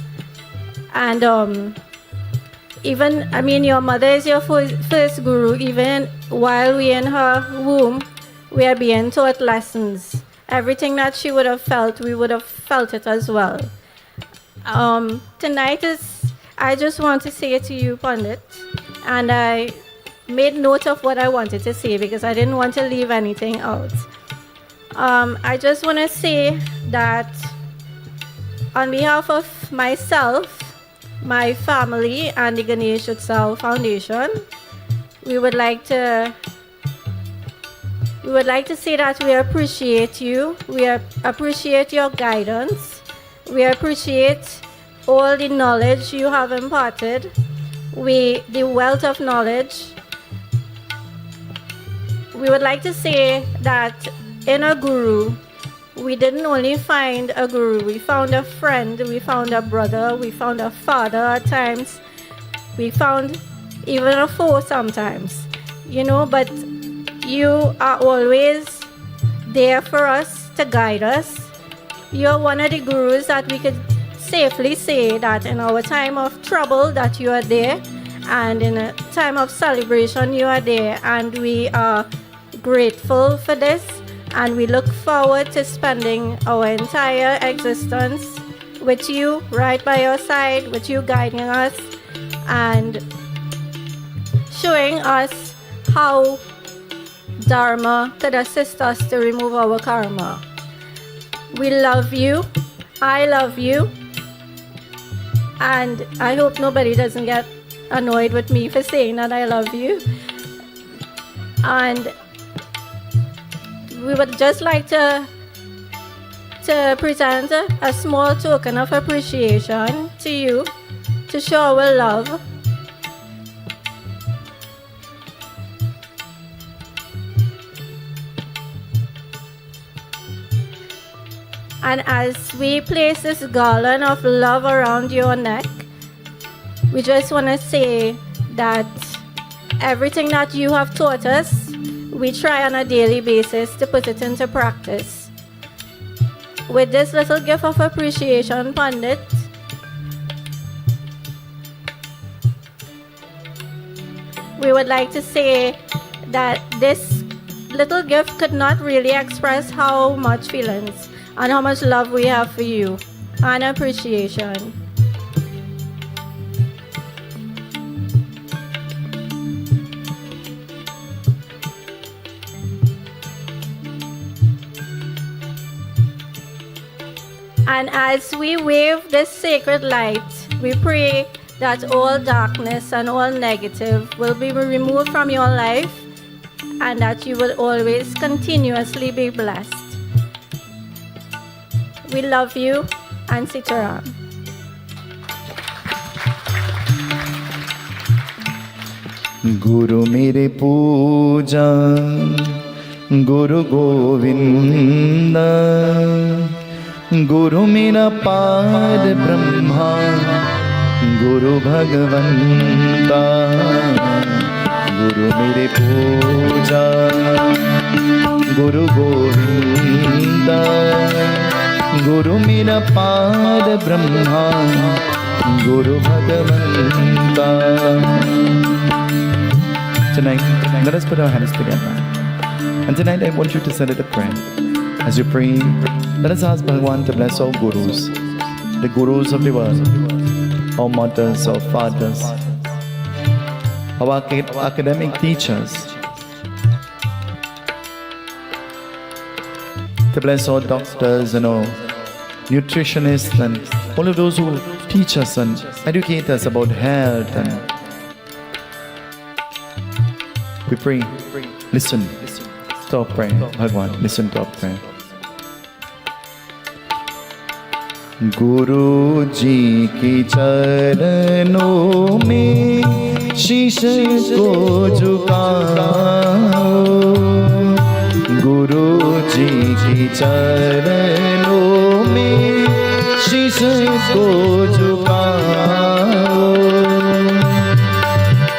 And your mother is your first guru. Even while we're in her womb, we are being taught lessons. Everything that she would have felt, we would have felt it as well. Tonight is I just want to say to you, Pandit, and I made note of what I wanted to say because I didn't want to leave anything out. I just want to say that on behalf of myself, my family, and the Ganesh Utsav Foundation, we would like to say that we appreciate you. We appreciate your guidance. We appreciate all the knowledge you have imparted. The wealth of knowledge. We would like to say that in a guru, we didn't only find a guru, we found a friend, we found a brother, we found a father at times, we found even a foe sometimes, but you are always there for us to guide us. You're one of the gurus that we could safely say that in our time of trouble that you are there, and in a time of celebration you are there, and we are grateful for this. And we look forward to spending our entire existence with you, right by your side, with you guiding us and showing us how Dharma could assist us to remove our karma. We love you. I love you. And I hope nobody doesn't get annoyed with me for saying that I love you. And we would just like to present a small token of appreciation to you, to show our love. And as we place this garland of love around your neck, we just want to say that everything that you have taught us, we try on a daily basis to put it into practice. With this little gift of appreciation, Pandit, we would like to say that this little gift could not really express how much feelings and how much love we have for you and appreciation. And as we wave this sacred light, we pray that all darkness and all negative will be removed from your life and that you will always continuously be blessed. We love you and Sitaram. Guru mere puja, Guru Govinda, Guru mera paad Brahma, Guru Bhagwanta. Guru mere puja, Guru Govinda, Guru mera paad Brahma, Guru Bhagwanta. Tonight, let us put our hands together. And tonight I want you to send it a prayer. As you pray, let us ask Bhagwan to bless all gurus, the gurus of the world, our mothers, our fathers, our academic teachers, to bless all doctors and all nutritionists and all of those who teach us and educate us about health. And we pray, listen to our prayer, Bhagwan, listen to our prayer. गुरु जी की चरणों में शीश को झुकाओ, गुरु जी की चरणों में शीश को झुकाओ.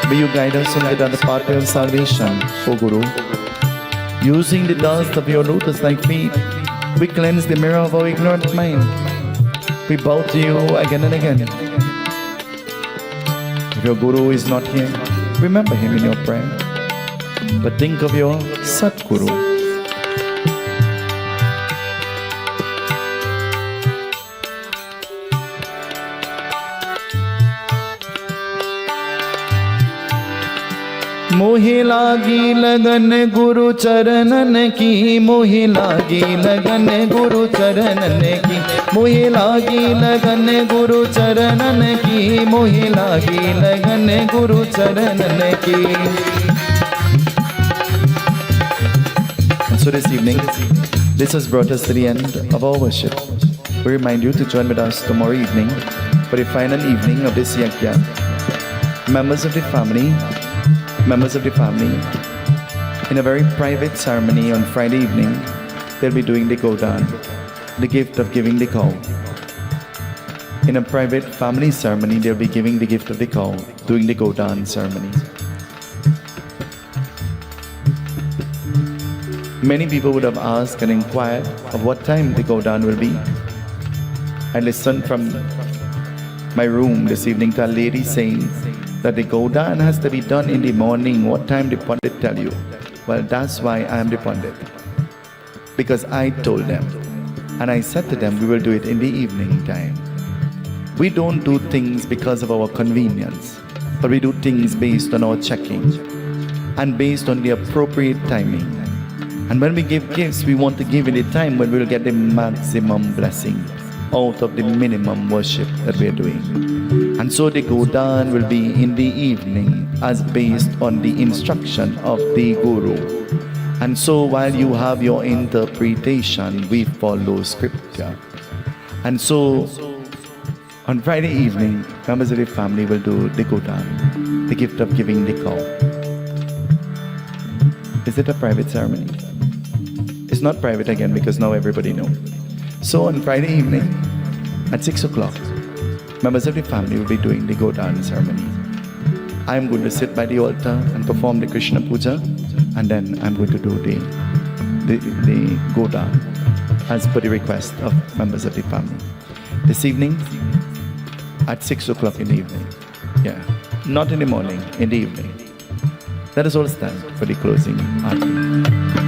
May you guide us on the pathway of salvation, O Guru. Using the dust of your lotus-like feet, we cleanse the mirror of our ignorant mind. We bow to you again and again. If your Guru is not here, remember him in your prayer. But think of your Satguru. मोहे लागी लगन गुरु चरणन की, मोहे लागी लगन गुरु चरणन की, मोहे लागी लगन गुरु चरणन की, मोहे लागी लगन गुरु चरणन की. So this evening, this has brought us to the end of our worship. We remind you to join with us tomorrow evening for the final evening of this Yagna. Members of the family, in a very private ceremony on Friday evening, they'll be doing the Godan, the gift of giving the cow. In a private family ceremony, they'll be giving the gift of the cow, doing the Godan ceremony. Many people would have asked and inquired of what time the Godan will be. I listened from my room this evening to a lady saying that the Godan has to be done in the morning. What time the Pandit tell you? Well, that's why I am the Pandit. Because I told them, and I said to them, we will do it in the evening time. We don't do things because of our convenience, but we do things based on our checking and based on the appropriate timing. And when we give gifts, we want to give in the time when we will get the maximum blessing out of the minimum worship that we are doing. And so the Godan will be in the evening as based on the instruction of the Guru. And so while you have your interpretation, we follow scripture. And so on Friday evening, members of the family will do the Godan, the gift of giving the cow. Is it a private ceremony? It's not private again because now everybody knows. So on Friday evening at 6 o'clock, members of the family will be doing the Godan ceremony. I'm going to sit by the altar and perform the Krishna Puja, and then I'm going to do the Godan as per the request of members of the family. This evening at 6 o'clock in the evening. Yeah, not in the morning, in the evening. Let us all stand for the closing arti.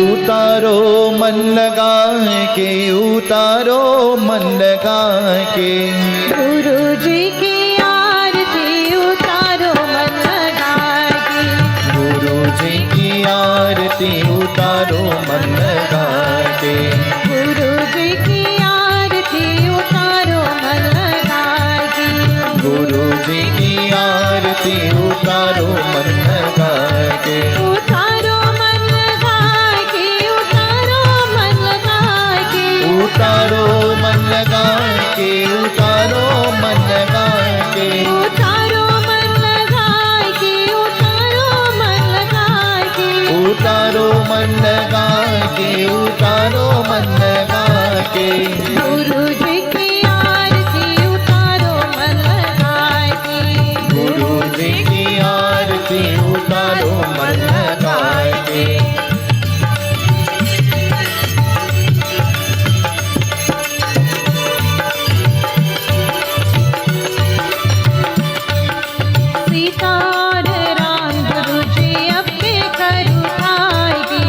उतारो मन लगा के, उतारो मन लगा के, गुरु जी की आरती उतारो मन लगा के, गुरु जी की आरती उतारो मन लगा के, गुरु जी की आरती उतारो मन लगा के, गुरु जी की आरती उतारो मन लगा के, उतारो मन लगा के, उतारो मन लगा के, उतारो मन लगा के, उतारो मन लगा के, उतारो मन लगा के, उतारो मन लगा के, उतारो मन लगा के, उतारो मन लगा के, गुरु जी की आरती उतारो मन लगा के, गुरु जी की आरती उतारो मन लगा के। सीता और राम गुरु जी अब के कर उठाएगी,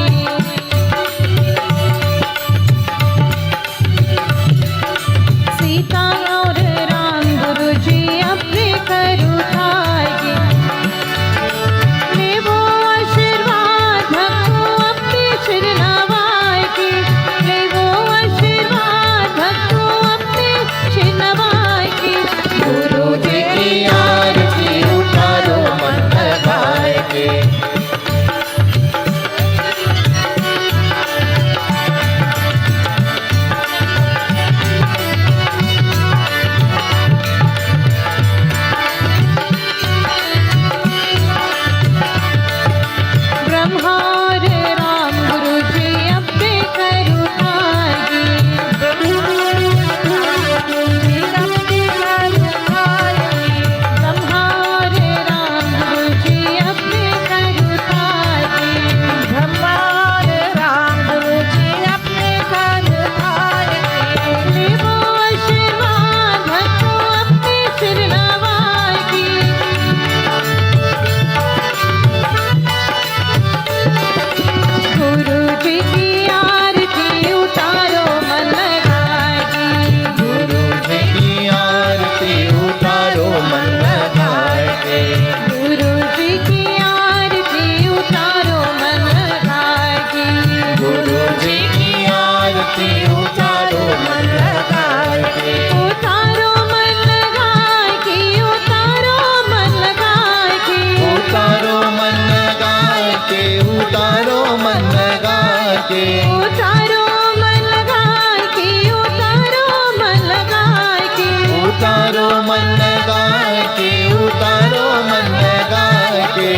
के उतारो मन लगाए के उतारो मन लगाए के उतारो मन लगाए के उतारो मन लगाए के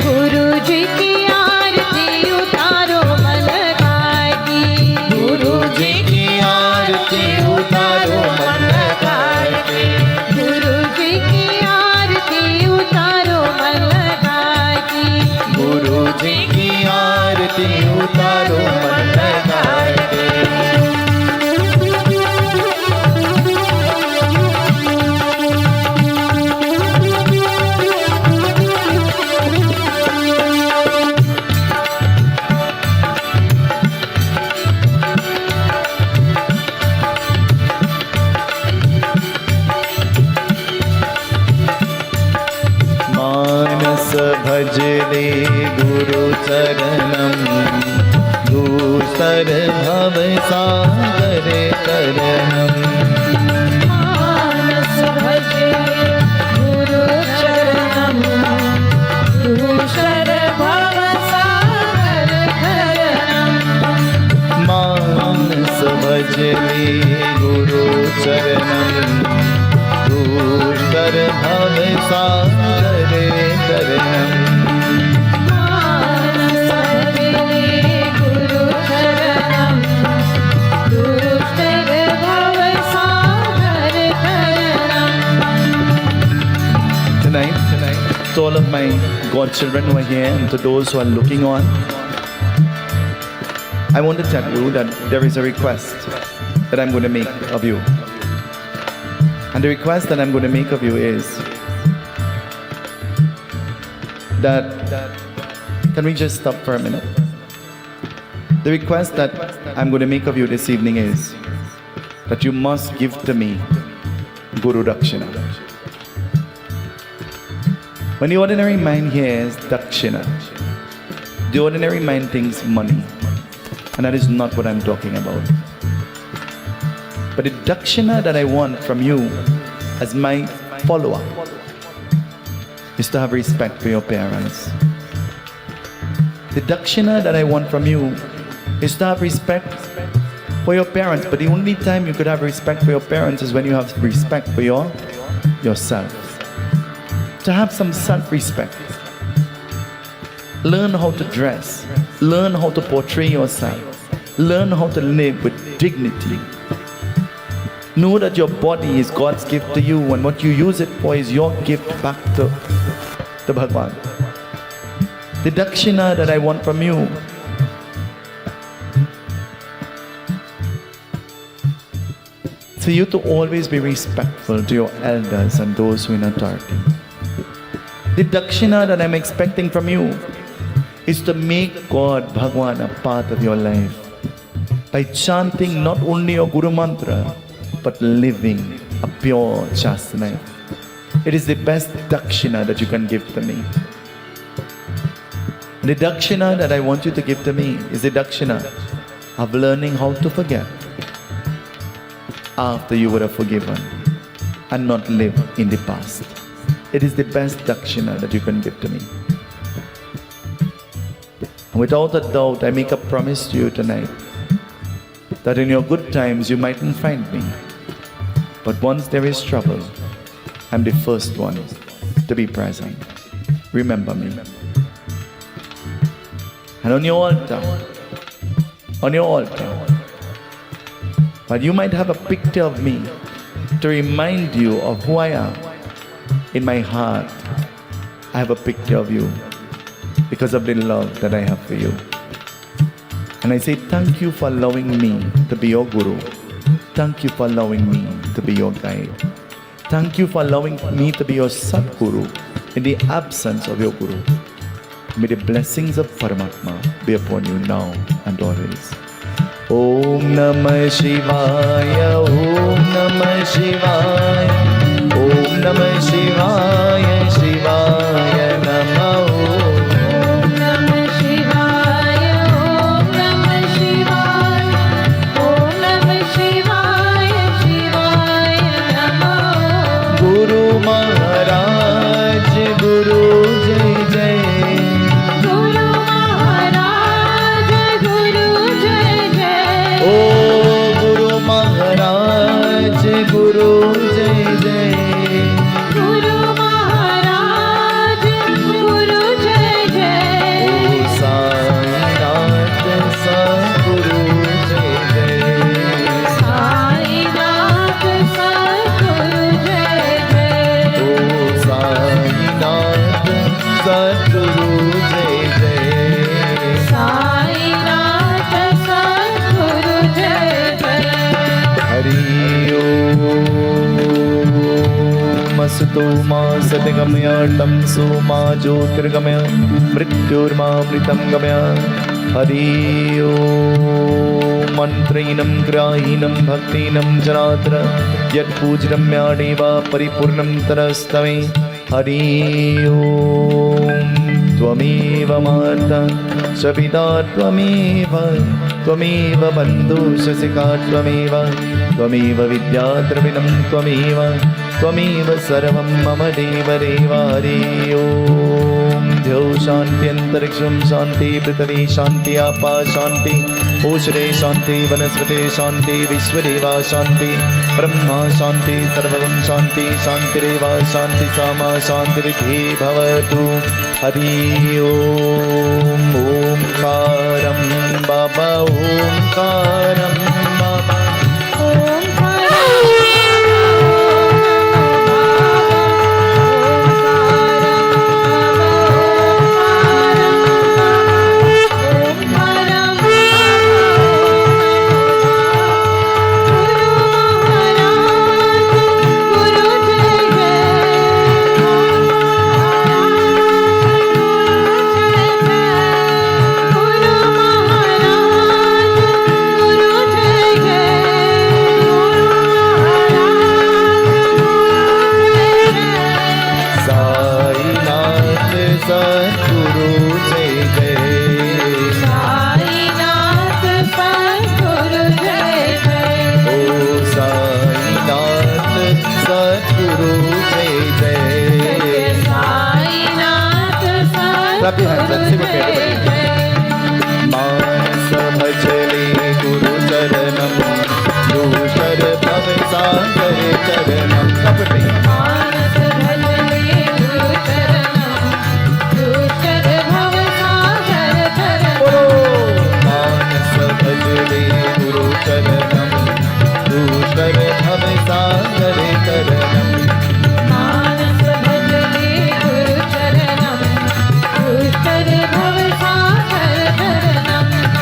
गुरु जी की आरती उतारो मन लगाए की गुरु जी की आरती उतारो मन लगाए के गुरु जी की आरती उतारो मन लगाए की गुरु जी की आरती उतारो मन लगाए के मानस भजले गुरु चरणम दूसर भव सागर तरणम मानस भजे गुरु चरणम दूसर भव सागर धरणम मानस भजले गुरु चरणम दूसर भव सागर तरणम मानस भजे गुरु चरणम दूसर भव सागर धरणम Tonight, to all of my godchildren who are here and to those who are looking on, I want to tell you that there is a request that I'm going to make of you. And the request that I'm going to make of you is that, can we just stop for a minute? The request that I'm going to make of you this evening is that you must give to me Guru Dakshina. When the ordinary mind hears Dakshina, the ordinary mind thinks money. And that is not what I'm talking about. But the Dakshina that I want from you as my follower is to have respect for your parents. The Dakshina that I want from you is to have respect for your parents. But the only time you could have respect for your parents is when you have respect for yourself. To have some self-respect. Learn how to dress. Learn how to portray yourself. Learn how to live with dignity. Know that your body is God's gift to you, and what you use it for is your gift back to Bhagwan. The Dakshina that I want from you is for you to always be respectful to your elders and those who are in authority. The Dakshina that I'm expecting from you is to make God, Bhagwan, a part of your life by chanting not only your Guru Mantra, but living a pure, chaste life. It is the best Dakshina that you can give to me. The Dakshina that I want you to give to me is the Dakshina of learning how to forget after you would have forgiven and not live in the past. It is the best Dakshina that you can give to me. And without a doubt, I make a promise to you tonight that in your good times you mightn't find me. But once there is trouble, I'm the first one to be present. Remember me. And on your altar, while you might have a picture of me to remind you of who I am, in my heart, I have a picture of you because of the love that I have for you. And I say thank you for allowing me to be your Guru. Thank you for allowing me to be your guide. Thank you for allowing me to be your Sadguru in the absence of your Guru. May the blessings of Paramatma be upon you now and always. Om Namah Shivaya, Om Namah Shivaya, Om Namah Shivaya, Shivaya Namah. Om Namah Shivaya, Om Namah Shivaya, Om Namah Shivaya, Shivaya Namah. Guru Maharaj, Guru Jai Jai. Guru Maharaj, Guru Jai सुतो मा सत्यगमय तमसो मा ज्योतिर्गमय मृत्युर्मामृतं गमय। हरि ओम। मंत्रहीनं ग्राहीनं भक्तिनं जनात्र यत्पूजितं म्यादेव परिपूर्णं तरस्तमे। हरि ओम। त्वमेव माता च पिता त्वमेव त्वमेव बन्धुश्च सखा त्वमेव त्वमेव विद्या द्रविणं त्वमेव त्वमेव सर्वं मम देव देव। हरि ओम। द्यौ शान्ति अन्तरिक्षं शान्ति पृथिवी शान्ति आपा शान्ति ओषधे शान्ति वनस्पते शान्ति विश्वदेवा शान्ति ब्रह्मा शान्ति सर्वं शान्ति शान्तिरेव शान्ति सामा शान्तिरिति भवतु। हरि ओम। ओंकारं बाबा ओंकारं बाबा Clap your hands and sing with me, everybody. मानस भजले गुरु चरणम दूषर भव सागर चरणम। Clap with me. मानस भजले गुरु चरणम दूषर भव सागर चरणम। मानस भजले गुरु चरणम दूषर भव सागर चरणम।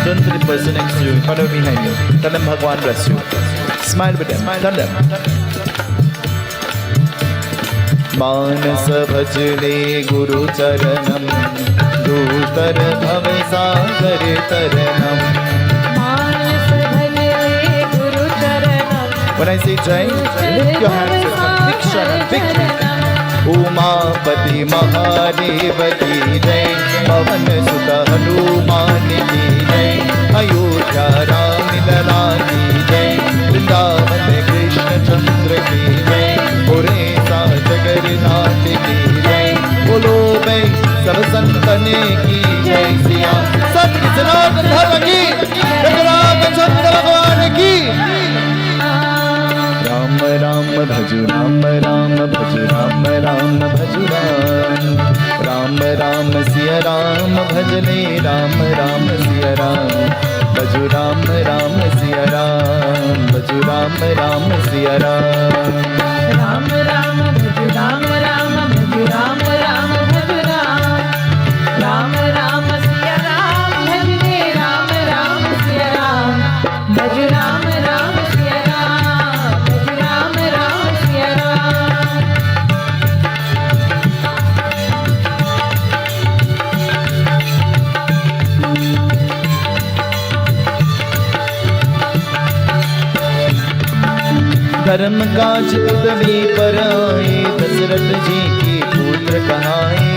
Turn to the person next to you, in front of behind you. Tell them Bhagwan bless you. Smile with them. Tell them. मानस भजले गुरु चरणम दूतर भव सागर तरनम। मानस भजले गुरु चरणम। When I say Jai, lift your hands with conviction and victory. Umapati Mahadev की जय, पवन सुत हनुमान की जय, अयोध्या राम लला की जय, वृंदावन कृष्ण चंद्र की जय, पुरेसा जगन्नाथ की जय। बोलो भाई सब संतन की जय। सिया सत्य सनातन धर्म की, जगन्नाथ चंद्र भगवान की। राम राम भजु राम राम भजु राम राम भजु राम। राम राम सिया राम भजने राम राम सिया राम। भजु राम राम सिया राम भजु राम राम सिया राम। राम राम भजु राम राम भजु राम राम भजु राम। राम राम सिया राम भजने राम राम सिया राम। भजु राम राम सिया राम भजु राम राम सिया राम। धर्म काज पृथ्वी पर आए, दशरथ जी की पुत्र कहाए।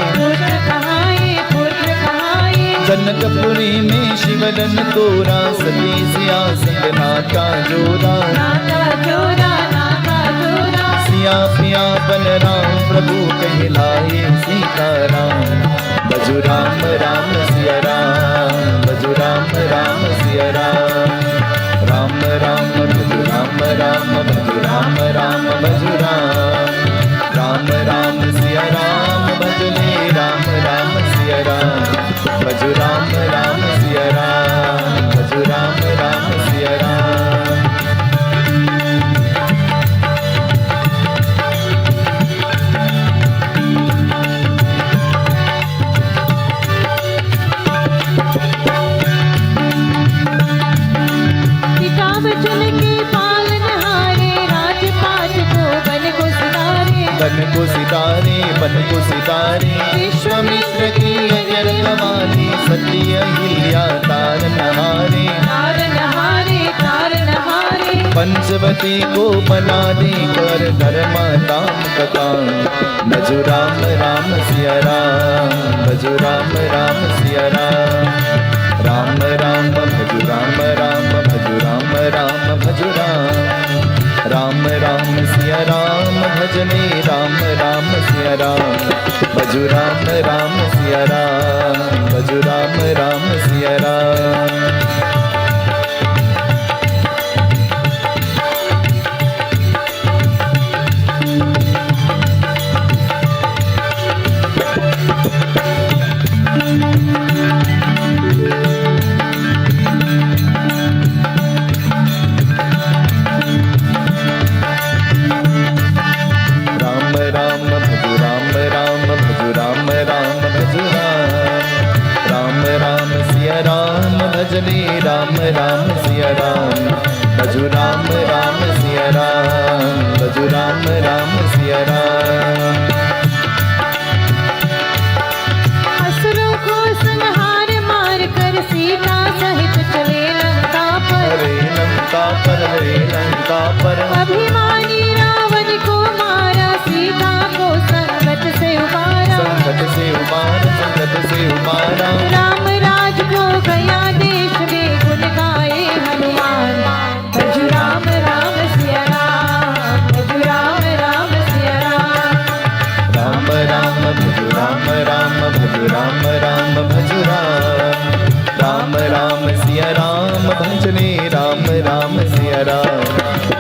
जनकपुरी में शिवलन तोरा, सती सिया संग नाता जोरा। सिया पिया बलराम प्रभु कहलाए सीताराम। भजु राम राम सिया राम भजु राम राम सिया राम। राम राम भजु राम राम भजु राम राम भजु राम। राम राम सिया राम भजने राम राम सिया राम। भजु राम राम सिया राम भजु राम राम सिया राम। बन को सितारे, बन को सितारे, विश्वामित्र की अजर कवाली, सत्य अहिल्या तार नहारे, तार नहारे, तार नहारे, पंचवती को बना दे कर धर्मा ताम कतान। भजो राम राम सिया राम, भजो राम राम सिया राम, राम राम भजो राम राम, भजो राम राम भजो राम, राम राम सिया राम, भजने राम राम सिया राम, भजो राम राम सिया राम, भजो राम राम सिया राम। भजने राम राम सिया राम, भजो राम राम सिया राम, भजो राम राम सिया राम। असुरों को संहार मार कर सीता सहित चले लंका पर, हरे लंका पर, हरे लंका पर, अभिमानी रावण को मारा, सीता को संकट से उबारा, संकट से उबारा, संकट से उबारा। राम राज को गया देश में, गुण गाए हनुमान। भजो राम राम सिया राम, भजो राम राम सिया राम, राम राम भजो राम राम, भजो राम राम भजो राम, राम राम सिया राम, भजने राम राम सिया राम,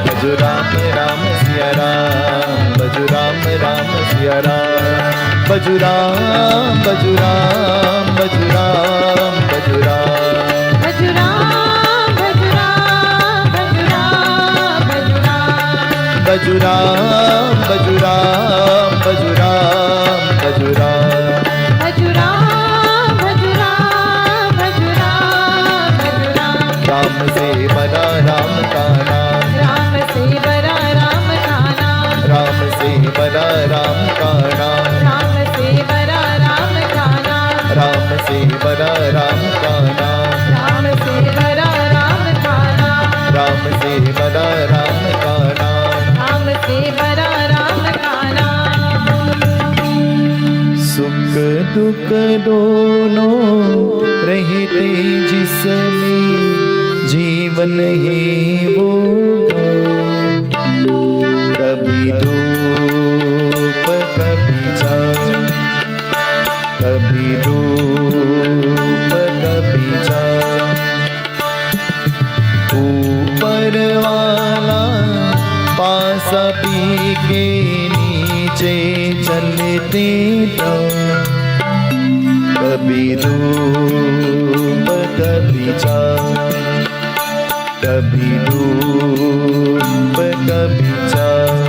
भजो राम राम सिया राम, भजो राम राम सिया राम, भजो राम, भजो राम, भजो राम, भजो राम, भजो राम, भजो राम, भजो राम, भजो राम, भजो राम, भजो राम, भजो राम, भजो राम, भजो राम, भजो राम, भजो राम, भजो राम। राम से बड़ा राम का नाम, राम से बड़ा राम का नाम, राम से बड़ा राम का नाम, राम से बड़ा राम का नाम, राम से बड़ा राम का नाम, राम से बड़ा राम का नाम, राम से बड़ा राम का नाम। राम से बड़ा राम का नाम। सुख दुख दोनों रहते जिसमें, जीवन ही वो कभी धूप कभी छाँव, कभी धूप कभी छाँव। ऊपर वाला पासा पी के नीचे चलते तो, कभी धूप कभी छाँव, कभी धूप कभी छाँव।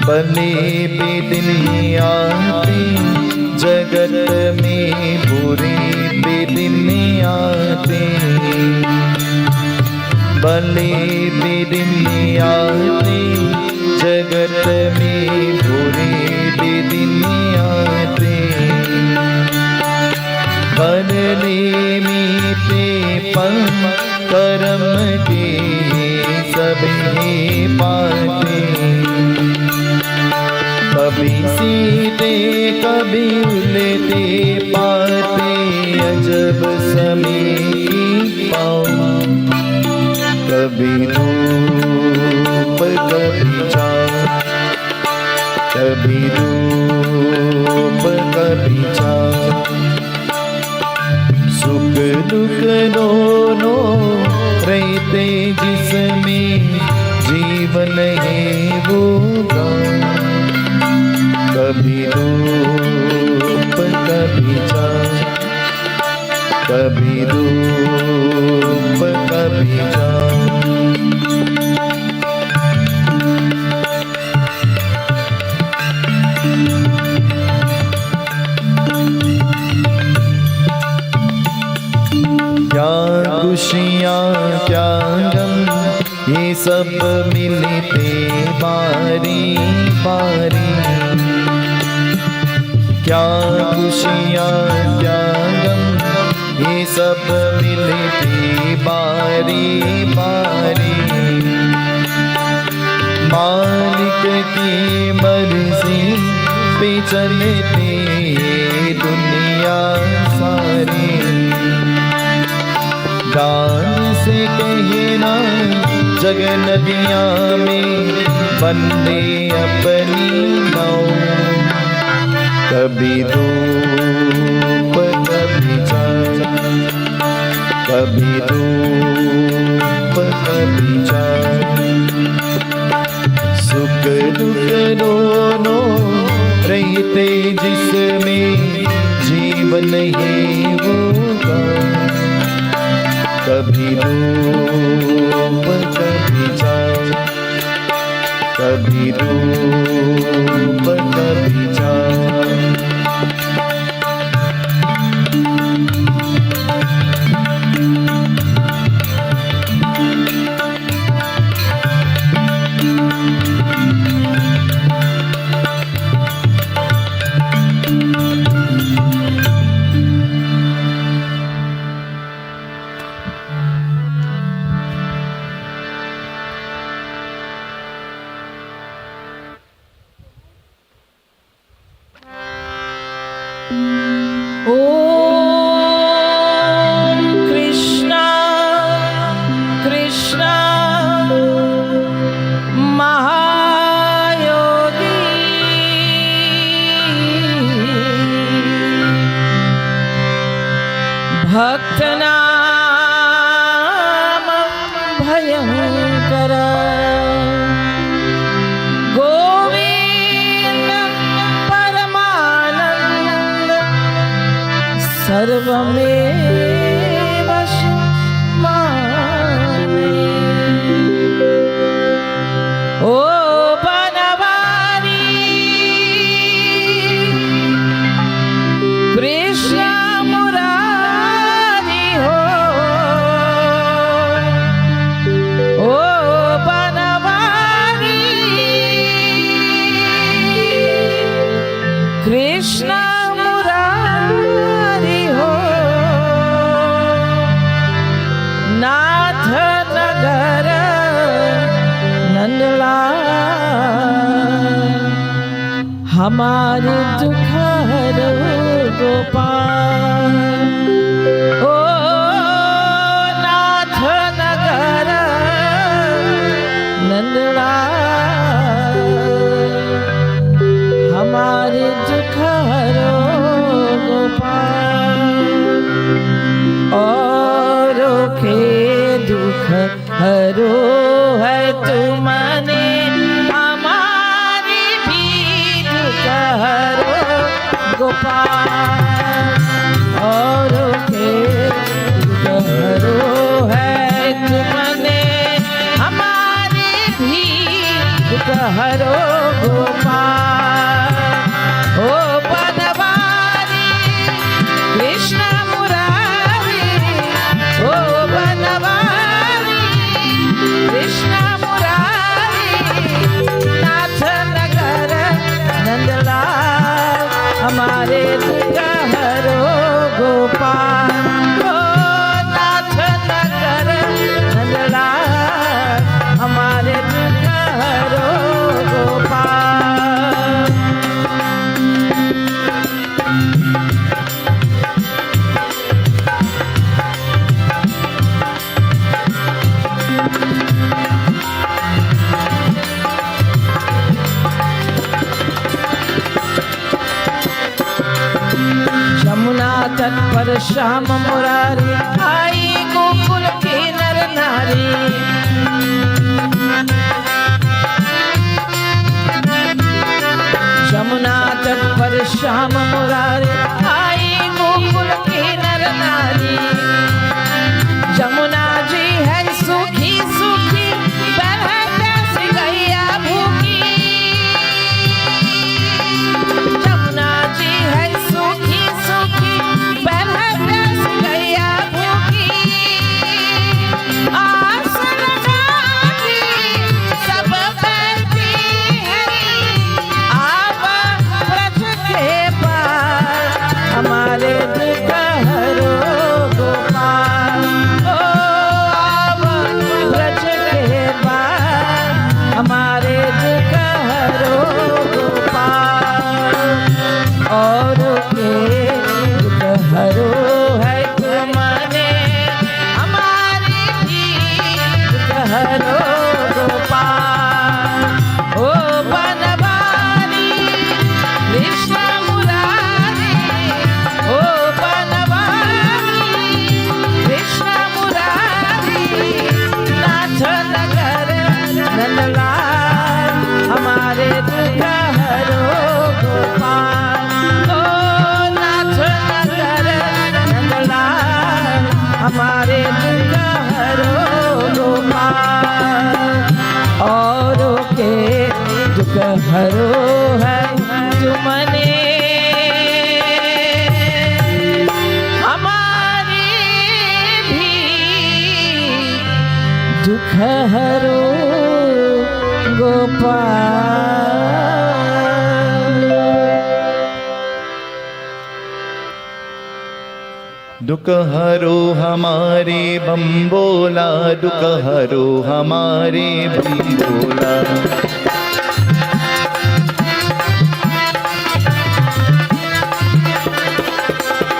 भले भी दिन आते जगत में, बुरे भी दिन आते, भले भी दिन आते जगत में, बुरे भी दिन आते। बदले मीते पल कर्म के सभी पाते, कभी सीते कभी उलटे पाते, अजब समय की पाँव। कभी धूप कभी छाँव, कभी धूप कभी छाँव। सुख दुख दोनों रहते जिसमें, जीवन है वो गाँव। कभी धूप कभी छाँव, कभी धूप कभी छाँव। सब मिलते बारी बारी। क्या खुशियाँ क्या गम, ये सब मिलते बारी बारी। मालिक की मर्जी पे चलते दुनिया सारी। गान से कहना जग नदियाँ में बंदे अपनी नाव। कभी धूप कभी छाँव, कभी धूप कभी छाँव। सुख दुख दोनों रहते जिसमें जीवन है वो गाँव। कभी धूप कभी छाँव, कभी धूप कभी छाँव। भक्तनाम भयंकर गोविंद परमानंद सर्वमेव माने। ओ बनवारी कृष्ण मुरारी हो। ओ बनवारी कृष्ण मुरारी हो। नाथ नगर नंदलाल हमारे दुख हरो गोपाल। ओ नाथ नगर नंदलाल हमारे दुख हरो गोपाल। औरों के दुख हरो है तुमने, हमारी भी दुख हरो गोपाल। औरों के दुख हरो है तुमने, हमारी भी दुख हरो गोपाल। ओ बनवारी कृष्ण मुरारी, ओ बनवारी कृष्ण मुरारी नाथ नगर नंदलाल हमारे दुख हरो गोपाल। ओ नाथ नगर नंदलाल हमारे दुख हरो गोपाल। यमुना तट पर श्याम मुरारी आई गोकुल की नर नारी। यमुना तट पर श्याम मुरारी आई गोकुल की नर नारी। यमुना जी है सुखी सुखी बहते सी गैया भूखी। यमुना जी है सुखी सुखी बहते सी गैया भूखी। आस लगा नंदलाल हमारे दुख हरो गोपाल। ओ नाथ नंदर नंदलाल हमारे दुख हरो गोपाल। औरों के दुख हरो है तुमने, हमारे भी दुख हरो गोपाल। दुख हरो हमारे बम्बोला, दुख हरो हमारे बम्बोला।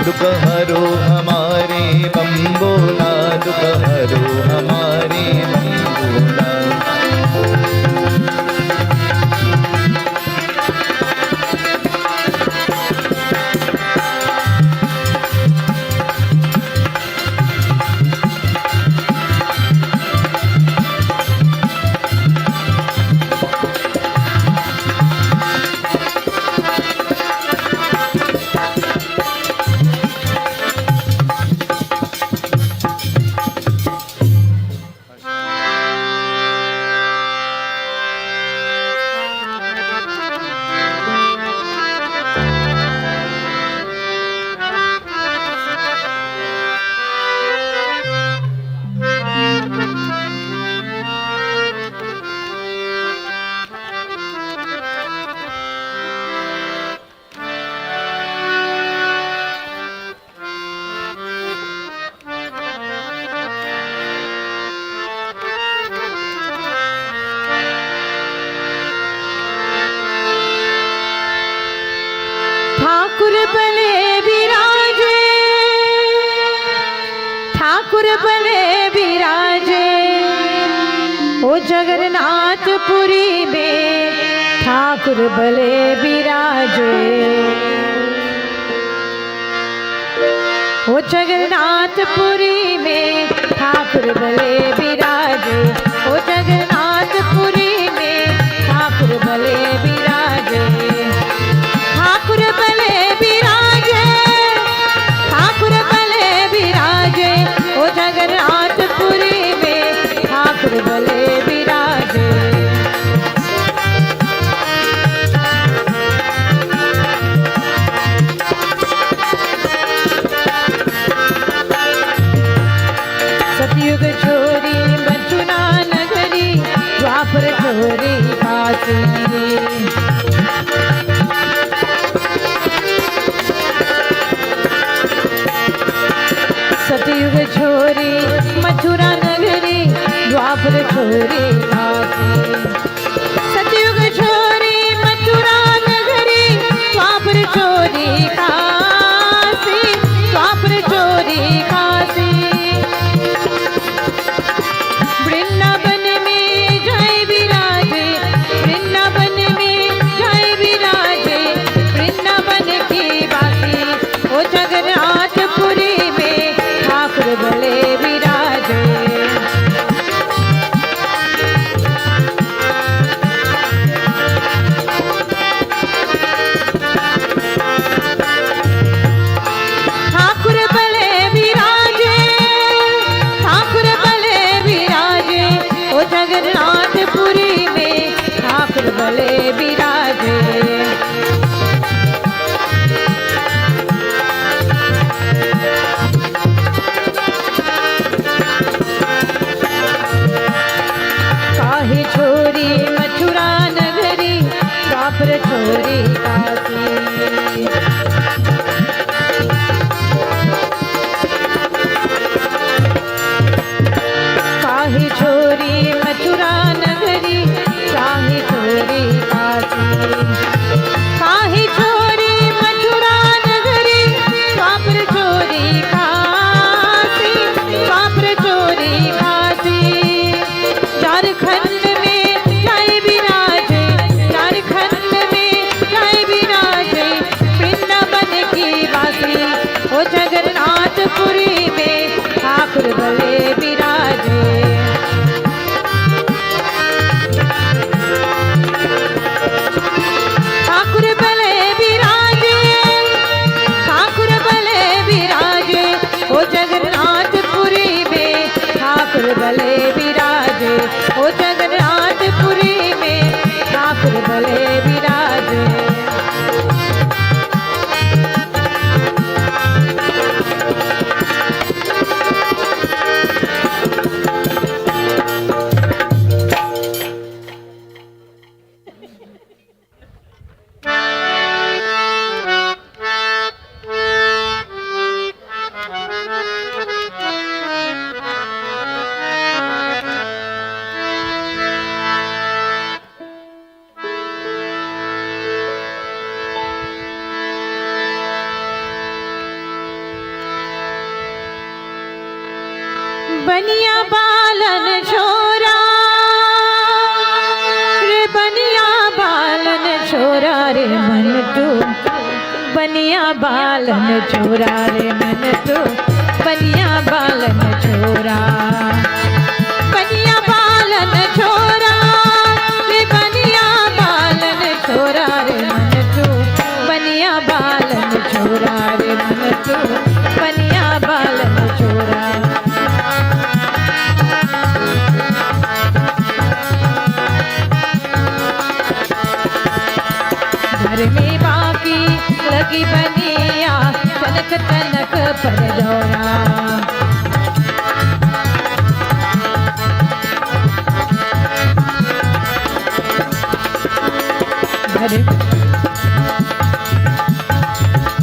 दुख हरो हमारे बम्बोला, दुख हरो हमारे बम्बोला। ठाकुर भले विराजे, ठाकुर भले विराजे, ओ जगन्नाथपुरी में ठाकुर भले विराजे। ओ जगन्नाथपुरी में ठाकुर भले विराजे, ओ जगन्नाथपुरी में ठाकुर भले विराजे। ठाकुर भले विराजे, ठाकुर भले विराजे, ओ जगन्नाथपुरी में ठाकुर भले विराजे। सतयुग छोरी मथुरा नगरी, द्वापर छोरी काशी। सतयुग छोरी मथुरा नगरी, द्वापर छोरी काशी। सतयुग छोरी मथुरा नगरी, द्वापर छोरी काशी, द्वापर छोरी काशी। वृंदावन में जय विराजे, वृंदावन में जय विराजे, वृंदावन की बासी। ओ जगन्नाथपुरी में ठाकुर भले विराजे। ठाकुर भले विराजे, ठाकुर भले विराजे, ओ जगन्नाथपुरी में ठाकुर भले विराजे। काहे छोरी मथुरा नगरी, द्वापर छोरी काशी। काहे छोरी मथुरा नगरी, काहे छोरी काशी। काहे छोरी मथुरा नगरी, द्वापर छोरी काशी, द्वापर छोरी काशी। झारखंड में जय विराजे, झारखंड में जय विराजे, वृंदावन बनिया बालन छोरा रे मन तो बनिया बालन छोरा बनिया बालन छोरा रे बनिया बालन छोरा रे मन तो बनिया बालन छोरा रे मन तो बनिया बालन छोरा घर में बाकी लगी बनिया तनक तनक पर दौरा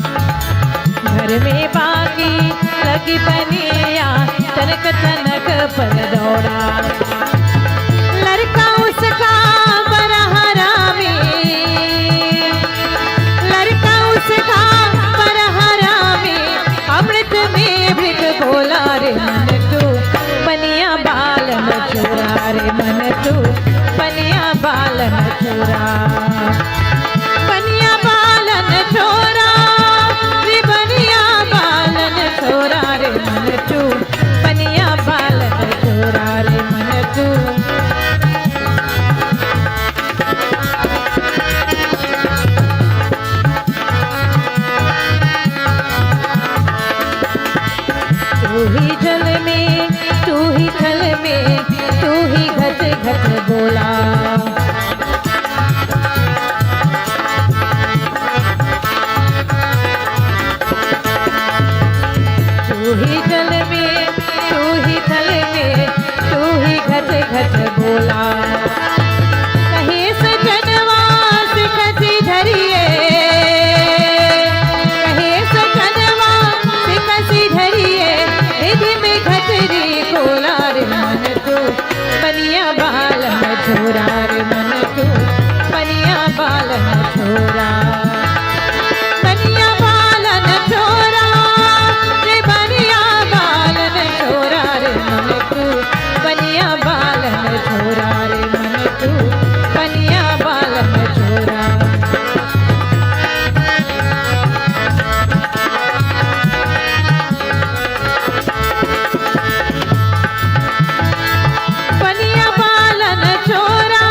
घर में बाकी लगी बनिया तनक तनक पर दौड़ा लड़का उसका बड़ा हरामी लड़का उसका बड़ा हरामी अमृत में भिग बोला रे मन तू बनिया बालन छोरा रे मन तू बनिया बालन छोरा बनिया बालन छोरा रे बनिया बालन छोरा रे मन तू बनिया बालन छोरा रे मन तू तू ही जल में तू ही थल में तू ही घट घट बोला तू ही जल में तू ही थल में तू ही घट घट बोला कहीं सजनवा से कसी धरिए कहीं सजनवा से कसी धरिए निधि में घटरी खोला रे मन तू बनिया बालन छोरा रे मन तू बनिया बालन छोरा बनिया बालन छोरा रे बनिया बालन छोरा रे मन तू बनिया बालन छोरा रे मन तू बनिया बालन छोरा बनिया बालन छोरा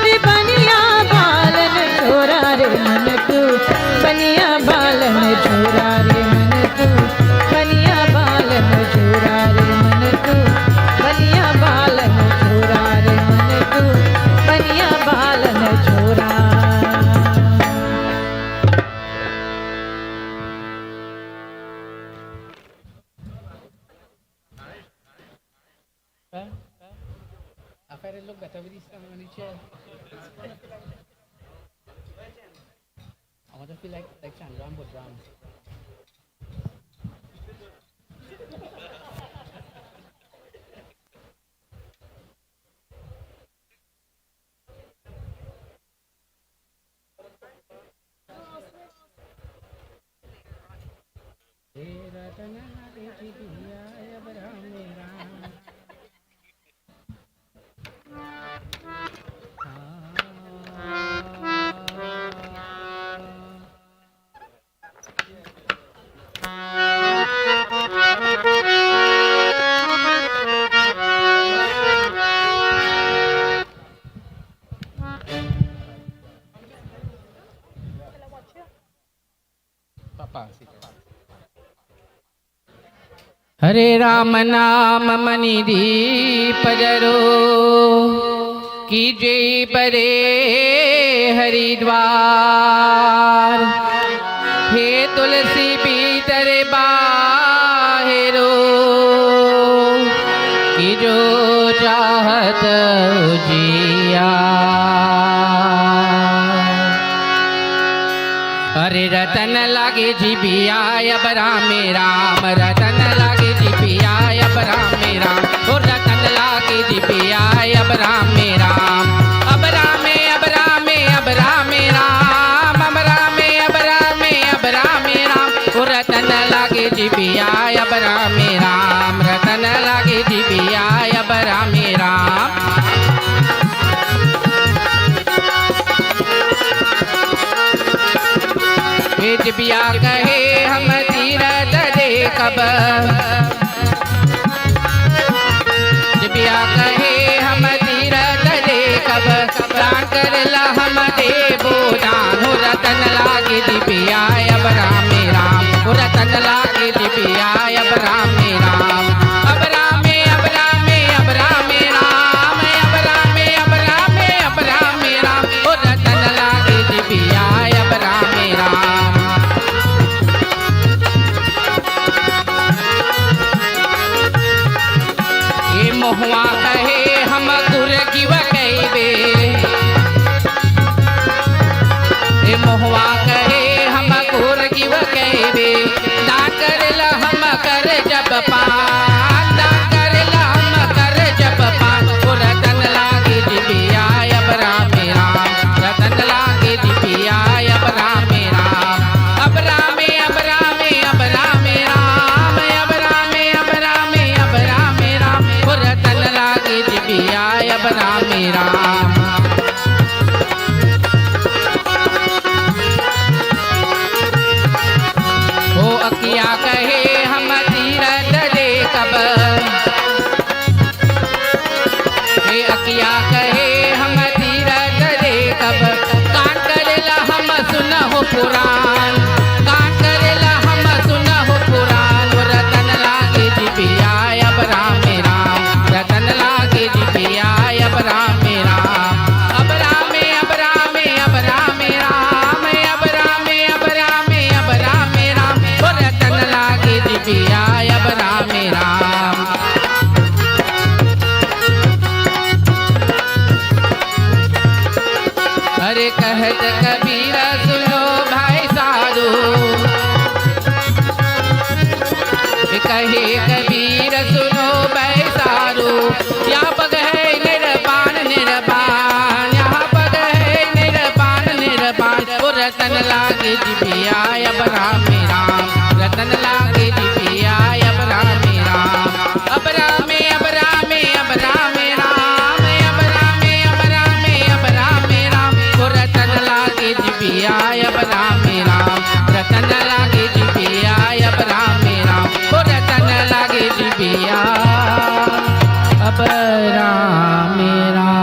रे बनिया बालन छोरा रे मन तू बनिया बालन छोरा रे मन तू बनिया बालन छोरा रे मन तू बनिया बालन छोरा रे मन तू बनिया बालन छोरा I want to feel like Chandram but Ram. हरे राम नाम मनि दीप जरो कीजे परे हरिद्वार हे तुलसी भीतर बाहिरो की जो चाहत जिया अरे रतन लागे जिबिया अब राम राम रतन लागे जिबिया अब राम राम ओ रतन लागे जिबिया अब राम राम अब राम अब राम अब राम राम अब राम अब राम अब राम राम ओ रतन लागे जिबिया अब राम राम रतन लागे जिबिया अब राम राम जिबिया कहे हम तीरथ देखब, जिबिया कहे हम तीरथ देखब, प्राण करला हम देबो दान। हो रतन लागे जिबिया अब राम राम, हो रतन लागे जिबिया अब राम राम। अब राम अब राम अब राम राम, अब राम अब राम अब राम राम, हो रतन लागे जिबिया अब राम राम। ये मोहवा कहे हम गुर गिव कहबे, ये मोहवा कहे हम गुर गिव कहबे, दान करला हम कर जब पान, दान करला हम कर जब पान। ओ रतन लागे जिबिया अब राम राम, रतन लागे जिबिया अब राम राम। अब राम अब राम अब राम राम, अब राम अब राम अब राम राम, ओ रतन लागे जिबिया अब राम राम। ओ अकिया कहे हम तीरथ देखब, हे अकिया कहे हम तीरथ देखब, कान करेला हम सुनहो पुराण, कान करेला हम सुनहो पुराण। ओ रतन लागे जिबिया अब राम राम, रतन लागे जिबिया अब राम राम। अब राम अब राम अब राम राम, अब राम अब राम अब राम राम, ओ रतन लागे जिबिया अब राम राम। अरे कहत कबीरा सुनो भाई साधु, कहे कबीर सुनो भाई साधु, यहाँ पग है निर्वाण निर्वाण, यहाँ पग है निर्वाण निर्वाण। ओ रतन लागे जिबिया अब राम राम, रतन लागे जिबिया अब राम राम। अब राम अब राम अब राम राम, अब राम अब राम अब राम राम, ओ रतन लागे जिबिया अब राम राम, रतन लागे जिबिया अब राम राम, ओ रतन लागे जिबिया अब राम राम।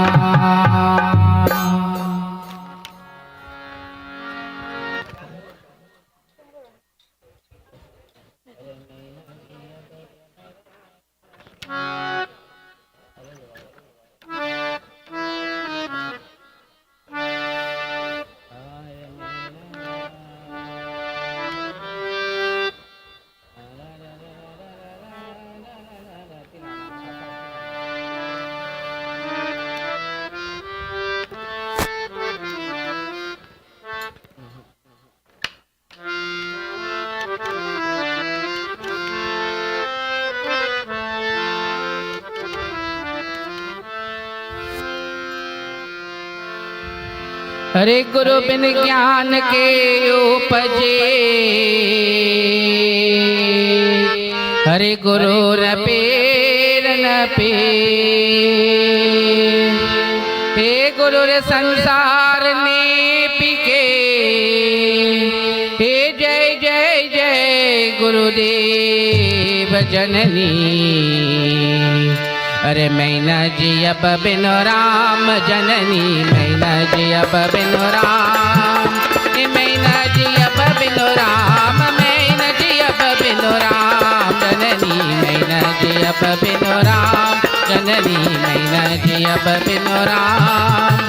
हरे गुरु बिन ज्ञान के उपजे, हरे गुरु रपेर न पे, हे गुरु रे संसार ने पिके, हे जय जय जय गुरुदेव जननी। अरे मैं न जियब बिनु राम जननी, मैं न जियब बिनु राम, मैं न जियब बिनु राम, मैं न जियब बिनु राम जननी, मैं न जियब बिनु राम जननी, मैं न जियब बिनु राम।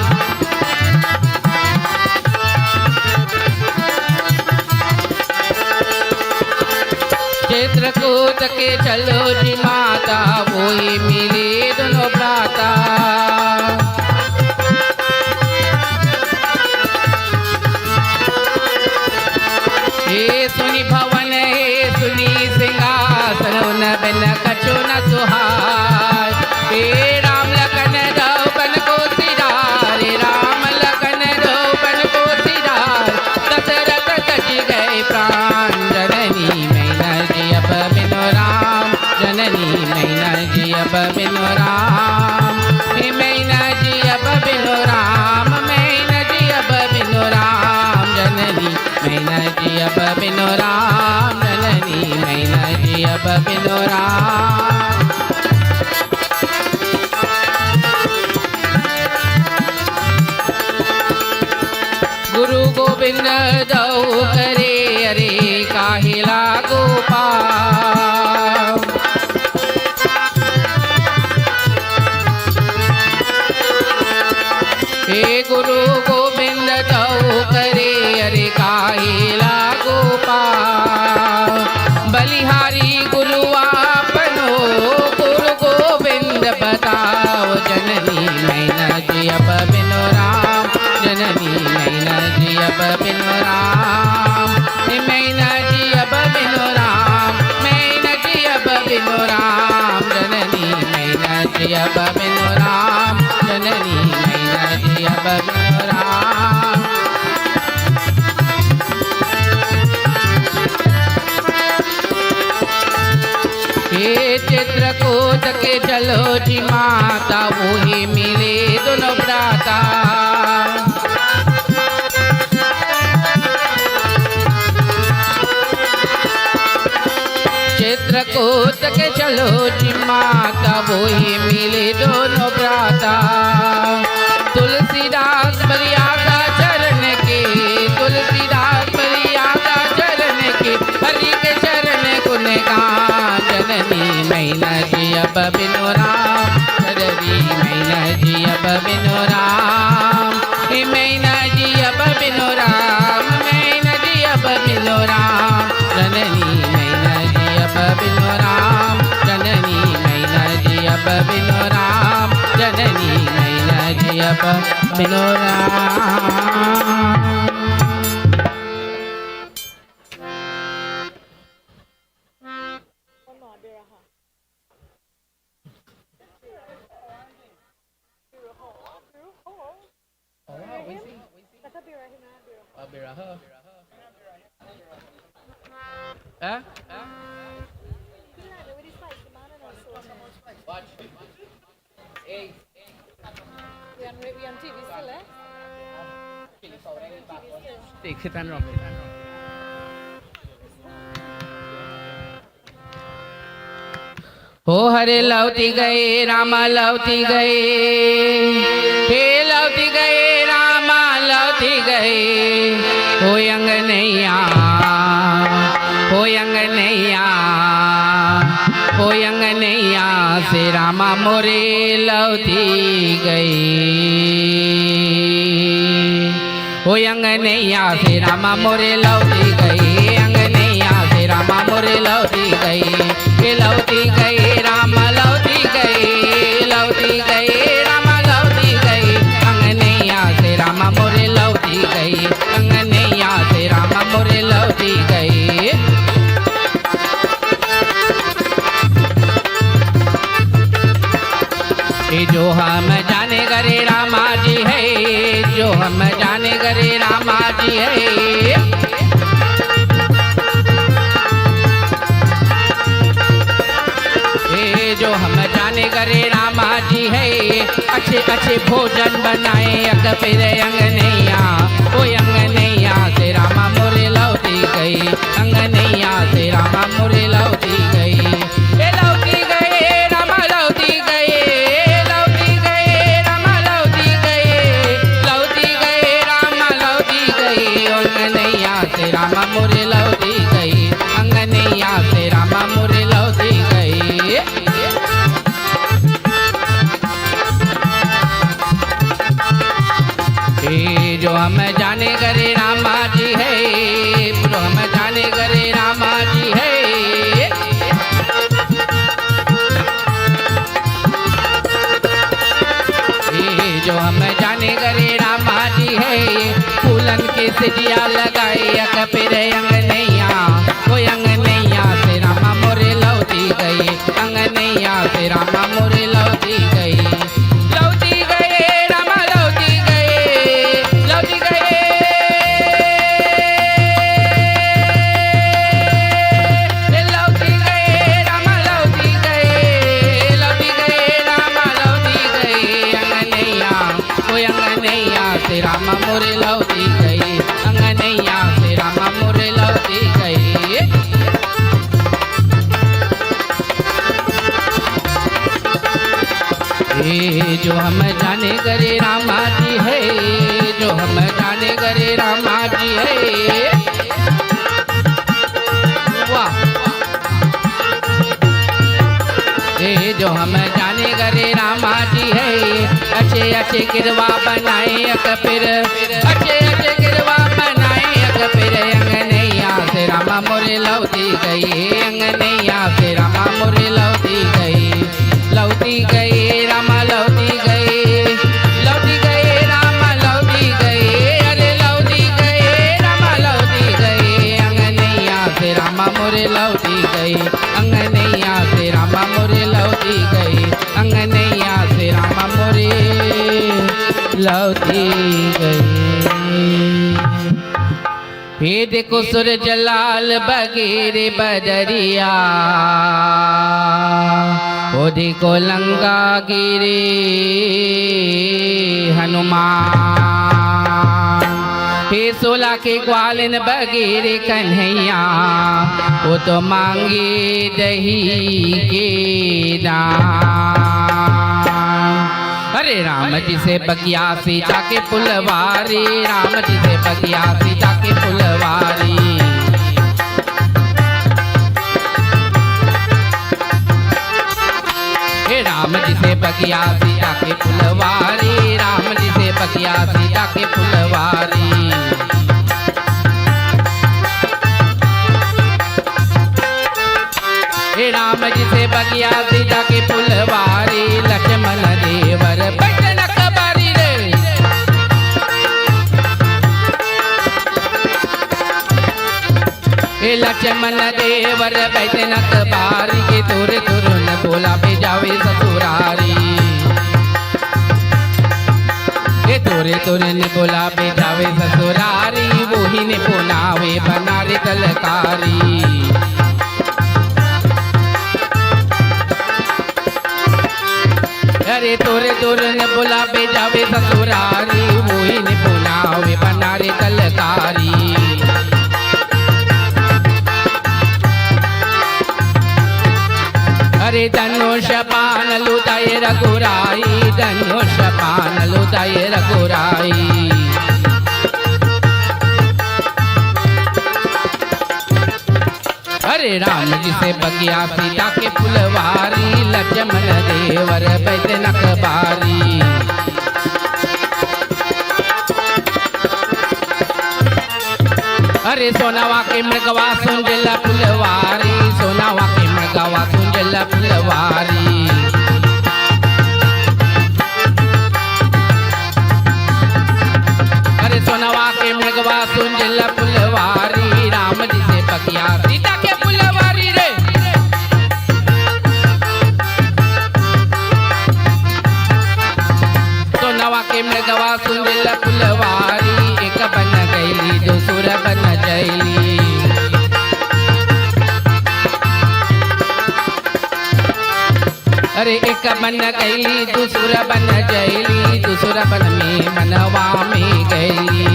चित्रकूट के चलो जी माता, वही मिले दोनों भ्राता। हे सुनी भवन हे सुनी सिंहासन, न बिन कछु न सुहाय। हे राम लखन रघुपन को सिधार, राम लखन रघुपन को सिधार, दशरथ कटि गए प्राण जननी, मैं न जियब बिनु राम जननी, मैं न जियब बिनु राम, मैं न बिनु राम। गुरु गोविंद दऊ करे अरे काहिला गोपाल। हे गुरु गोविंद दऊ करे अरे काहिला गोपाल। बलिहारी गुरु आपनो गुरु गोविंद बताओ। जननी मैना जी अब बिनु राम, जननी मैना जी अब बिनु राम। मैना जी अब बिनु राम, मैना जी अब बिनु राम। जननी मैना जी अब बिनु राम, जननी मैना जी अब बिनु राम। हे चित्रकूट के चलो जी माता, वही मिले दोनों भ्राता। चित्रकूट के चलो जी माता, वही मिले दोनों भ्राता। तुलसीदास बलियादा चरण के, तुलसीदास बलियादा चरण के, हरि के चरण गुण गान। जननी मैना जी अब बिनु राम, जननी मैना जी अब बिनु राम। मैना जी अब बिनु राम, मैना जी अब बिनु राम। जननी मैना जी अब बिनु राम, जननी मैना जी अब बिनु राम। जननी मैना जी अब बिनु राम। हो हरे लौटी गए रामा लौटी गए, हे लौटी गए रामा लौटी गए। हो अंगनैया, हो अंगनैया, हो अंगनैया से रामा मोरे लौटी गए। हो अंगनैया से रामा मोरे लौटी गए, अंगनैया से रामा मोरे लौटी गए। लौटी गए रामा लौटी गए, लौटी गए रामा लौटी गए। अंगनैया से रामा मोरे लौटी गए, अंगनैया से रामा मोरे लौटी गए। जो हम जाने करे रामा जी है, जो हम जाने करे रामा जी है। जो हम जाने करे रामा जी है। अच्छे अच्छे भोजन बनाए अक फिर अंगनैया, ओ अंगनैया से रामा मोरे लौटी गई, अंगनैया से रामा मोरे लौटी गई। लौटी गए रामा लौटी गए, लौटी गए रामा लौटी गए, लौटी गए रामा लौटी गई। अंगनैया से रामा मोरे लौटी गई, अंगनैया से रामा मोरे लौटी गई। जो हम जाने करे रामा जी है, जो हम जाने करे रामा जी है। जो हम जाने करे रामा जी है। फूलन के सिजिया लगाए अक फिर अंगनैया, वो अंगनैया से रामा मोरे लौटी गई, अंगनैया से रामा मोरे लौटी गई। लौटी गए रामा लौटी गए, लौटी गए। लौटी गए रामा लौटी गए, लौटी गए रामा लौटी गए। अंगनैया, वो अंगनैया से रामा मोरे लौटी गई, अंगनैया से रामा मोरे लौटी गई। जो हम जाने करे रामा जी है, जो हम जाने करे रामा जी है। वाह ए जो हम जाने करे रामा जी है, अच्छे अच्छे गिरवा बनाए अक फिर, अच्छे अच्छे गिरवा बनाए अक फिर, अंगनैया से रामा मोरे लौटी गई, अंगनैया से रामा मोरे लौटी गई, लौटी गई रामा लौटी गई, लौटी गई रामा लौटी गई, अरे लौटी गई रामा लौटी गई, अंगनैया से रामा मोरे लौटी गई, अंगनैया से रामा मोरे लौटी गई, अंगनैया से रामा मोरे लौटी गई। हे देखो सूरज लाल बगेरे बदरिया, ओ देखो लंका गिरे हनुमान, हे सोला के ग्वालिन बगेरे कन्हैया, वो तो मांगे दही के दान। अरे राम जी से बगिया सीता के पुलवारी, राम जी से बगिया सीता के पुलवारी, राम जी से बगिया सीता के फुलवारी, राम जी से बगिया सीता के फुलवारी। राम जी से बगिया सीता के फुलवारी, लक्ष्मण देवर बैठन कबारी रे, लक्ष्मण देवर बैठन कबारी के तुर तुरुन बोला भेजावे ससुरारी, तोरे तोरे ने बोला भेजावे ससुरारी, वो ही ने पुनावे बनारे तलकारी। अरे तोरे तोरे ने बोला भेजावे ससुरारी, वो ही ने पुनावे बनारे तलकारी। अरे धनुष पान लुटाए रघुराई, धनुष पान लुटाए रघुराई। अरे राम जी से बगिया सीता के फुलवारी, लक्ष्मण देवर बैठन कबारी। अरे सोनावा के मृगवा सुंजला फुलवारी, सोनावा के मृगवा सुंजला फुलवारी। अरे सोनावा के मृगवा सुंजला फुलवारी, राम जी से बगिया सीता के फुलवारी रे। सोनावा के मृगवा सुंजला फुलवारी, एक बन गईली दूसर बन जैली। अरे एक बन गईली दूसर बन जैली, दूसर बन में मनवा में गईली।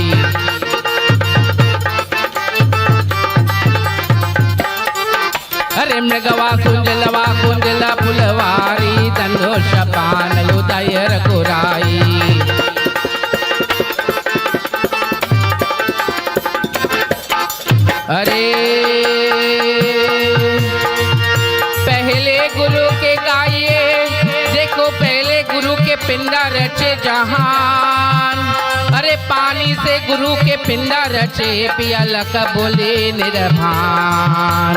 अरे मृगवा सुंजलवा कुंजला फुलवारी, धनुष पान लुटाए रघुराई। अरे पहले गुरु के गाइए, देखो पहले गुरु के पिंडा रचे जहान। अरे पानी से गुरु के पिंडा रचे, पियल बोले निर्भान।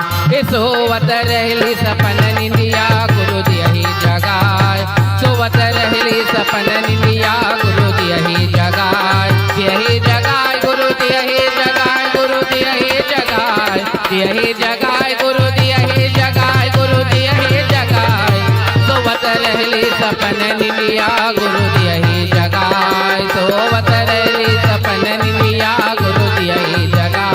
सोवत रहली सपन निंदिया, गुरु दियहि जगाए। सोवत रहली सपन निंदिया, गुरु दियहि जगाए। दियहि जगाए गुरु दियहि जगाए, गुरु दियहि जगाए। दियहि जगाए गुरु दियहि जगाए, गुरु दियहि जगाए। सोवत रहली सपन निंदिया, गुरु दियहि जगाए। सोवत रहली सपन निंदिया, गुरु दियहि जगाए।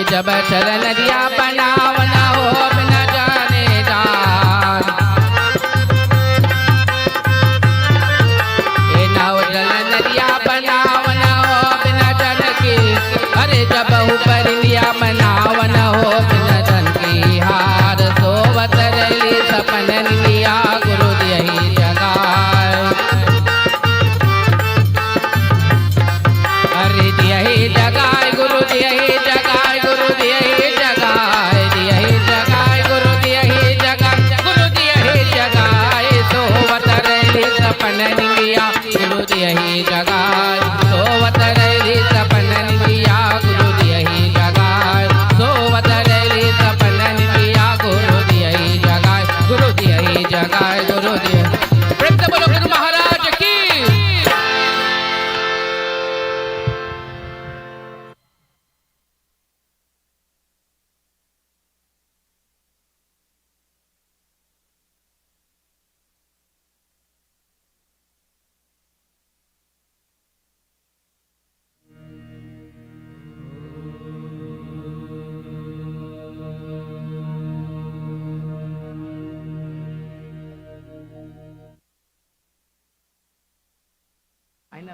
जब चल नदिया बनावना हो बिना जाने जान। नाव जल नदिया बनावना हो बिना जन की। अरे जब ऊपर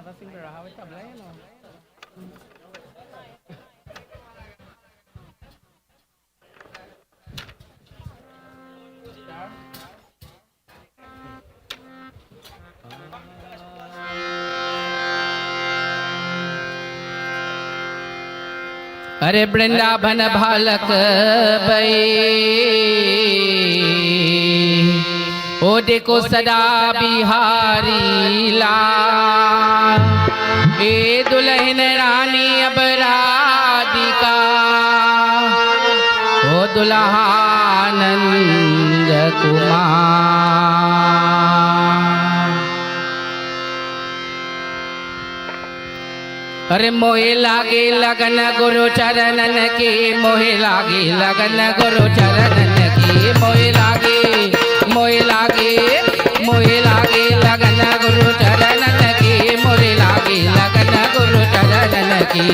आता सिंह रहा है तबला है ना अरे वृंदावन बालक बई ओ देखो सदा बिहारी लाल ए दुल्हन रानी अब राधिका ओ दुल्हानंद कुमार। अरे मोहे लागे लगन गुरु चरणन की मोहे लागे लगन गुरु चरणन की मोहे लागे लगन गुरु चरणन की मोहे लागे लगन गुरु चरणन की।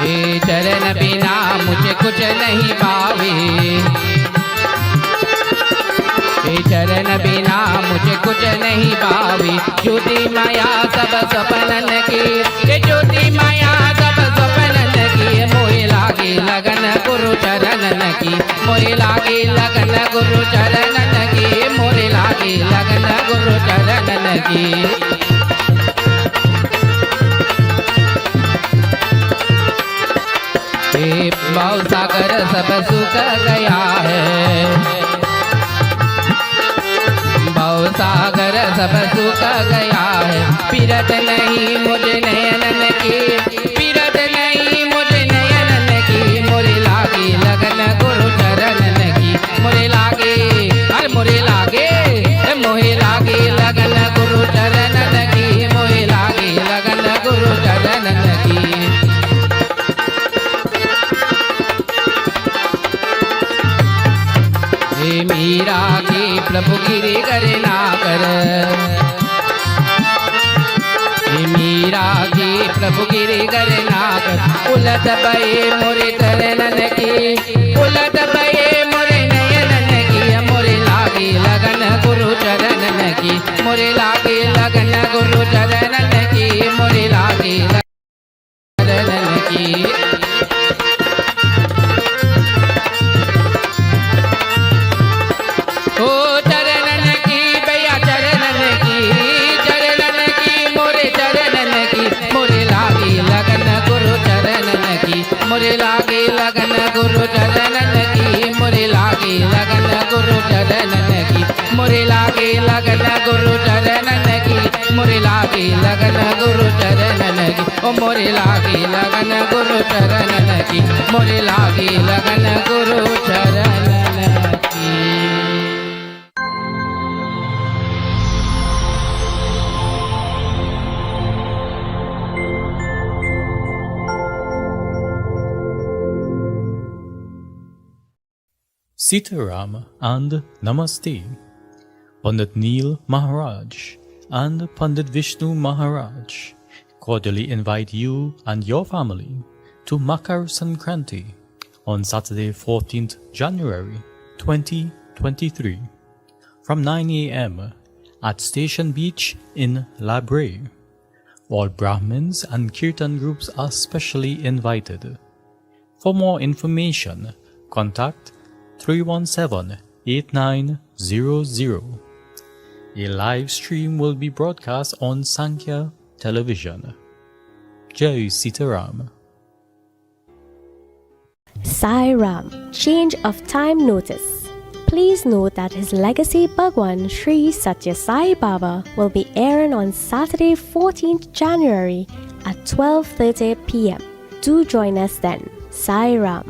ए चरण बिना मुझे कुछ नहीं पावे चरण बिना मुझे कुछ नहीं पावे ज्योति माया सब सपनन की ज्योति माया सब सपनन की मोहे लागे लगन गुरु चरणन की मोहे लागे लगन गुरु चरणन की मोहे लागे लगन गुरु चरणन की। भाव सागर सब सुख गया है भाव सागर सब सुख गया है पीरत नहीं मुझे नयनन की पीरत नहीं मुझे नयनन की मोरे लागे लगन गुरु चरणन की मोरे लागे हर मोरे लागे मोहे लागे लगन गुरु चरणन की मोहे लागे लगन गुरु चरणन की। मीरा की प्रभु गिरी करे ना कर मीरा की प्रभु गिरी करे ना कर उलट बये मोरे चरणन की उलट बये मोरे नयनन की मोरे लागे लगन गुरु चरणन की मोरे लागे लगन गुरु चरणन की मोरे लागे चरणन की। मोरे लागे लगन गुरु चरणन की मोरे लागे लगन गुरु चरणन की मोरे लागे लगन गुरु चरणन की मोरे लागे लगन गुरु चरणन की ओ मोरे लागे लगन गुरु चरणन की मोरे लागे लगन गुरु चरणन की। Sitaram and Namaste. Pandit Neil Maharaj and Pandit Vishnu Maharaj cordially invite you and your family to Makar Sankranti on Saturday 14th January 2023 from 9 a.m. at Station Beach in Labre. All Brahmins and Kirtan groups are specially invited. For more information, contact 317-8900. A live stream will be broadcast on Sankhya television. Jai Sitaram. Sai Ram, change of time notice. Please note that his legacy Bhagwan Sri Satya Sai Baba will be airing on Saturday 14th January at 12:30 p.m. Do join us then. Sai Ram.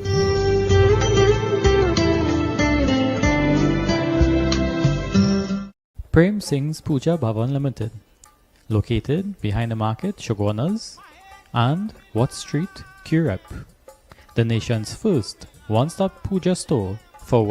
Prem Singh's Puja Bhavan Limited, located behind the market Shogunas and Watt Street, Curep, the nation's first one-stop puja store for